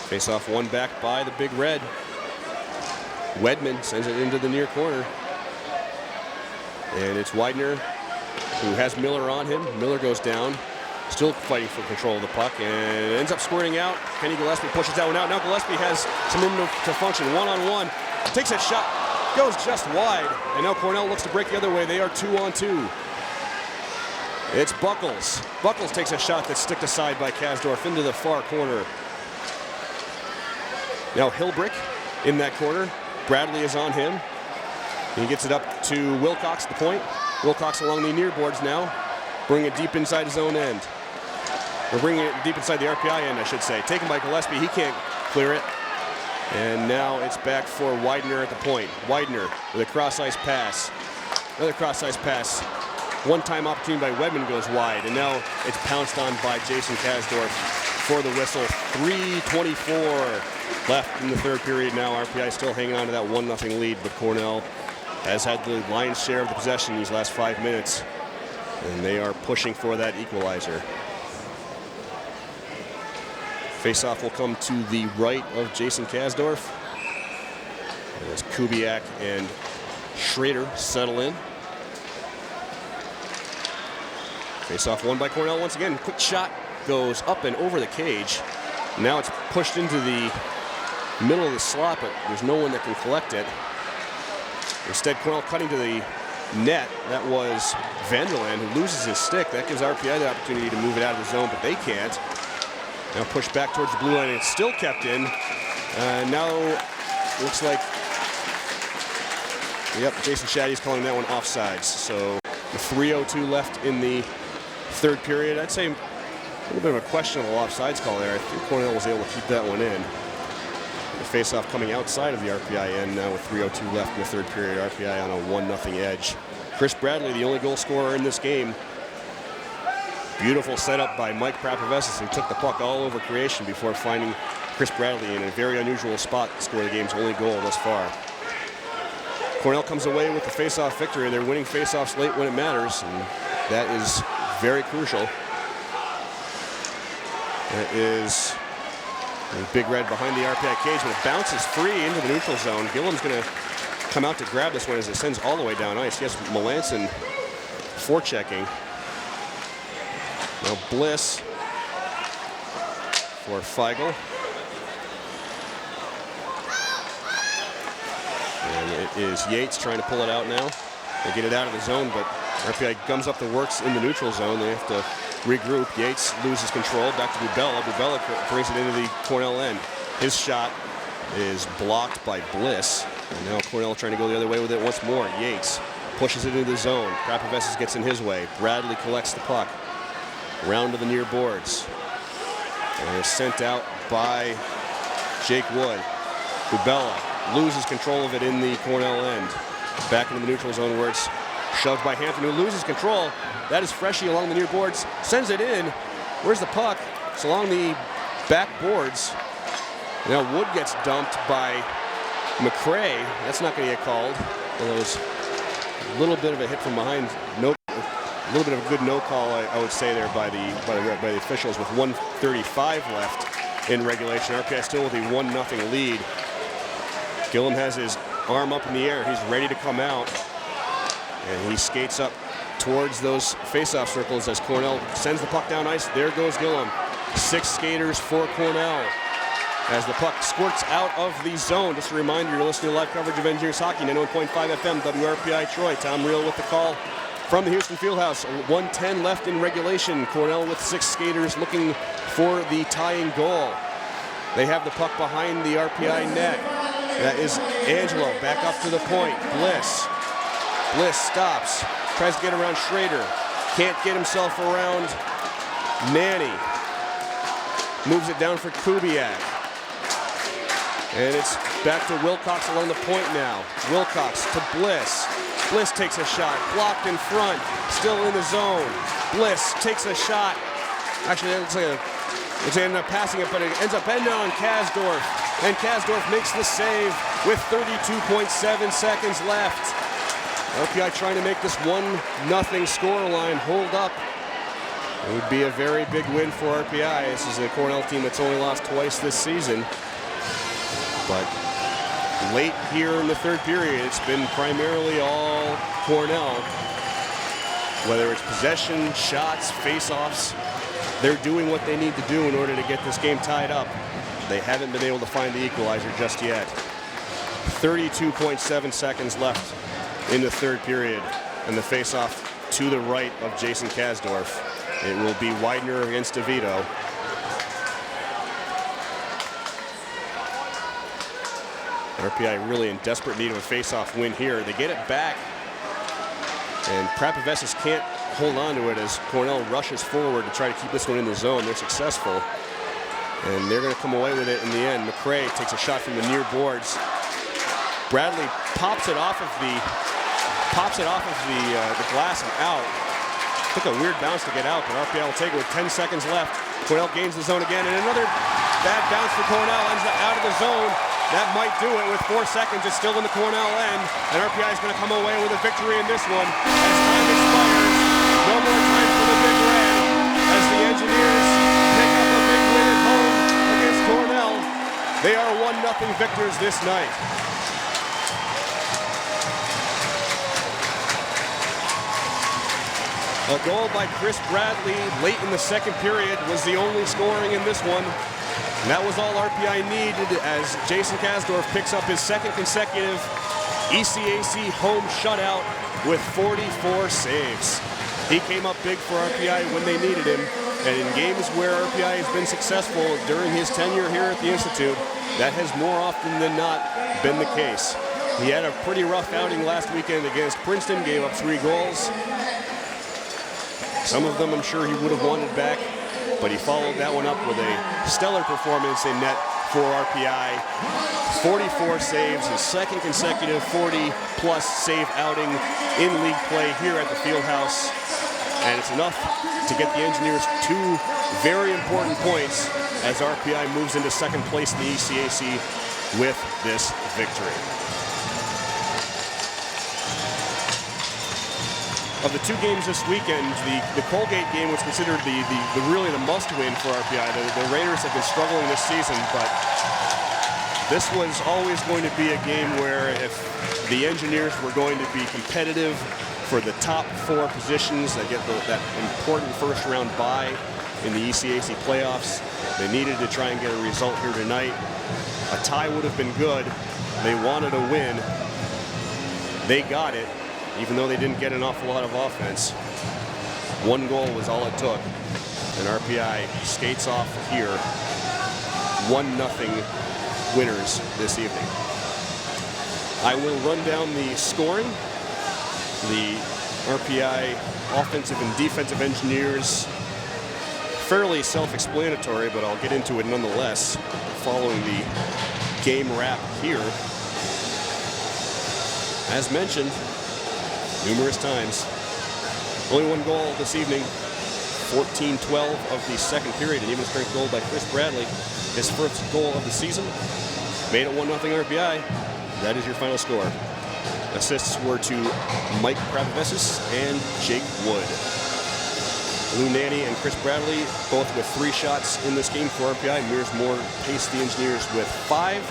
Face-off won back by the Big Red. Wedman sends it into the near corner. And it's Widener who has Miller on him. Miller goes down. Still fighting for control of the puck and ends up squirting out. Kenny Gillespie pushes that one out. Now Gillespie has some room to function. 1-on-1. Takes a shot. Goes just wide. And now Cornell looks to break the other way. They are 2-on-2. It's Buckles. Buckles takes a shot that's sticked aside by Kasdorf into the far corner. Now Hilbrick in that corner. Bradley is on him. He gets it up to Wilcox, the point. Wilcox along the near boards now, bringing it deep inside his own end. We're bringing it deep inside the RPI end, I should say. Taken by Gillespie, he can't clear it. And now it's back for Widener at the point. Widener with a cross-ice pass. Another cross-ice pass. One-time opportunity by Wedman goes wide, and now it's pounced on by Jason Kasdorf for the whistle. 3:24 left in the third period now. RPI still hanging on to that 1-0 lead, but Cornell has had the lion's share of the possession these last 5 minutes, and they are pushing for that equalizer. Faceoff will come to the right of Jason Kasdorf as Kubiak and Schrader settle in. Faceoff won by Cornell once again. Quick shot goes up and over the cage. Now it's pushed into the middle of the slot, but there's no one that can collect it. Instead, Cornell cutting to the net. That was Vanderland who loses his stick. That gives RPI the opportunity to move it out of the zone, but they can't. Now pushed back towards the blue line, and it's still kept in. Now looks like, yep, Jason Shaddy's calling that one offsides. So the 3:02 left in the third period. I'd say a little bit of a questionable offsides call there. I think Cornell was able to keep that one in. The face-off coming outside of the RPI end now with 3:02 left in the third period. RPI on a 1-0 edge. Chris Bradley, the only goal scorer in this game. Beautiful setup by Mike Prapovesis, who took the puck all over creation before finding Chris Bradley in a very unusual spot to score the game's only goal thus far. Cornell comes away with the face-off victory. They're winning face-offs late when it matters, and that is very crucial. That is Big Red behind the RPI cage, but it bounces free into the neutral zone. Gillam's going to come out to grab this one as it sends all the way down ice. Yes, Melanson forechecking. Now Bliss for Feigl. And it is Yates trying to pull it out now. They get it out of the zone, but RPI gums up the works in the neutral zone. They have to regroup. Yates loses control. Back to Bubella. Bubella brings it into the Cornell end. His shot is blocked by Bliss. And now Cornell trying to go the other way with it once more. Yates pushes it into the zone. Prapovesis gets in his way. Bradley collects the puck. Round to the near boards. And it's sent out by Jake Wood. Bubella loses control of it in the Cornell end. Back into the neutral zone where it's shoved by Hampton, who loses control. That is Freshy along the near boards. Sends it in. Where's the puck? It's along the back boards. Now Wood gets dumped by McCray. That's not going to get called. Although it was a little bit of a hit from behind. A little bit of a good no call, I would say, there by the officials with 1:35 left in regulation. RPI still with a 1-0 lead. Gillam has his arm up in the air. He's ready to come out. And he skates up towards those face-off circles as Cornell sends the puck down ice. There goes Gillam. 6 skaters for Cornell as the puck squirts out of the zone. Just a reminder, you're listening to live coverage of Engineers Hockey, 91.5 FM, WRPI Troy. Tom Reel with the call from the Houston Fieldhouse. 1:10 left in regulation. Cornell with 6 skaters looking for the tying goal. They have the puck behind the RPI net. That is Angelo back up to the point. Bliss stops, tries to get around Schrader. Can't get himself around Manny. Moves it down for Kubiak. And it's back to Wilcox along the point now. Wilcox to Bliss. Bliss takes a shot, blocked in front, still in the zone. Bliss takes a shot. Actually, it looks like they ended up passing it, but it ends up ending on Kasdorf. And Kasdorf makes the save with 32.7 seconds left. RPI trying to make this 1-0 scoreline hold up. It would be a very big win for RPI. This is a Cornell team that's only lost twice this season. But late here in the third period, it's been primarily all Cornell. Whether it's possession, shots, face-offs, they're doing what they need to do in order to get this game tied up. They haven't been able to find the equalizer just yet. 32.7 seconds left in the third period, and the face-off to the right of Jason Kasdorf. It will be Widener against DeVito. RPI really in desperate need of a face-off win here. They get it back, and Prapavessis can't hold on to it as Cornell rushes forward to try to keep this one in the zone. They're successful, and they're going to come away with it in the end. McCrae takes a shot from the near boards. Bradley pops it off of the glass and out. Took a weird bounce to get out, but RPI will take it with 10 seconds left. Cornell gains the zone again, and another bad bounce for Cornell, ends up out of the zone. That might do it with 4 seconds. It's still in the Cornell end, and RPI is going to come away with a victory in this one. As time expires, no more time for the Big Red, as the Engineers pick up a big win at home against Cornell. They are 1-0 victors this night. A goal by Chris Bradley late in the second period was the only scoring in this one. And that was all RPI needed as Jason Kasdorf picks up his second consecutive ECAC home shutout with 44 saves. He came up big for RPI when they needed him. And in games where RPI has been successful during his tenure here at the Institute, that has more often than not been the case. He had a pretty rough outing last weekend against Princeton, gave up 3 goals. Some of them I'm sure he would have wanted back, but he followed that one up with a stellar performance in net for RPI. 44 saves, his second consecutive 40-plus save outing in league play here at the Fieldhouse. And it's enough to get the Engineers 2 very important points as RPI moves into second place in the ECAC with this victory. Of the 2 games this weekend, the Colgate game was considered really the must-win for RPI. The Raiders have been struggling this season, but this was always going to be a game where if the Engineers were going to be competitive for the top 4 positions that get that important first-round bye in the ECAC playoffs, they needed to try and get a result here tonight. A tie would have been good. They wanted a win. They got it. Even though they didn't get an awful lot of offense. 1 goal was all it took. And RPI skates off here. 1-0 winners this evening. I will run down the scoring. The RPI offensive and defensive Engineers, fairly self-explanatory, but I'll get into it nonetheless following the game wrap here. As mentioned, numerous times. Only 1 goal this evening. 14-12 of the second period. An even strength goal by Chris Bradley. His first goal of the season. Made it 1-0 RPI. That is your final score. Assists were to Mike Prapavessis and Jake Wood. Lou Nanny and Chris Bradley both with 3 shots in this game for RPI. Mears Moore paced the Engineers with 5.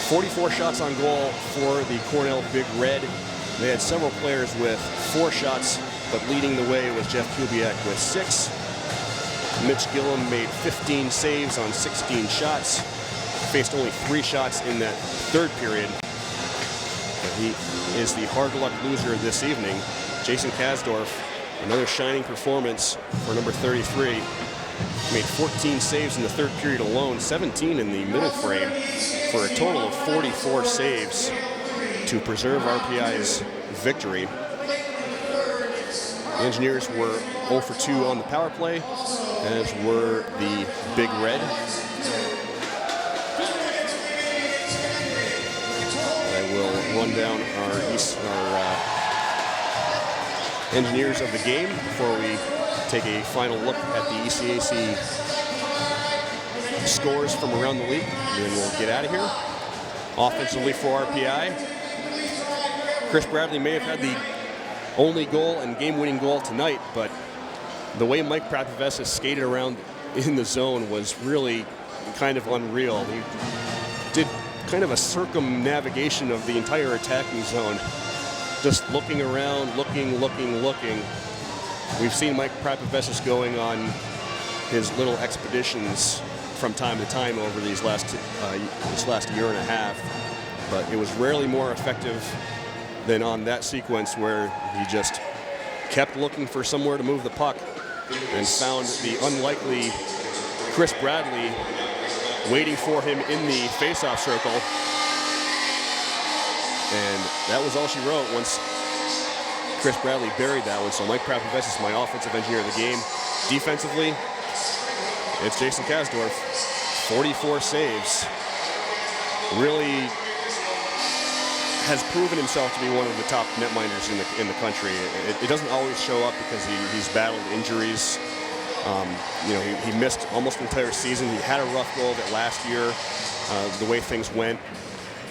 44 shots on goal for the Cornell Big Red. They had several players with 4 shots, but leading the way was Jeff Kubiak with 6. Mitch Gillum made 15 saves on 16 shots. Faced only 3 shots in that third period. But he is the hard luck loser this evening. Jason Kasdorf, another shining performance for number 33. Made 14 saves in the third period alone, 17 in the middle frame, for a total of 44 saves to preserve RPI's victory. The Engineers were 0 for 2 on the power play, as were the Big Red. I will run down our Engineers of the game before we take a final look at the ECAC scores from around the league, and then we'll get out of here. Offensively for RPI, Chris Bradley may have had the only goal and game-winning goal tonight, but the way Mike Prapavessis skated around in the zone was really kind of unreal. He did kind of a circumnavigation of the entire attacking zone, just looking around, looking. We've seen Mike Prapavessis going on his little expeditions from time to time over these this last year and a half, but it was rarely more effective than on that sequence where he just kept looking for somewhere to move the puck and found the unlikely Chris Bradley waiting for him in the faceoff circle And that was all she wrote once Chris Bradley buried that one. So Mike Prapavessis is my offensive engineer of the game. Defensively, it's Jason Kasdorf. 44 saves. Really has proven himself to be one of the top netminders in the country. It doesn't always show up because he's battled injuries. He missed almost the entire season. He had a rough go of it last year, the way things went.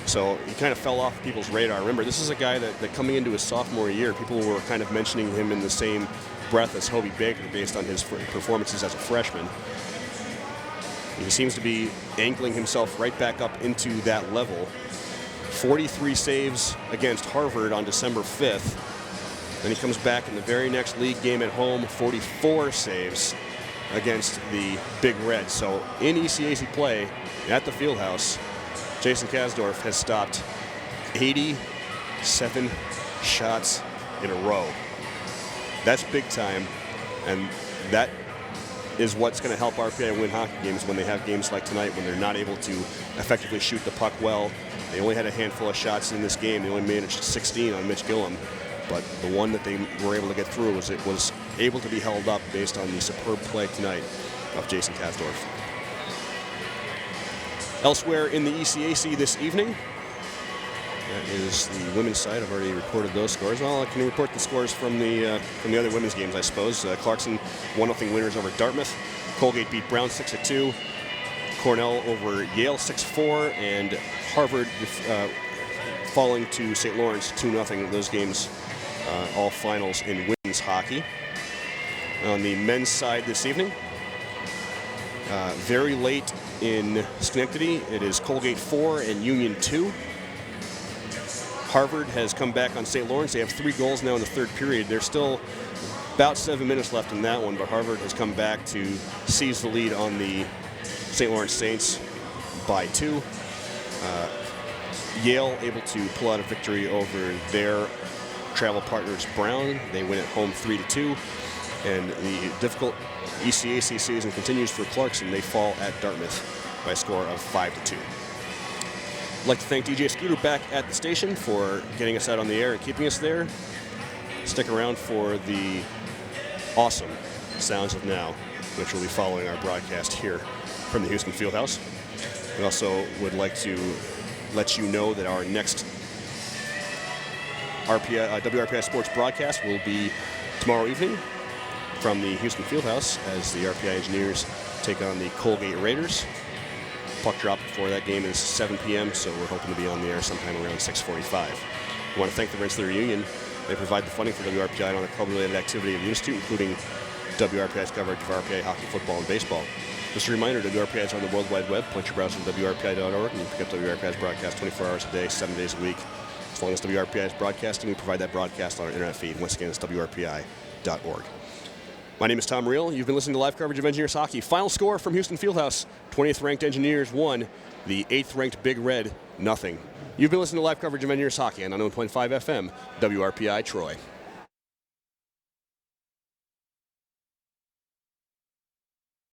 So he kind of fell off people's radar. Remember, this is a guy that coming into his sophomore year, people were kind of mentioning him in the same breath as Hobie Baker based on his performances as a freshman. He seems to be angling himself right back up into that level. 43 saves against Harvard on December 5th. Then he comes back in the very next league game at home, 44 saves against the Big Red. So in ECAC play at the Fieldhouse, Jason Kasdorf has stopped 87 shots in a row. That's big time, and that is what's going to help RPI win hockey games when they have games like tonight when they're not able to effectively shoot the puck well. They only had a handful of shots in this game. They only managed 16 on Mitch Gillum, but the one that they were able to get through was able to be held up based on the superb play tonight of Jason Kasdorf. Elsewhere in the ECAC this evening, that is the women's side. I've already reported those scores. Well, I can report the scores from the other women's games, I suppose. Clarkson 1-0 winners over Dartmouth. Colgate beat Brown 6-2. Cornell over Yale 6-4, and Harvard falling to St. Lawrence 2-0. Those games all finals in women's hockey. On the men's side this evening, very late in Schenectady, it is Colgate 4 and Union 2. Harvard has come back on St. Lawrence. They have 3 goals now in the third period. There's still about 7 minutes left in that one, but Harvard has come back to seize the lead on the St. Lawrence Saints by 2. Yale able to pull out a victory over their travel partners Brown. They win at home 3-2. And the difficult ECAC season continues for Clarkson. They fall at Dartmouth by a score of 5-2. I'd like to thank DJ Scooter back at the station for getting us out on the air and keeping us there. Stick around for the awesome Sounds of Now, which will be following our broadcast here from the Houston Fieldhouse. We also would like to let you know that our next WRPI Sports broadcast will be tomorrow evening from the Houston Fieldhouse as the RPI Engineers take on the Colgate Raiders. Puck drop before that game is 7 p.m., so we're hoping to be on the air sometime around 6:45. We want to thank the Rensselaer Union. They provide the funding for WRPI and other club-related activity of the Institute, including WRPI's coverage of RPI hockey, football, and baseball. Just a reminder, WRPI is on the World Wide Web. Point your browser to WRPI.org, and you can pick up WRPI's broadcast 24 hours a day, 7 days a week. As long as WRPI is broadcasting, we provide that broadcast on our internet feed. Once again, it's WRPI.org. My name is Tom Reel. You've been listening to live coverage of Engineers hockey. Final score from Houston Fieldhouse: 20th ranked Engineers 1, the 8th ranked Big Red 0. You've been listening to live coverage of Engineers hockey on 101.5 FM, WRPI Troy.